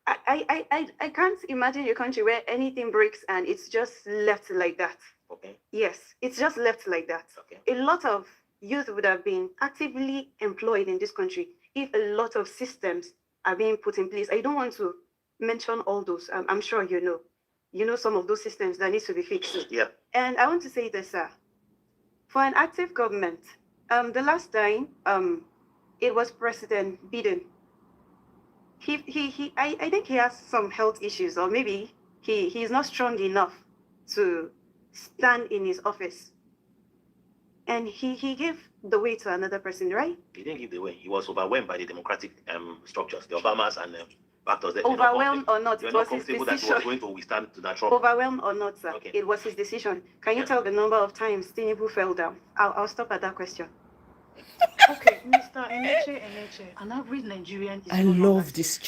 I can't imagine a country where anything breaks and it's just left like that. Okay. Yes, it's just left like that. Okay. A lot of youth would have been actively employed in this country if a lot of systems are being put in place. I don't want to mention all those. I'm sure you know some of those systems that need to be fixed. Yeah. And I want to say this, sir. For an active government, the last time it was President Biden. I think he has some health issues, or maybe he's not strong enough to stand in his office. And he gave the way to another person, right? He didn't give the way. He was overwhelmed by the democratic structures, the Obamas and factors. Overwhelmed or not, it was his decision. That he was going to withstand to that trouble. Overwhelmed or not, sir, it was his decision. Can you tell the number of times Tinubu fell down? I'll stop at that question. Okay, Mr. Eneche, an average Nigerian is I love this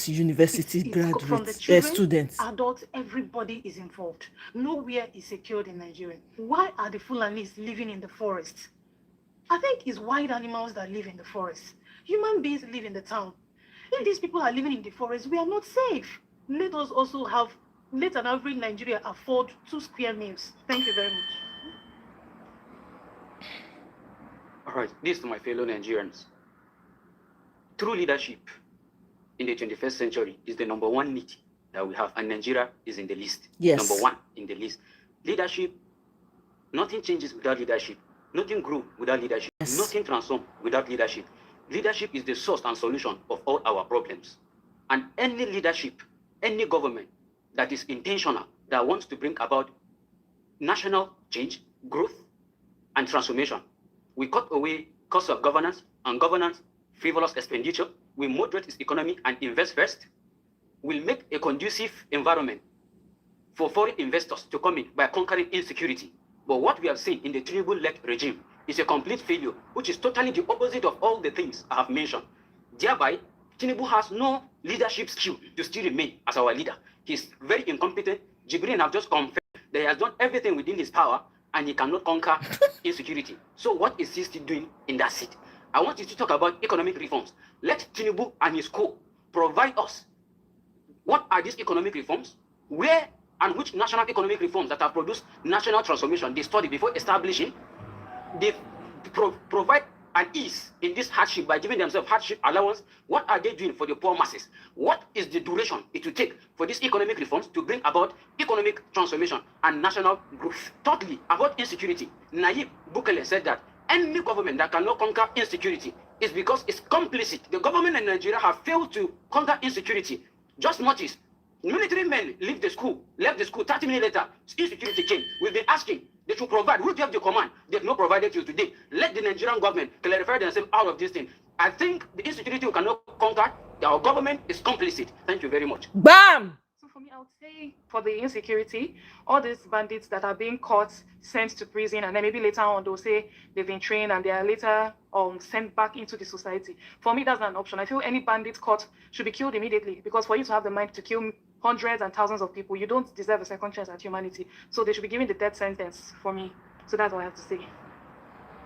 university graduates, students. Adults, everybody is involved. Nowhere is secured in Nigeria. Why are the Fulanis living in the forest? I think it's wild animals that live in the forest. Human beings live in the town. If these people are living in the forest, we are not safe. Let us also let an average Nigerian afford 2 square meals. Thank you very much. All right, this to my fellow Nigerians. True leadership in the 21st century is the number one need that we have, and Nigeria is in the list. Yes. Number one in the list. Leadership, nothing changes without leadership. Nothing grew without leadership. Yes. Nothing transforms without leadership. Leadership is the source and solution of all our problems. And any leadership, any government that is intentional, that wants to bring about national change, growth, and transformation, we cut away costs of governance and governance, frivolous expenditure. We moderate its economy and invest first. We'll make a conducive environment for foreign investors to come in by conquering insecurity. But what we have seen in the Tinubu-led regime is a complete failure, which is totally the opposite of all the things I have mentioned. Thereby, Tinubu has no leadership skill to still remain as our leader. He's very incompetent. Jibrin have just confessed that he has done everything within his power and he cannot conquer insecurity. So what is he still doing in that seat? I want you to talk about economic reforms. Let Tinubu and his co provide us. What are these economic reforms? Where and which national economic reforms that have produced national transformation they study before establishing? They provide an ease in this hardship by giving themselves hardship allowance. What are they doing for the poor masses? What is the duration it will take for these economic reforms to bring about economic transformation and national growth? Thirdly, about insecurity, Nayib Bukele said that any government that cannot conquer insecurity is because it's complicit. The government in Nigeria have failed to conquer insecurity. Just notice, military men left the school 30 minutes later, insecurity came. We've been asking, they should provide. Who gave the command? They have not provided till today. Let the Nigerian government clarify themselves out of this thing. I think the insecurity we cannot conquer, our government is complicit. Thank you very much. Bam! So for me, I would say for the insecurity, all these bandits that are being caught, sent to prison, and then maybe later on they'll say they've been trained and they are later sent back into the society. For me, that's not an option. I feel any bandit caught should be killed immediately, because for you to have the mind to kill hundreds and thousands of people, you don't deserve a second chance at humanity. So they should be given the death sentence for me. So that's all I have to say.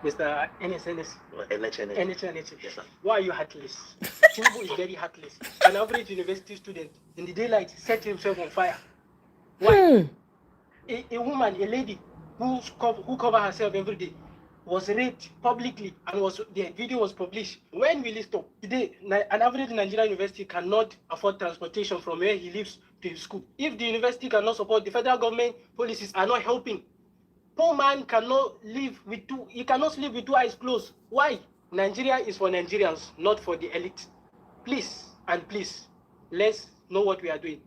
Mr. NSNS. NHNH. Yes, sir. Why are you heartless? Tinubu is very heartless. An average university student in the daylight set himself on fire. Why? A woman, a lady who cover herself every day was raped publicly and the video was published. When will it stop? Today, an average Nigerian university cannot afford transportation from where he lives to his school. If the university cannot support, the federal government policies are not helping. Poor man cannot live with he cannot sleep with two eyes closed. Why? Nigeria is for Nigerians, not for the elite. Please, and please, let's know what we are doing.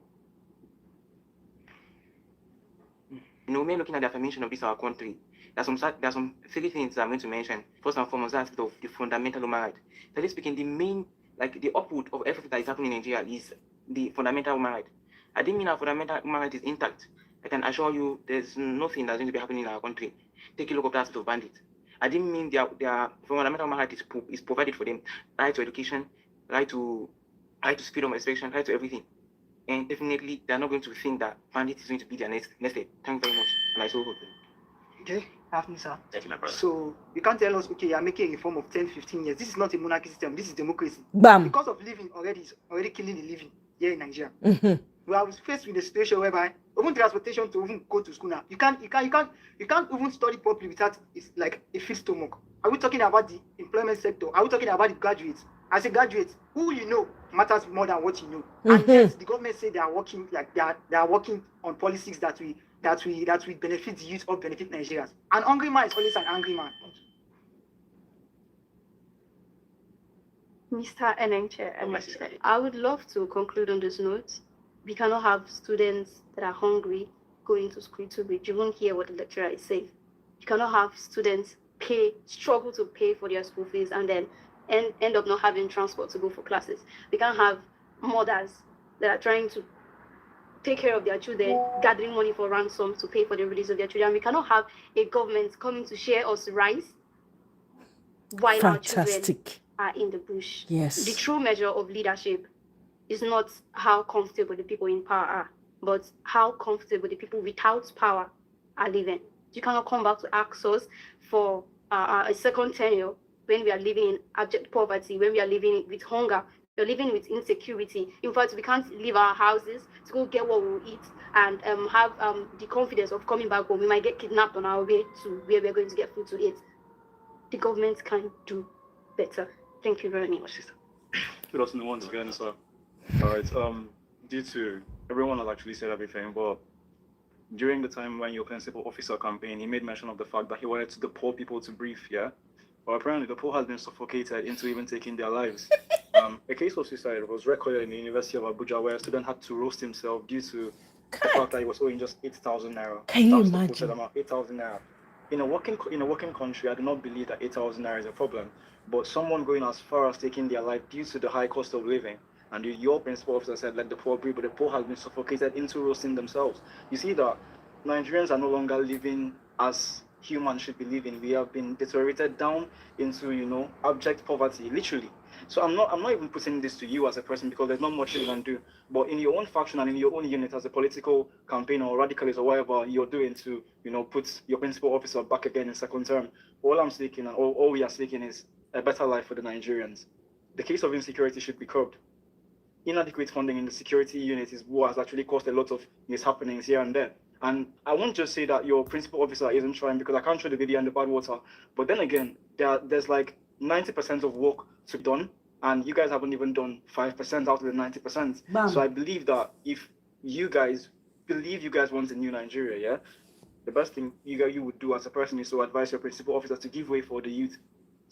You know, when looking at the affirmation of this our country, there are some three things I'm going to mention. First and foremost, that's of the fundamental human right. That is speaking, the main, the upward of everything that is happening in Nigeria is the fundamental human right. I didn't mean our fundamental human right is intact. I can assure you there's nothing that's going to be happening in our country. Take a look at that sort of bandits. I didn't mean their fundamental human right is provided for them. Right to education, right to freedom of expression, right to everything. And definitely they're not going to think that bandits is going to be their next step. Thank you very much. And I so hope. Okay, afternoon, sir. Thank you, my brother. So you can't tell us, okay, you're making a reform of 10, 15 years. This is not a monarchy system, this is democracy. Bam. Because of living is already killing the living here in Nigeria. Mm-hmm. We are faced with a situation whereby even transportation to even go to school now, you can't even study properly without it's like a filled stomach. Are we talking about the employment sector? Are we talking about the graduates? As a graduate, who you know matters more than what you know. And yes, the government say they are working they are working on policies that we benefit the youth or benefit Nigerians. An angry man is always an angry man. Mr. NHA, I would love to conclude on this note. We cannot have students that are hungry going to school to read. You won't hear what the lecturer is saying. You cannot have students struggle to pay for their school fees and then end up not having transport to go for classes. We can't have mothers that are trying to take care of their children, gathering money for ransom to pay for the release of their children. We cannot have a government coming to share us rice while our children are in the bush. Yes. The true measure of leadership is not how comfortable the people in power are, but how comfortable the people without power are living. You cannot come back to ask us for a second tenure when we are living in abject poverty, when we are living with hunger, we're living with insecurity. In fact, we can't leave our houses to go get what we'll eat and have the confidence of coming back home. We might get kidnapped on our way to where we're going to get food to eat. The government can do better. Thank you very much. Good afternoon once again, sir. All right. Due to everyone has actually said everything, but during the time when your principal officer campaign, he made mention of the fact that he wanted the poor people to breathe. Yeah. But apparently, the poor has been suffocated into even taking their lives. A case of suicide was recorded in the University of Abuja, where a student had to roast himself due to the fact that he was owing just 8,000 naira. Can you imagine? 8,000 naira. In a working country, I do not believe that 8,000 naira is a problem. But someone going as far as taking their life due to the high cost of living, and your principal officer said, let the poor breathe, but the poor has been suffocated into roasting themselves. You see that Nigerians are no longer living as humans should be living. We have been deteriorated down into, abject poverty, literally. So I'm not even putting this to you as a person, because there's not much you can do. But in your own faction and in your own unit as a political campaign or radicalist or whatever you're doing to, put your principal officer back again in second term, all I'm seeking and all we are seeking is a better life for the Nigerians. The case of insecurity should be curbed. Inadequate funding in the security unit is what has actually caused a lot of mishappenings here and there. And I won't just say that your principal officer isn't trying, because I can't throw the baby in the bad water. But then again, there's like 90% of work to be done, and you guys haven't even done 5% out of the 90%. Bam. So I believe that if you guys believe you guys want a new Nigeria, yeah, the best thing you would do as a person is to advise your principal officer to give way for the youth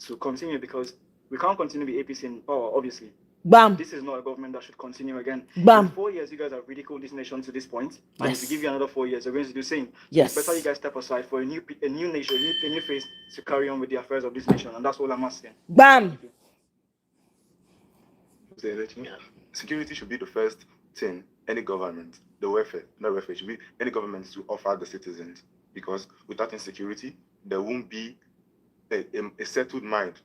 to continue, because we can't continue with APC in power, obviously. Bam. This is not a government that should continue again. Bam. In 4 years, you guys have ridiculed this nation to this point. Yes. And if we give you another 4 years, you're going to do the same. So Yes. it's better you guys step aside for a new nation, a new face to carry on with the affairs of this nation. And that's all I'm asking. Bam. Security should be the first thing any government, should be any government to offer the citizens. Because without insecurity, there won't be a settled mind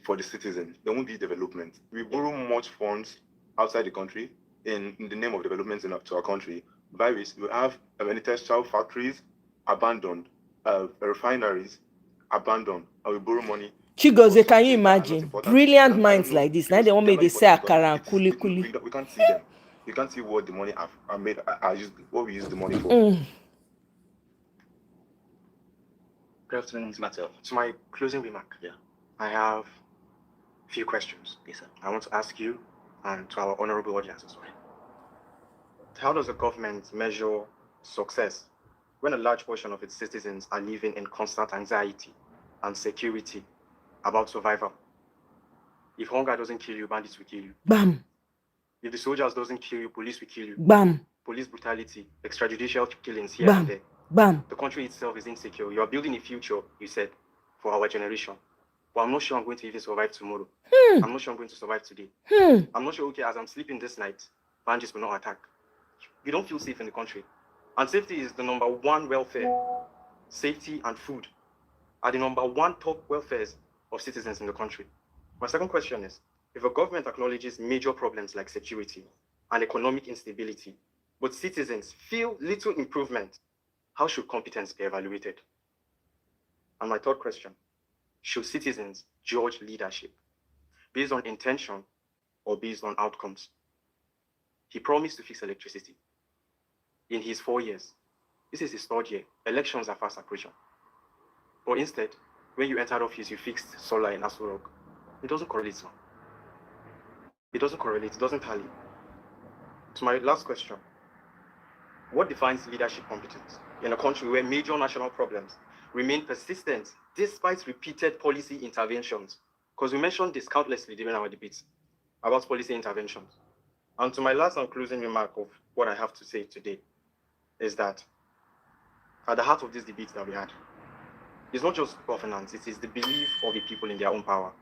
for the citizens. There won't be development. We borrow much funds outside the country in the name of development to our country. By which we have many textile factories abandoned, refineries abandoned, and we borrow money. Chigoze, can you imagine? Brilliant minds like this. Now they want me to say akara and kuli kuli. We can't see them. We can't see what the money are made. What we use the money for. Good afternoon, Mattel. So my closing remark. Yeah. I have a few questions. Yes, sir. I want to ask you and to our honorable audience as well. How does the government measure success when a large portion of its citizens are living in constant anxiety and security about survival? If hunger doesn't kill you, bandits will kill you. Bam. If the soldiers doesn't kill you, police will kill you. Bam. Police brutality, extrajudicial killings here Bam. and there. Bam. The country itself is insecure. You are building a future, you said, for our generation. But I'm not sure I'm going to even survive tomorrow. I'm not sure I'm going to survive today. I'm not sure, okay, as I'm sleeping this night, bandits will not attack. You don't feel safe in the country. And safety is the number one welfare. Safety and food are the number one top welfares of citizens in the country. My second question is, if a government acknowledges major problems like security and economic instability, but citizens feel little improvement, how should competence be evaluated? And my third question, should citizens judge leadership based on intention or based on outcomes? He promised to fix electricity in his 4 years. This is his third year. Elections are fast approaching. But instead, when you entered office, you fixed solar in Aso Rock. It doesn't correlate, sir. It doesn't correlate, it doesn't tally. To my last question, what defines leadership competence in a country where major national problems remain persistent despite repeated policy interventions? Because we mentioned this countlessly during our debates about policy interventions. And to my last and closing remark of what I have to say today is that at the heart of this debate that we had, it's not just governance, it is the belief of the people in their own power.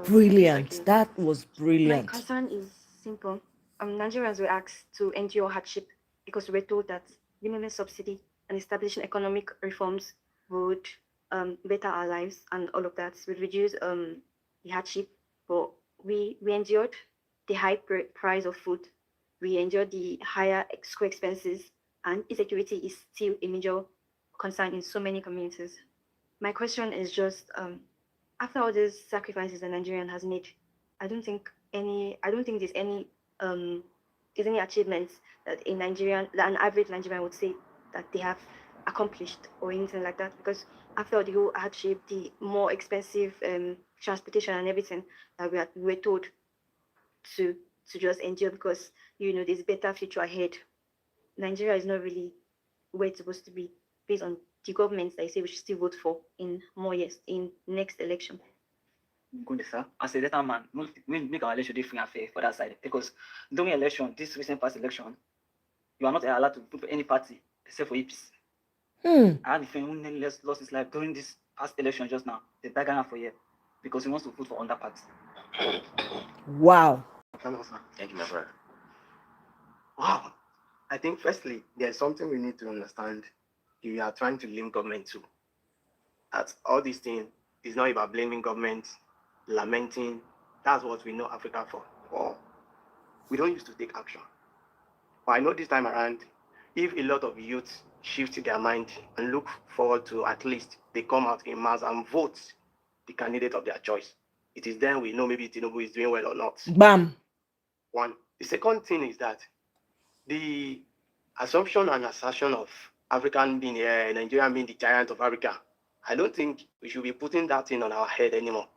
Brilliant. That was brilliant. My concern is simple. Nigerians were asked to endure hardship because we were told that minimum subsidy and establishing economic reforms would better our lives, and all of that would reduce the hardship. But we endured the high price of food. We endured the higher school expenses, and insecurity is still a major concern in so many communities. My question is just, after all these sacrifices that Nigerian has made, I don't think there's any achievements that an average Nigerian would say that they have accomplished or anything like that. Because after all the whole hardship, the more expensive transportation and everything that we were told to just endure because there's a better future ahead, Nigeria is not really where it's supposed to be based on the governments that you say we should still vote for in more years in next election. Good, sir. As a data man, we make our election different and fair for that side. Because during election, this recent past election, you are not allowed to vote for any party except for APC. I had a friend who nearly lost his life during this past election just now. They begged him for a year because he wants to vote for other parties. Wow. Hello, sir. Thank you, my brother. Wow. I think firstly, there's something we need to understand you are trying to blame government too. That all these things is not about blaming government, lamenting. That's what we know Africa for. Or we don't used to take action. But I know this time around, if a lot of youth shift their mind and look forward to at least they come out in mass and vote the candidate of their choice, it is then we know maybe Tinubu is doing well or not. Bam. One. The second thing is that the assumption and assertion of African being Nigerian being the giant of Africa, I don't think we should be putting that thing on our head anymore.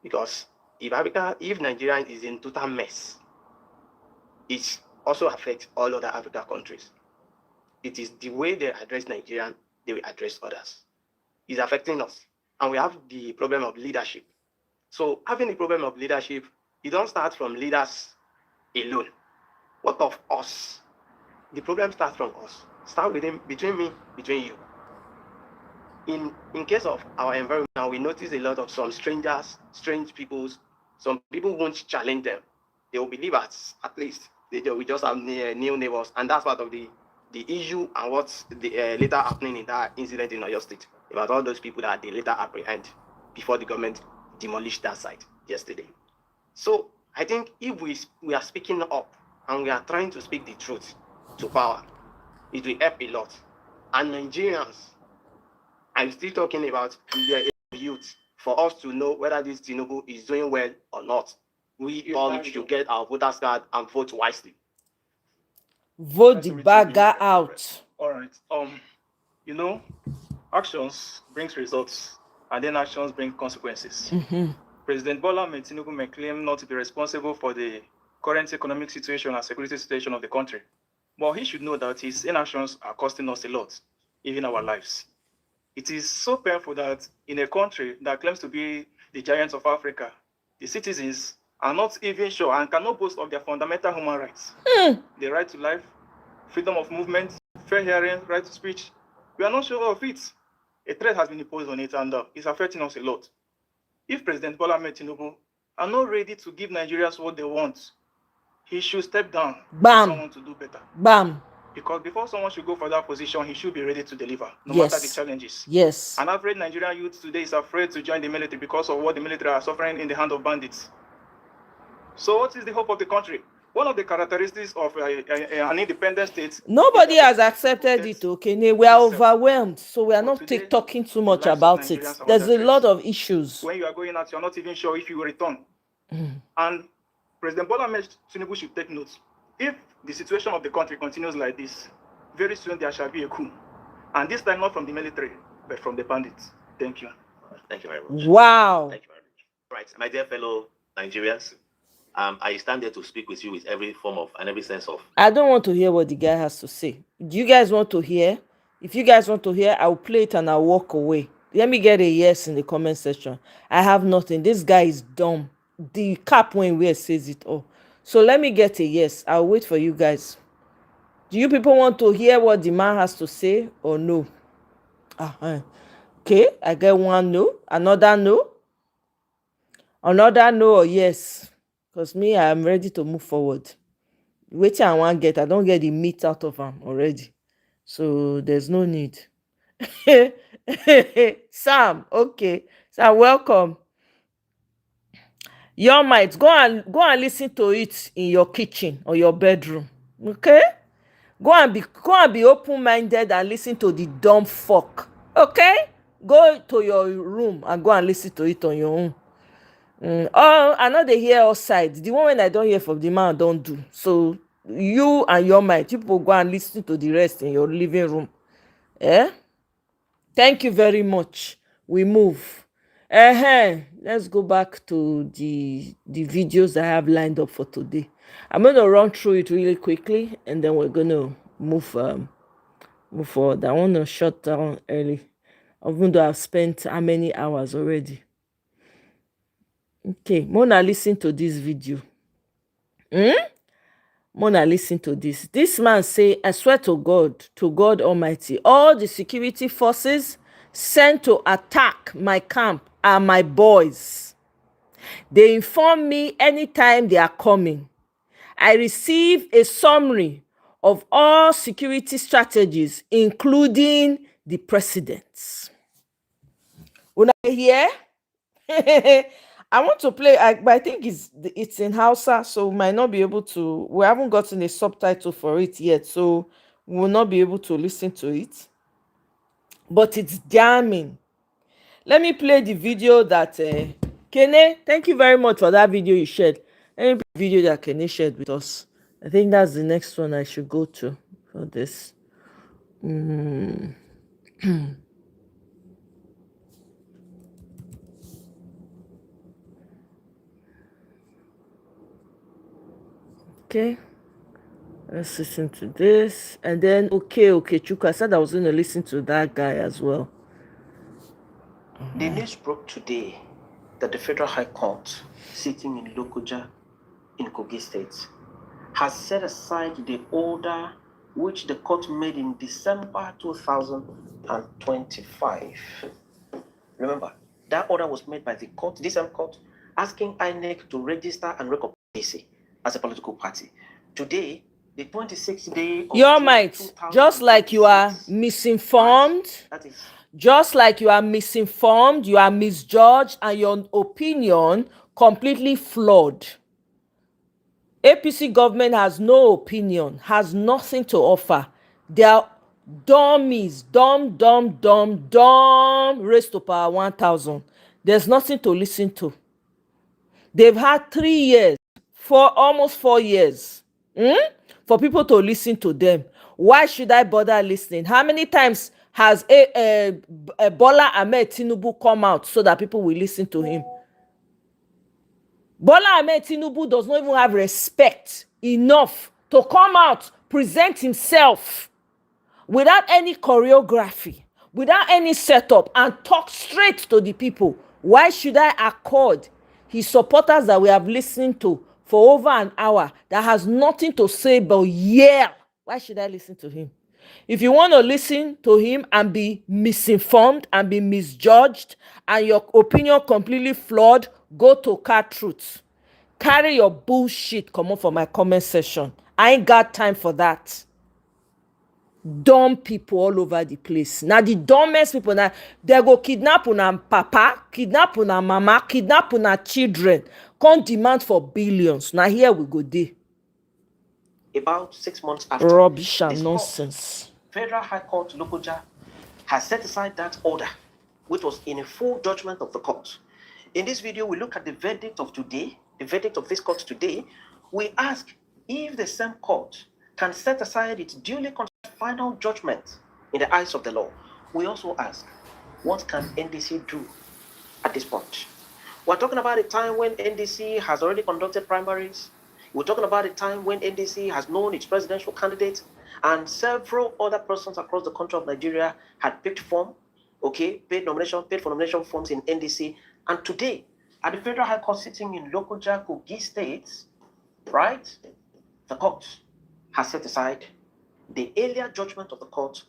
Because if Nigeria is in total mess, it also affects all other African countries. It is the way they address Nigerian, they will address others. It's affecting us. And we have the problem of leadership. So having the problem of leadership, it don't start from leaders alone. What of us? The problem starts from us. Start between me, between you. In case of our environment, now we notice a lot of some strangers, strange peoples. Some people won't challenge them. They will believe at least we just have new neighbors, and that's part of the issue and what's later happening in that incident in Oyo State about all those people that they later apprehend before the government demolished that site yesterday. So I think if we are speaking up and we are trying to speak the truth to power, it will help a lot. And Nigerians, I'm still talking about the youth, for us to know whether this Tinubu is doing well or not. We all should get our voters card and vote wisely. Vote the bagger out. All right. You know, actions brings results, and then actions bring consequences. President Bola Tinubu may claim not to be responsible for the current economic situation and security situation of the country, but he should know that his inactions are costing us a lot, even our lives. It is so painful that in a country that claims to be the giants of Africa, the citizens are not even sure and cannot boast of their fundamental human rights. The right to life, freedom of movement, fair hearing, right to speech. We are not sure of it. A threat has been imposed on it, and it's affecting us a lot. If President Bola Tinubu are not ready to give Nigerians what they want, he should step down for someone to do better. Bam. Because before someone should go for that position, he should be ready to deliver, no Yes. matter the challenges. Yes. An average Nigerian youth today is afraid to join the military because of what the military are suffering in the hand of bandits. So what is the hope of the country? One of the characteristics of an independent state. Nobody has accepted it, okay? We are overwhelmed, so we are not talking too much about it. There's a lot of issues. When you are going out, you're not even sure if you will return. And President Bola Tinubu should take note. If the situation of the country continues like this, very soon there shall be a coup. And this time not from the military, but from the bandits. Thank you. Thank you very much. Wow. Thank you very much. Right, my dear fellow Nigerians, I stand there to speak with you with every form of and every sense of. I don't want to hear what the guy has to say. Do you guys want to hear? If you guys want to hear, I'll play it and I'll walk away. Let me get a yes in the comment section. I have nothing. This guy is dumb. The cap when we says it all. So let me get a yes. I'll wait for you guys. Do you people want to hear what the man has to say or no? Okay, I get one no, another no, another no or yes. Because me, I am ready to move forward. Waiting I want get, I don't get the meat out of him already. So there's no need. Sam, okay. Sam, welcome. Your might go and listen to it in your kitchen or your bedroom. Okay? Go and be open-minded and listen to the dumb fuck. Okay? Go to your room and go and listen to it on your own. Oh, I know they hear outside. The one when I don't hear from the man, don't do. So you and your might, you people go and listen to the rest in your living room. Eh? Thank you very much. We move. Let's go back to the videos I have lined up for today. I'm going to run through it really quickly, and then we're going to move forward. I want to shut down early, even though I've spent how many hours already. Okay, Mona, listen to this video. Mona, listen to this. This man say, I swear to God Almighty, all the security forces sent to attack my camp are my boys. They inform me anytime they are coming. I receive a summary of all security strategies, including the president's. Una hear? I want to play, but I think it's in Hausa, so we might not be able to. We haven't gotten a subtitle for it yet, so we will not be able to listen to it. But it's damning. Let me play the video that Kene. Thank you very much for that video you shared. Let me play the video that Kene shared with us. I think that's the next one I should go to for this. Okay, let's listen to this. And then, okay, Chuka, I said I was going to listen to that guy as well. The news broke today that the Federal High Court, sitting in Lokoja in Kogi State, has set aside the order which the court made in December 2025. Remember, that order was made by the court, this same court, asking INEC to register and recognize APC as a political party. Today, the 26th day of your might, just like you are misinformed, just like you are misinformed, you are misjudged, and your opinion completely flawed. APC government has no opinion, has nothing to offer. They are dummies, dumb, raised to power 1000. There's nothing to listen to. They've had 3 years, almost 4 years, for people to listen to them. Why should I bother listening? How many times has Bola Ahmed Tinubu come out so that people will listen to him? Bola Ahmed Tinubu does not even have respect enough to come out, present himself without any choreography, without any setup, and talk straight to the people. Why should I accord his supporters that we have listened to for over an hour that has nothing to say but yell? Why should I listen to him? If you want to listen to him and be misinformed and be misjudged and your opinion completely flawed, go to Car Truth. Carry your bullshit, come on, for my comment section. I ain't got time for that. Dumb people all over the place. Now the dumbest people, now they go kidnap una papa, kidnap una mama, kidnap una children, come demand for billions. Now here we go there. About 6 months after, rubbish and nonsense. Federal High Court Lokoja has set aside that order, which was in a full judgment of the court. In this video, we look at the verdict of today, the verdict of this court today. We ask if the same court can set aside its duly final judgment in the eyes of the law. We also ask, what can NDC do at this point? We're talking about a time when NDC has already conducted primaries. We're talking about a time when NDC has known its presidential candidate, and several other persons across the country of Nigeria had picked form, paid for nomination forms in NDC. And today, at the Federal High Court sitting in Lokoja, Kogi State, right, the court has set aside the earlier judgment of the court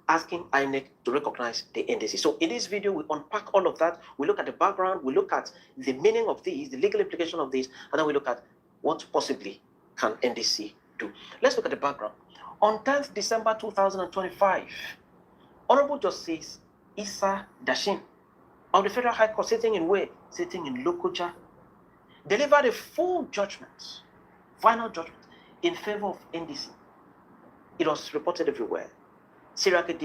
asking INEC to recognize the NDC. So in this video, we unpack all of that. We look at the background, we look at the meaning of these, the legal implication of these, and then we look at what possibly can NDC do. Let's look at the background. On 10th December 2025, Honorable Justice Issa Dashin of the Federal High Court, sitting in where? Sitting in Lokoja, delivered a full judgment, final judgment, in favor of NDC. It was reported everywhere. Sirake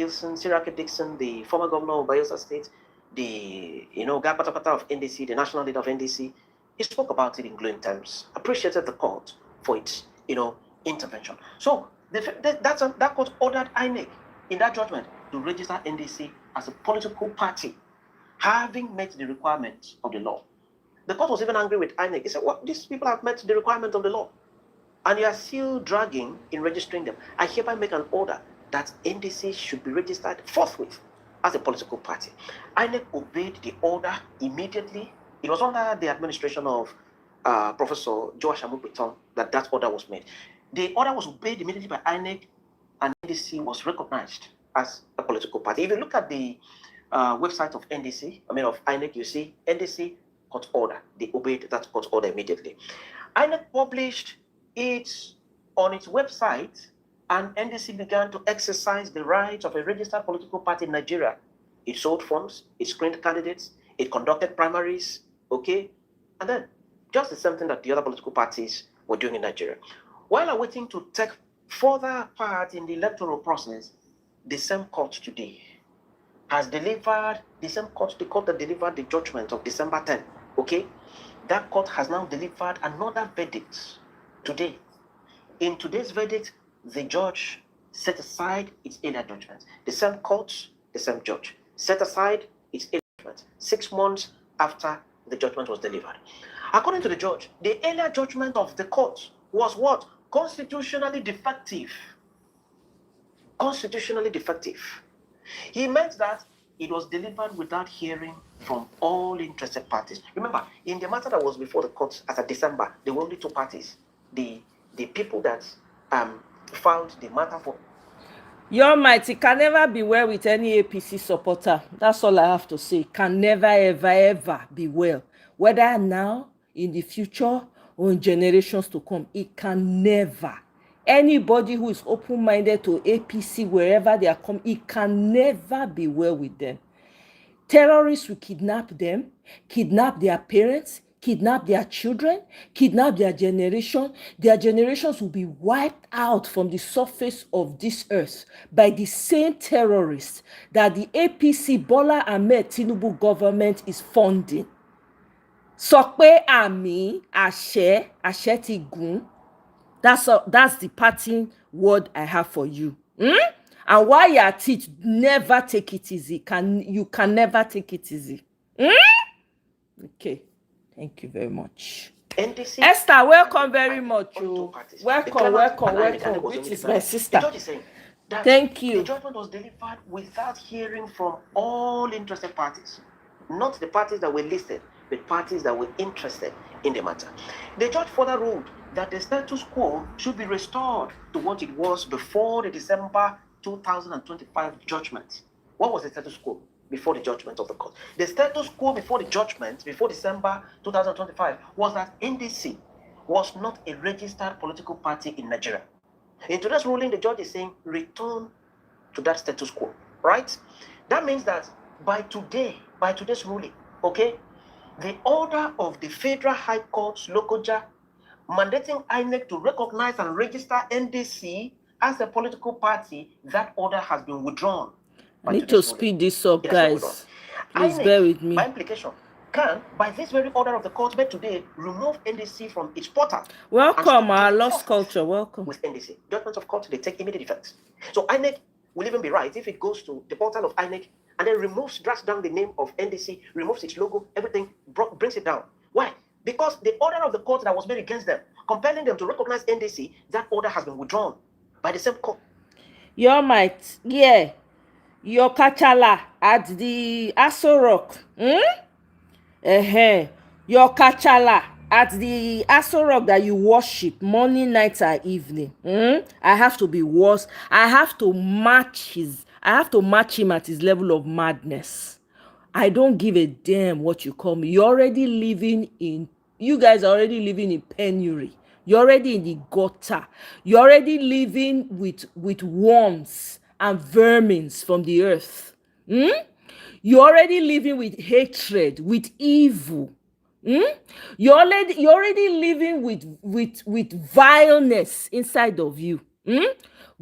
Dixon, the former governor of Bayelsa State, the guy patapata of NDC, the national leader of NDC, he spoke about it in glowing terms, appreciated the court for its intervention. So that court ordered INEC in that judgment to register NDC as a political party, having met the requirements of the law. The court was even angry with INEC. He said, well, these people have met the requirement of the law, and you are still dragging in registering them. I hereby make an order that NDC should be registered forthwith as a political party. INEC obeyed the order immediately. It was under the administration of Professor Joash Amupiton that order was made. The order was obeyed immediately by INEC, and NDC was recognized as a political party. If you look at the website of INEC, you see NDC court order. They obeyed that court order immediately. INEC published on its website and NDC began to exercise the rights of a registered political party in Nigeria. It sold forms, it screened candidates, it conducted primaries, okay? And then just the same thing that the other political parties were doing in Nigeria. While awaiting to take further part in the electoral process, the same court today has delivered, the court that delivered the judgment of December 10, okay? That court has now delivered another verdict today. In today's verdict, the judge set aside its earlier judgment. The same court, the same judge, set aside its earlier judgment 6 months after the judgment was delivered. According to the judge, the earlier judgment of the court was what? Constitutionally defective. Constitutionally defective. He meant that it was delivered without hearing from all interested parties. Remember, in the matter that was before the court as of December, there were only 2 parties. The people that filed the matter for. Your mighty can never be well with any APC supporter. That's all I have to say. Can never, ever, ever be well. Whether now, in the future, or in generations to come, it can never. Anybody who is open-minded to APC, wherever they are coming, it can never be well with them. Terrorists will kidnap them, kidnap their parents, kidnap their children, kidnap their generation. Their generations will be wiped out from the surface of this earth by the same terrorists that the APC Bola Ahmed Tinubu government is funding. Sọ pé àmì àṣẹ ti gùn. That's the parting word I have for you. And while you're at it, never take it easy. You can never take it easy. Okay. Thank you very much. NDC, Esther, welcome very much. Welcome. Which is my sister. The judge is saying that thank you. The judgment was delivered without hearing from all interested parties. Not the parties that were listed, but parties that were interested in the matter. The judge further ruled that the status quo should be restored to what it was before the December 2025 judgment. What was the status quo before the judgment of the court? The status quo before the judgment, before December 2025, was that NDC was not a registered political party in Nigeria. In today's ruling, the judge is saying, return to that status quo, right? That means that by today's ruling, okay, the order of the Federal High Court's Lokoja mandating INEC to recognize and register NDC as a political party, that order has been withdrawn. I need to speed this up, guys. Please bear with me. By implication, can, by this very order of the court made today, remove NDC from its portal. Welcome, our lost culture. Welcome. With NDC. Judgments of court, they take immediate effect. So INEC will even be right if it goes to the portal of INEC and then drags down the name of NDC, removes its logo, everything, brings it down. Why? Because the order of the court that was made against them, compelling them to recognize NDC, that order has been withdrawn by the same court. Your might, yeah. Your kachala at the Aso Rock. Your kachala at the Aso Rock that you worship morning, night, or evening. I have to be worse. I have to match him at his level of madness. I don't give a damn what you call me. You guys are already living in penury. You're already in the gutter. You're already living with worms and vermins from the earth. You're already living with hatred, with evil. You're already living with vileness inside of you.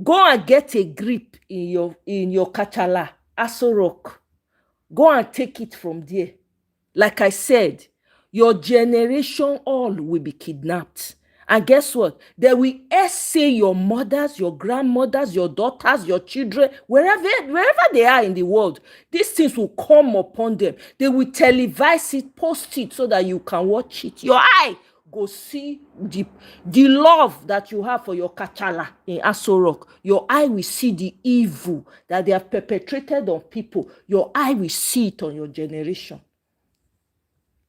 Go and get a grip in your kachala, Aso Rock. Go and take it from there. Like I said, your generation all will be kidnapped. And guess what? They will essay your mothers, your grandmothers, your daughters, your children, wherever they are in the world. These things will come upon them. They will televise it, post it so that you can watch it. Your eye go see the love that you have for your kachala in Aso Rock. Your eye will see the evil that they have perpetrated on people. Your eye will see it on your generation.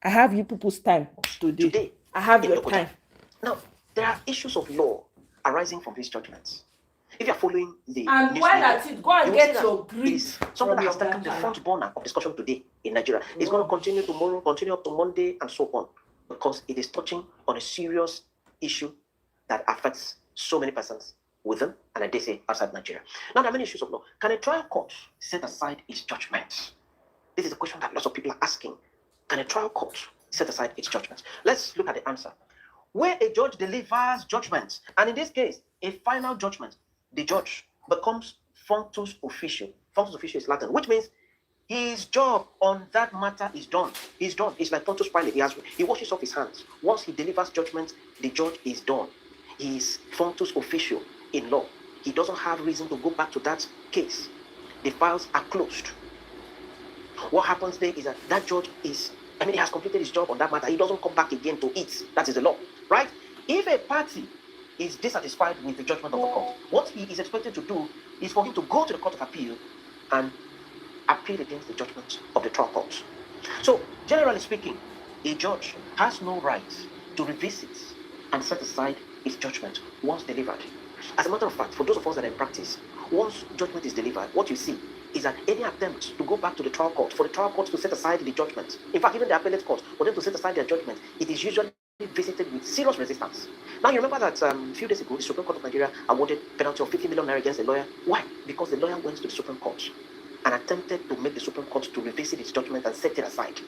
I have you people's time today. I have your time. Now, there are issues of law arising from these judgments. If you're following the and while at it, go and get your grip. Something that has taken the front burner of discussion today in Nigeria. It's going to continue tomorrow, continue up to Monday, and so on. Because it is touching on a serious issue that affects so many persons with them, and they say outside Nigeria. Now, there are many issues of law. Can a trial court set aside its judgment? This is a question that lots of people are asking. Can a trial court set aside its judgment? Let's look at the answer. Where a judge delivers judgment, and in this case, a final judgment, the judge becomes functus officio. Functus officio is Latin, which means his job on that matter is done. He's done. It's like Pontius Pilate. He washes off his hands. Once he delivers judgment, the judge is done. He is functus officio in law. He doesn't have reason to go back to that case. The files are closed. What happens there is that judge he has completed his job on that matter. He doesn't come back again to it. That is the law, right? If a party is dissatisfied with the judgment of the court, what he is expected to do is for him to go to the Court of Appeal and appeal against the judgment of the trial court. So, generally speaking, a judge has no right to revisit and set aside his judgment once delivered. As a matter of fact, for those of us that are in practice, once judgment is delivered, what you see is that any attempt to go back to the trial court, for the trial court to set aside the judgment, in fact, even the appellate court, for them to set aside their judgment, it is usually visited with serious resistance. Now, you remember that a few days ago, the Supreme Court of Nigeria awarded penalty of 50 million naira against a lawyer. Why? Because the lawyer went to the Supreme Court and attempted to make the Supreme Court to revisit its judgment and set it aside.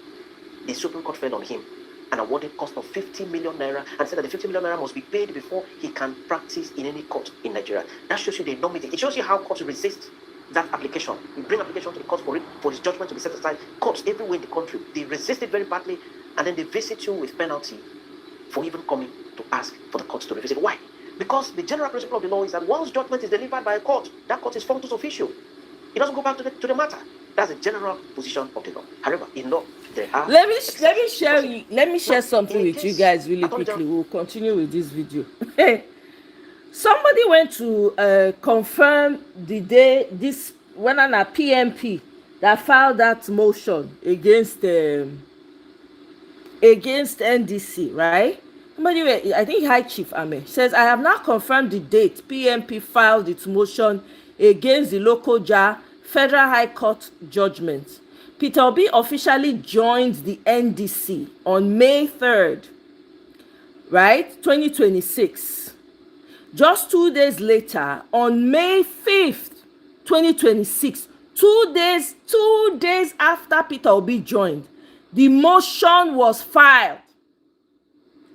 The Supreme Court fell on him and awarded cost of 50 million naira and said that the 50 million naira must be paid before he can practice in any court in Nigeria. That shows you the enormity. It shows you how courts resist that application. We bring application to the court for his judgment to be set aside. Courts everywhere in the country, they resist it very badly, and then they visit you with penalty for even coming to ask for the courts to revisit. Why? Because the general principle of the law is that once judgment is delivered by a court, that court is functus officio. It doesn't go back to the matter. That's the general position of the law. However, in law, there are let me share something with you guys really quickly. We'll continue with this video. Somebody went to confirm the day this when a PMP that filed that motion against NDC, right? Somebody, I think High Chief Ame, says, I have now confirmed the date PMP filed its motion against the local JA Federal High Court judgment. Peter Obi officially joined the NDC on May 3rd, right, 2026. Just 2 days later, on May 5th, 2026, 2 days after Peter Obi joined, the motion was filed.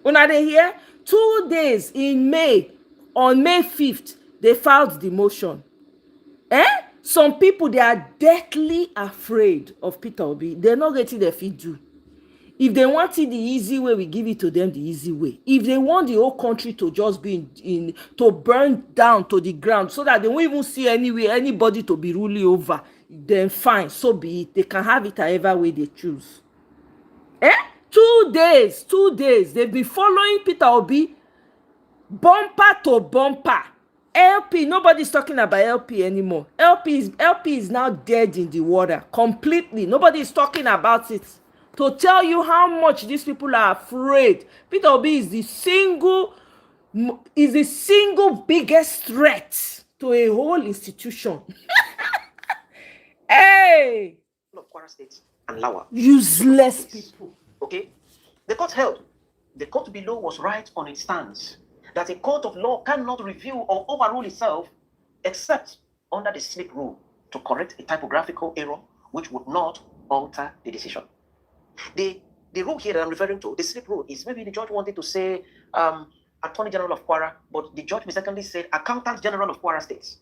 Una dey hear? 2 days in May, on May 5th, they filed the motion. Some people, they are deathly afraid of Peter Obi. They're not getting their feet do. If they want it the easy way, we give it to them the easy way. If they want the whole country to just be to burn down to the ground so that they won't even see anybody to be ruling over, then fine, so be it. They can have it however way they choose. 2 days. They've been following Peter Obi bumper to bumper. LP, nobody's talking about LP anymore. LP is now dead in the water completely. Nobody is talking about it. To tell you how much these people are afraid, Peter Obi is the single biggest threat to a whole institution. Hey! Kwara State and Lawa. Useless people. Okay? The court held. The court below was right on its stance that a court of law cannot review or overrule itself except under the slip rule to correct a typographical error which would not alter the decision. The rule here that I'm referring to, the slip rule, is maybe the judge wanted to say Attorney General of Kwara, but the judge mistakenly said Accountant General of Kwara State.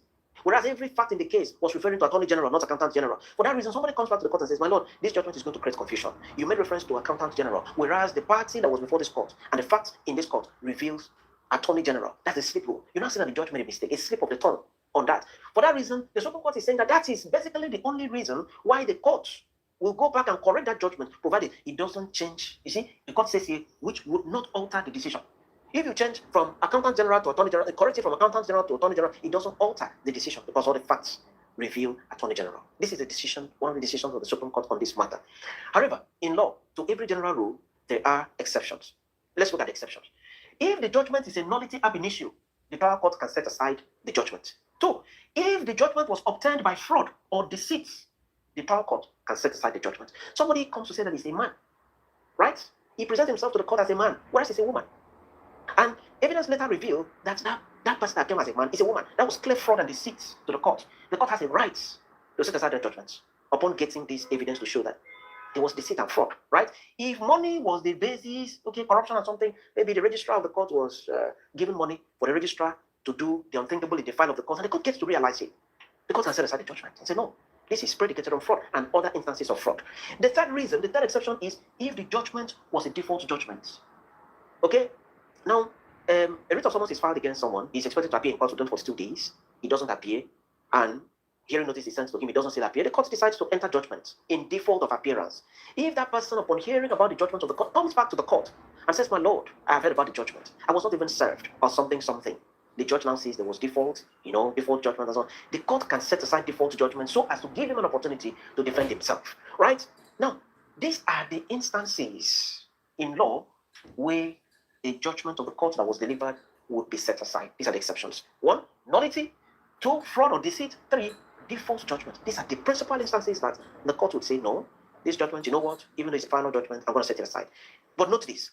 Whereas every fact in the case was referring to Attorney General, not Accountant General. For that reason, somebody comes back to the court and says, my lord, this judgment is going to create confusion. You made reference to Accountant General, whereas the party that was before this court and the facts in this court reveals Attorney General. That's a slip rule. You're not saying that the judge made a mistake, a slip of the tongue on that. For that reason, the Supreme Court is saying that is basically the only reason why the court will go back and correct that judgment, provided it doesn't change. You see, the court says here, which would not alter the decision. If you change from Accountant General to Attorney General, correct it from Accountant General to Attorney General, it doesn't alter the decision because all the facts reveal Attorney General. This is the decision, one of the decisions of the Supreme Court on this matter. However, in law, to every general rule, there are exceptions. Let's look at the exceptions. If the judgment is a nullity ab initio, the trial court can set aside the judgment. 2, if the judgment was obtained by fraud or deceit, the trial court can set aside the judgment. Somebody comes to say that he's a man, right? He presents himself to the court as a man, whereas he's a woman. And evidence later revealed that that That person that came as a man is a woman. That was clear fraud and deceit to the court. The court has a right to set aside their judgments upon getting this evidence to show that there was deceit and fraud, right? If money was the basis, okay, corruption or something, maybe the registrar of the court was giving money for the registrar to do the unthinkable in the file of the court, and the court gets to realize it. The court can set aside the judgment and say, no, this is predicated on fraud and other instances of fraud. The third reason, the third exception is if the judgment was a default judgment. Okay? Now, a writ of summons is filed against someone. He's expected to appear in court within 42 days. He doesn't appear. And hearing notice is sent to him. He doesn't still appear. The court decides to enter judgment in default of appearance. If that person, upon hearing about the judgment of the court, comes back to the court and says, my lord, I have heard about the judgment. I was not even served or something. The judge now says there was default, default judgment and so on. The court can set aside default judgment so as to give him an opportunity to defend himself, right? Now, these are the instances in law where the judgment of the court that was delivered would be set aside. These are the exceptions. 1, nullity. 2, fraud or deceit. 3, default judgment. These are the principal instances that the court would say, no, this judgment, you know what, even though it's a final judgment, I'm going to set it aside. But note this.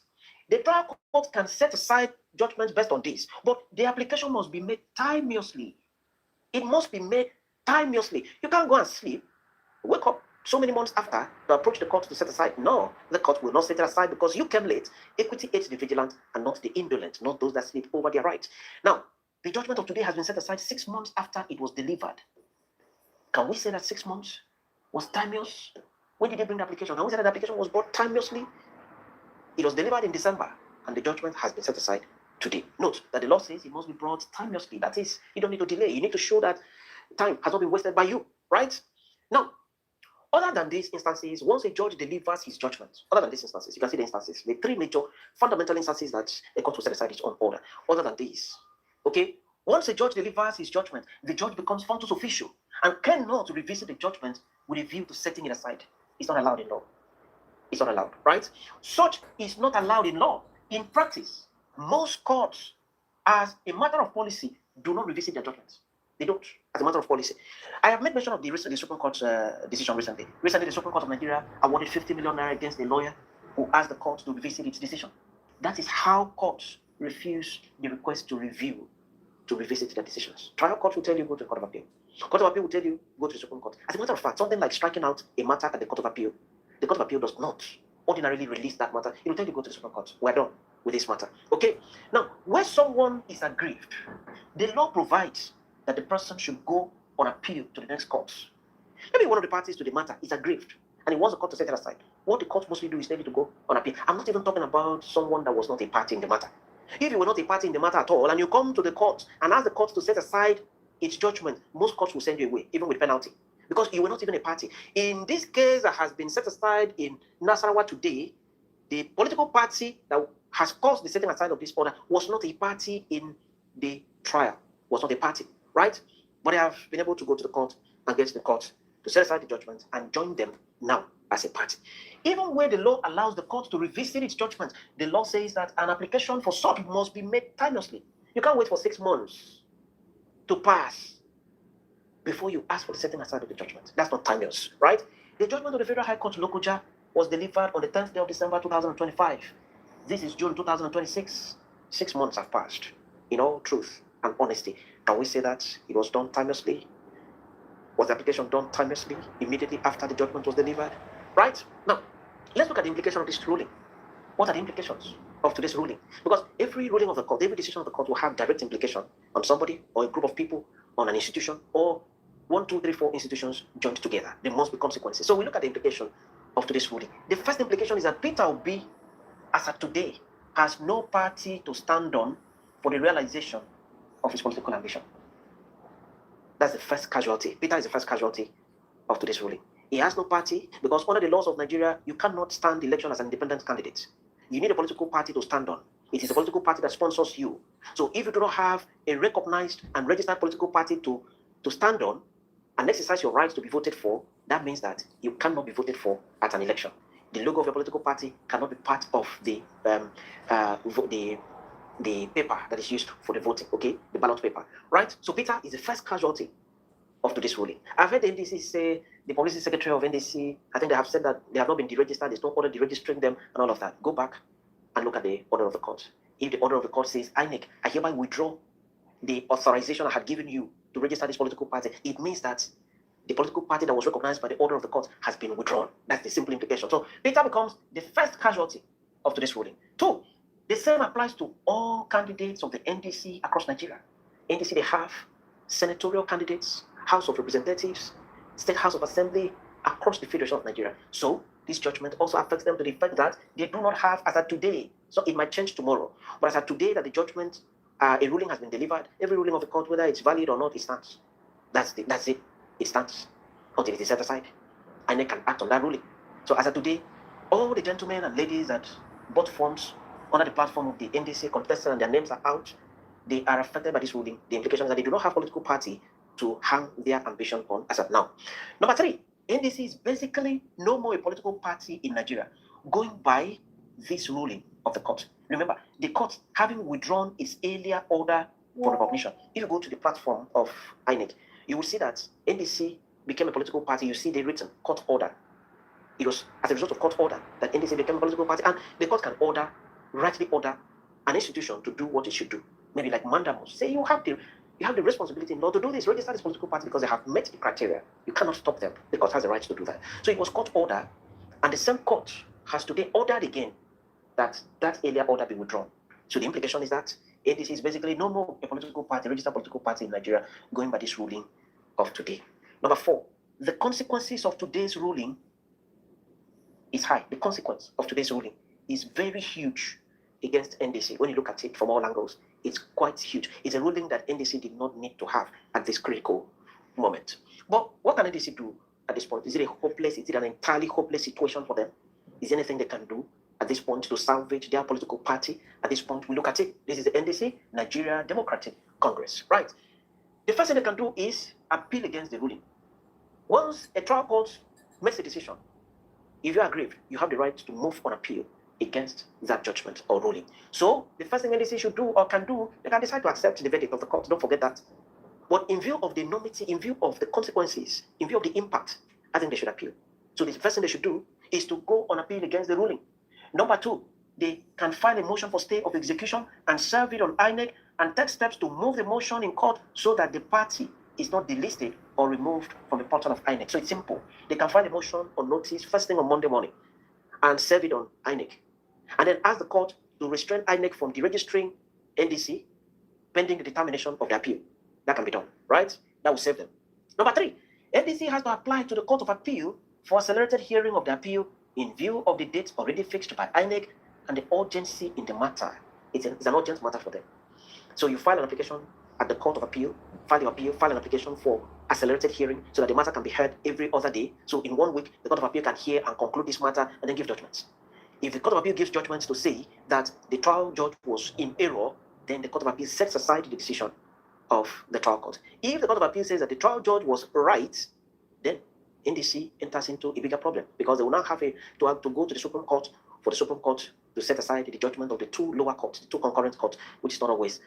The trial court can set aside judgments based on this, but the application must be made timeously. It must be made timeously. You can't go and sleep, wake up so many months after to approach the court to set aside. No, the court will not set it aside because you came late. Equity aids the vigilant and not the indolent, not those that sleep over their rights. Now, the judgment of today has been set aside 6 months after it was delivered. Can we say that 6 months was timeous? When did they bring the application? Can we say that the application was brought timeously? It was delivered in December, and the judgment has been set aside today. Note that the law says it must be brought timeously. That is, you don't need to delay. You need to show that time has not been wasted by you, right? Now, other than these instances, once a judge delivers his judgment, other than these instances, you can see the instances, the 3 major fundamental instances that a court will set aside its own order. Other than these, okay? Once a judge delivers his judgment, the judge becomes functus officio and cannot revisit the judgment with a view to setting it aside. It's not allowed in law. It's not allowed, right? Such is not allowed in law. In practice, most courts, as a matter of policy, do not revisit their judgments. They don't, as a matter of policy. I have made mention of the Supreme Court's decision recently. Recently, the Supreme Court of Nigeria awarded 50 million naira against a lawyer who asked the court to revisit its decision. That is how courts refuse the request to review, to revisit their decisions. Trial court will tell you, go to the Court of Appeal. Court of Appeal will tell you, go to the Supreme Court. As a matter of fact, something like striking out a matter at the Court of Appeal, the Court of Appeal does not ordinarily release that matter. It will tell you, go to the Supreme Court. We're done with this matter. Okay? Now, where someone is aggrieved, the law provides that the person should go on appeal to the next court. Maybe one of the parties to the matter is aggrieved and he wants the court to set it aside. What the court mostly do is tell you to go on appeal. I'm not even talking about someone that was not a party in the matter. If you were not a party in the matter at all and you come to the court and ask the court to set aside its judgment, most courts will send you away, even with penalty, because you were not even a party. In this case that has been set aside in Nasarawa today, the political party that has caused the setting aside of this order was not a party in the trial, was not a party, right? But they have been able to go to the court and get the court to set aside the judgment and join them now as a party. Even where the law allows the court to revisit its judgment, the law says that an application for such must be made timeously. You can't wait for 6 months to pass before you ask for the setting aside of the judgment. That's not timeous, right? The judgment of the Federal High Court Lokoja was delivered on the 10th day of December 2025. This is June 2026. 6 months have passed. In all truth and honesty, can we say that it was done timeously? Was the application done timeously immediately after the judgment was delivered? Right? Now, let's look at the implication of this ruling. What are the implications of today's ruling? Because every ruling of the court, every decision of the court will have direct implication on somebody or a group of people, on an institution, or 1, 2, 3, 4 institutions joined together. There must be consequences. So we look at the implication of today's ruling. The first implication is that Peter Obi, as of today, has no party to stand on for the realization of his political ambition. That's the first casualty. Peter is the first casualty of today's ruling. He has no party because under the laws of Nigeria, you cannot stand election as an independent candidate. You need a political party to stand on. It is a political party that sponsors you. So if you do not have a recognized and registered political party to stand on and exercise your rights to be voted for, that means that you cannot be voted for at an election. The logo of your political party cannot be part of the paper that is used for the voting, okay? The ballot paper, right? So Peter is the first casualty of today's ruling. I've heard the NDC say, the publicity secretary of NDC, I think they have said that they have not been deregistered, there's no order deregistering them and all of that. Go back and look at the order of the court. If the order of the court says, INEC, I hereby withdraw the authorization I had given you to register this political party, it means that the political party that was recognized by the order of the court has been withdrawn. That's the simple implication. So Peter becomes the first casualty of today's ruling. 2, the same applies to all candidates of the NDC across Nigeria. NDC, they have senatorial candidates, House of Representatives, State House of Assembly across the Federation of Nigeria. So this judgment also affects them to the fact that they do not have, as of today, so it might change tomorrow, but as of today that the judgment, a ruling has been delivered, every ruling of the court, whether it's valid or not, it stands. That's it. It stands until it is set aside, and they can act on that ruling. So as of today, all the gentlemen and ladies that bought forms under the platform of the NDC contested and their names are out, they are affected by this ruling. The implication is that they do not have a political party to hang their ambition on as of now. Number 3, NDC is basically no more a political party in Nigeria, going by this ruling of the court. Remember, the court having withdrawn its earlier order for recognition. If you go to the platform of INEC, you will see that NDC became a political party. You see the written court order. It was as a result of court order that NDC became a political party, and the court can rightly order an institution to do what it should do. Maybe like Mandamus, say you have the responsibility in law to do this, register this political party because they have met the criteria. You cannot stop them. The court has the right to do that. So it was court order, and the same court has today ordered again that earlier order be withdrawn. So the implication is that ADC is basically no more a political party, registered political party in Nigeria, going by this ruling of today. Number 4, the consequences of today's ruling is high. The consequence of today's ruling is very huge against NDC. When you look at it from all angles, it's quite huge. It's a ruling that NDC did not need to have at this critical moment. But what can NDC do at this point? Is it an entirely hopeless situation for them? Is there anything they can do at this point to salvage their political party? At this point, we look at it. This is the NDC, Nigeria Democratic Congress, right? The first thing they can do is appeal against the ruling. Once a trial court makes a decision, if you are aggrieved, you have the right to move on appeal against that judgment or ruling. So the first thing NDC should do or can do, they can decide to accept the verdict of the court. Don't forget that. But in view of the enormity, in view of the consequences, in view of the impact, I think they should appeal. So the first thing they should do is to go on appeal against the ruling. Number 2, they can file a motion for stay of execution and serve it on INEC and take steps to move the motion in court so that the party is not delisted or removed from the portal of INEC. So it's simple. They can file a motion on notice first thing on Monday morning and serve it on INEC. And then ask the court to restrain INEC from deregistering NDC pending the determination of the appeal. That can be done, right? That will save them. Number 3, NDC has to apply to the Court of Appeal for accelerated hearing of the appeal in view of the dates already fixed by INEC and the urgency in the matter. It's an urgent matter for them. So you file an application at the Court of Appeal, file an application for accelerated hearing so that the matter can be heard every other day. So in 1 week, the Court of Appeal can hear and conclude this matter and then give judgments. If the Court of Appeal gives judgments to say that the trial judge was in error, then the Court of Appeal sets aside the decision of the trial court. If the Court of Appeal says that the trial judge was right, then NDC enters into a bigger problem because they will now have to go to the Supreme Court for the Supreme Court to set aside the judgment of the 2 lower courts, the 2 concurrent courts, which is not always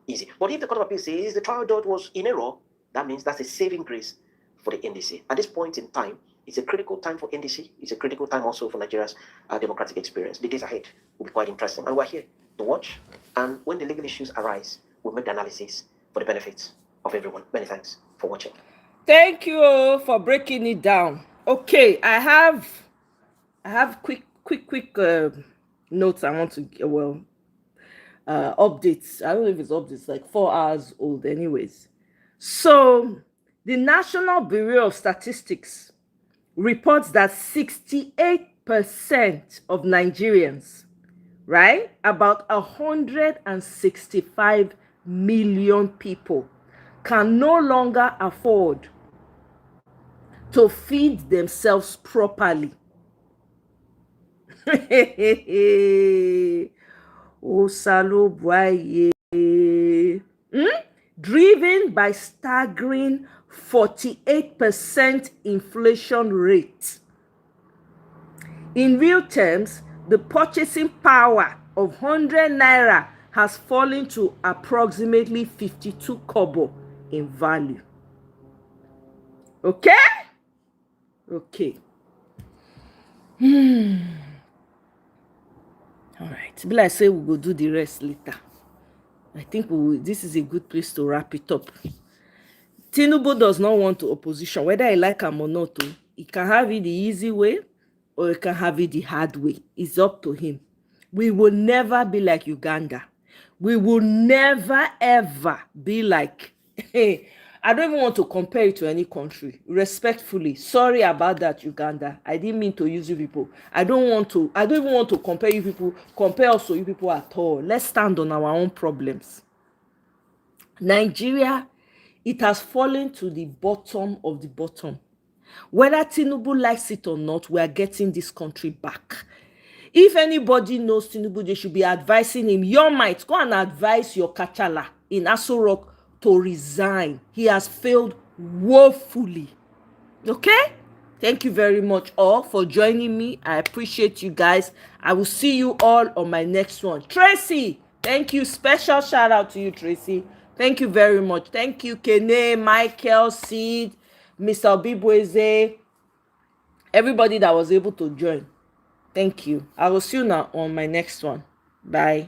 easy. But if the Court of Appeal says the trial judge was in error, that means that's a saving grace for the NDC. At this point in time, it's a critical time for NDC. It's a critical time also for Nigeria's democratic experience. The days ahead will be quite interesting. And we're here to watch. And when the legal issues arise, we'll make the analysis for the benefits of everyone. Many thanks for watching. Thank you for breaking it down. Okay, I have quick notes I want to updates. I don't know if it's updates, like 4 hours old anyways. So the National Bureau of Statistics reports that 68% of Nigerians, right, about 165 million people, can no longer afford to feed themselves properly. Driven by staggering 48% inflation rate. In real terms, the purchasing power of 100 naira has fallen to approximately 52 kobo in value. Okay? Okay. All right. Be like say we go do the rest later. I think this is a good place to wrap it up. Tinubu does not want to opposition, whether I like him or not. He can have it the easy way or he can have it the hard way. It's up to him. We will never be like Uganda. We will never, ever be like... I don't even want to compare it to any country. Respectfully, sorry about that, Uganda. I didn't mean to use you people. I don't even want to compare you people, compare us to you people at all. Let's stand on our own problems. Nigeria, it has fallen to the bottom of the bottom. Whether Tinubu likes it or not, we are getting this country back. If anybody knows Tinubu, they should be advising him. Your might, go and advise your Kachala in Aso Rock to resign. He has failed woefully. Okay? Thank you very much all for joining me. I appreciate you guys. I will see you all on my next one. Tracy, thank you. Special shout out to you, Tracy. Thank you very much. Thank you, Kene, Michael, Seed, Mr. Bibweze, everybody that was able to join. Thank you. I will see you now on my next one. Bye.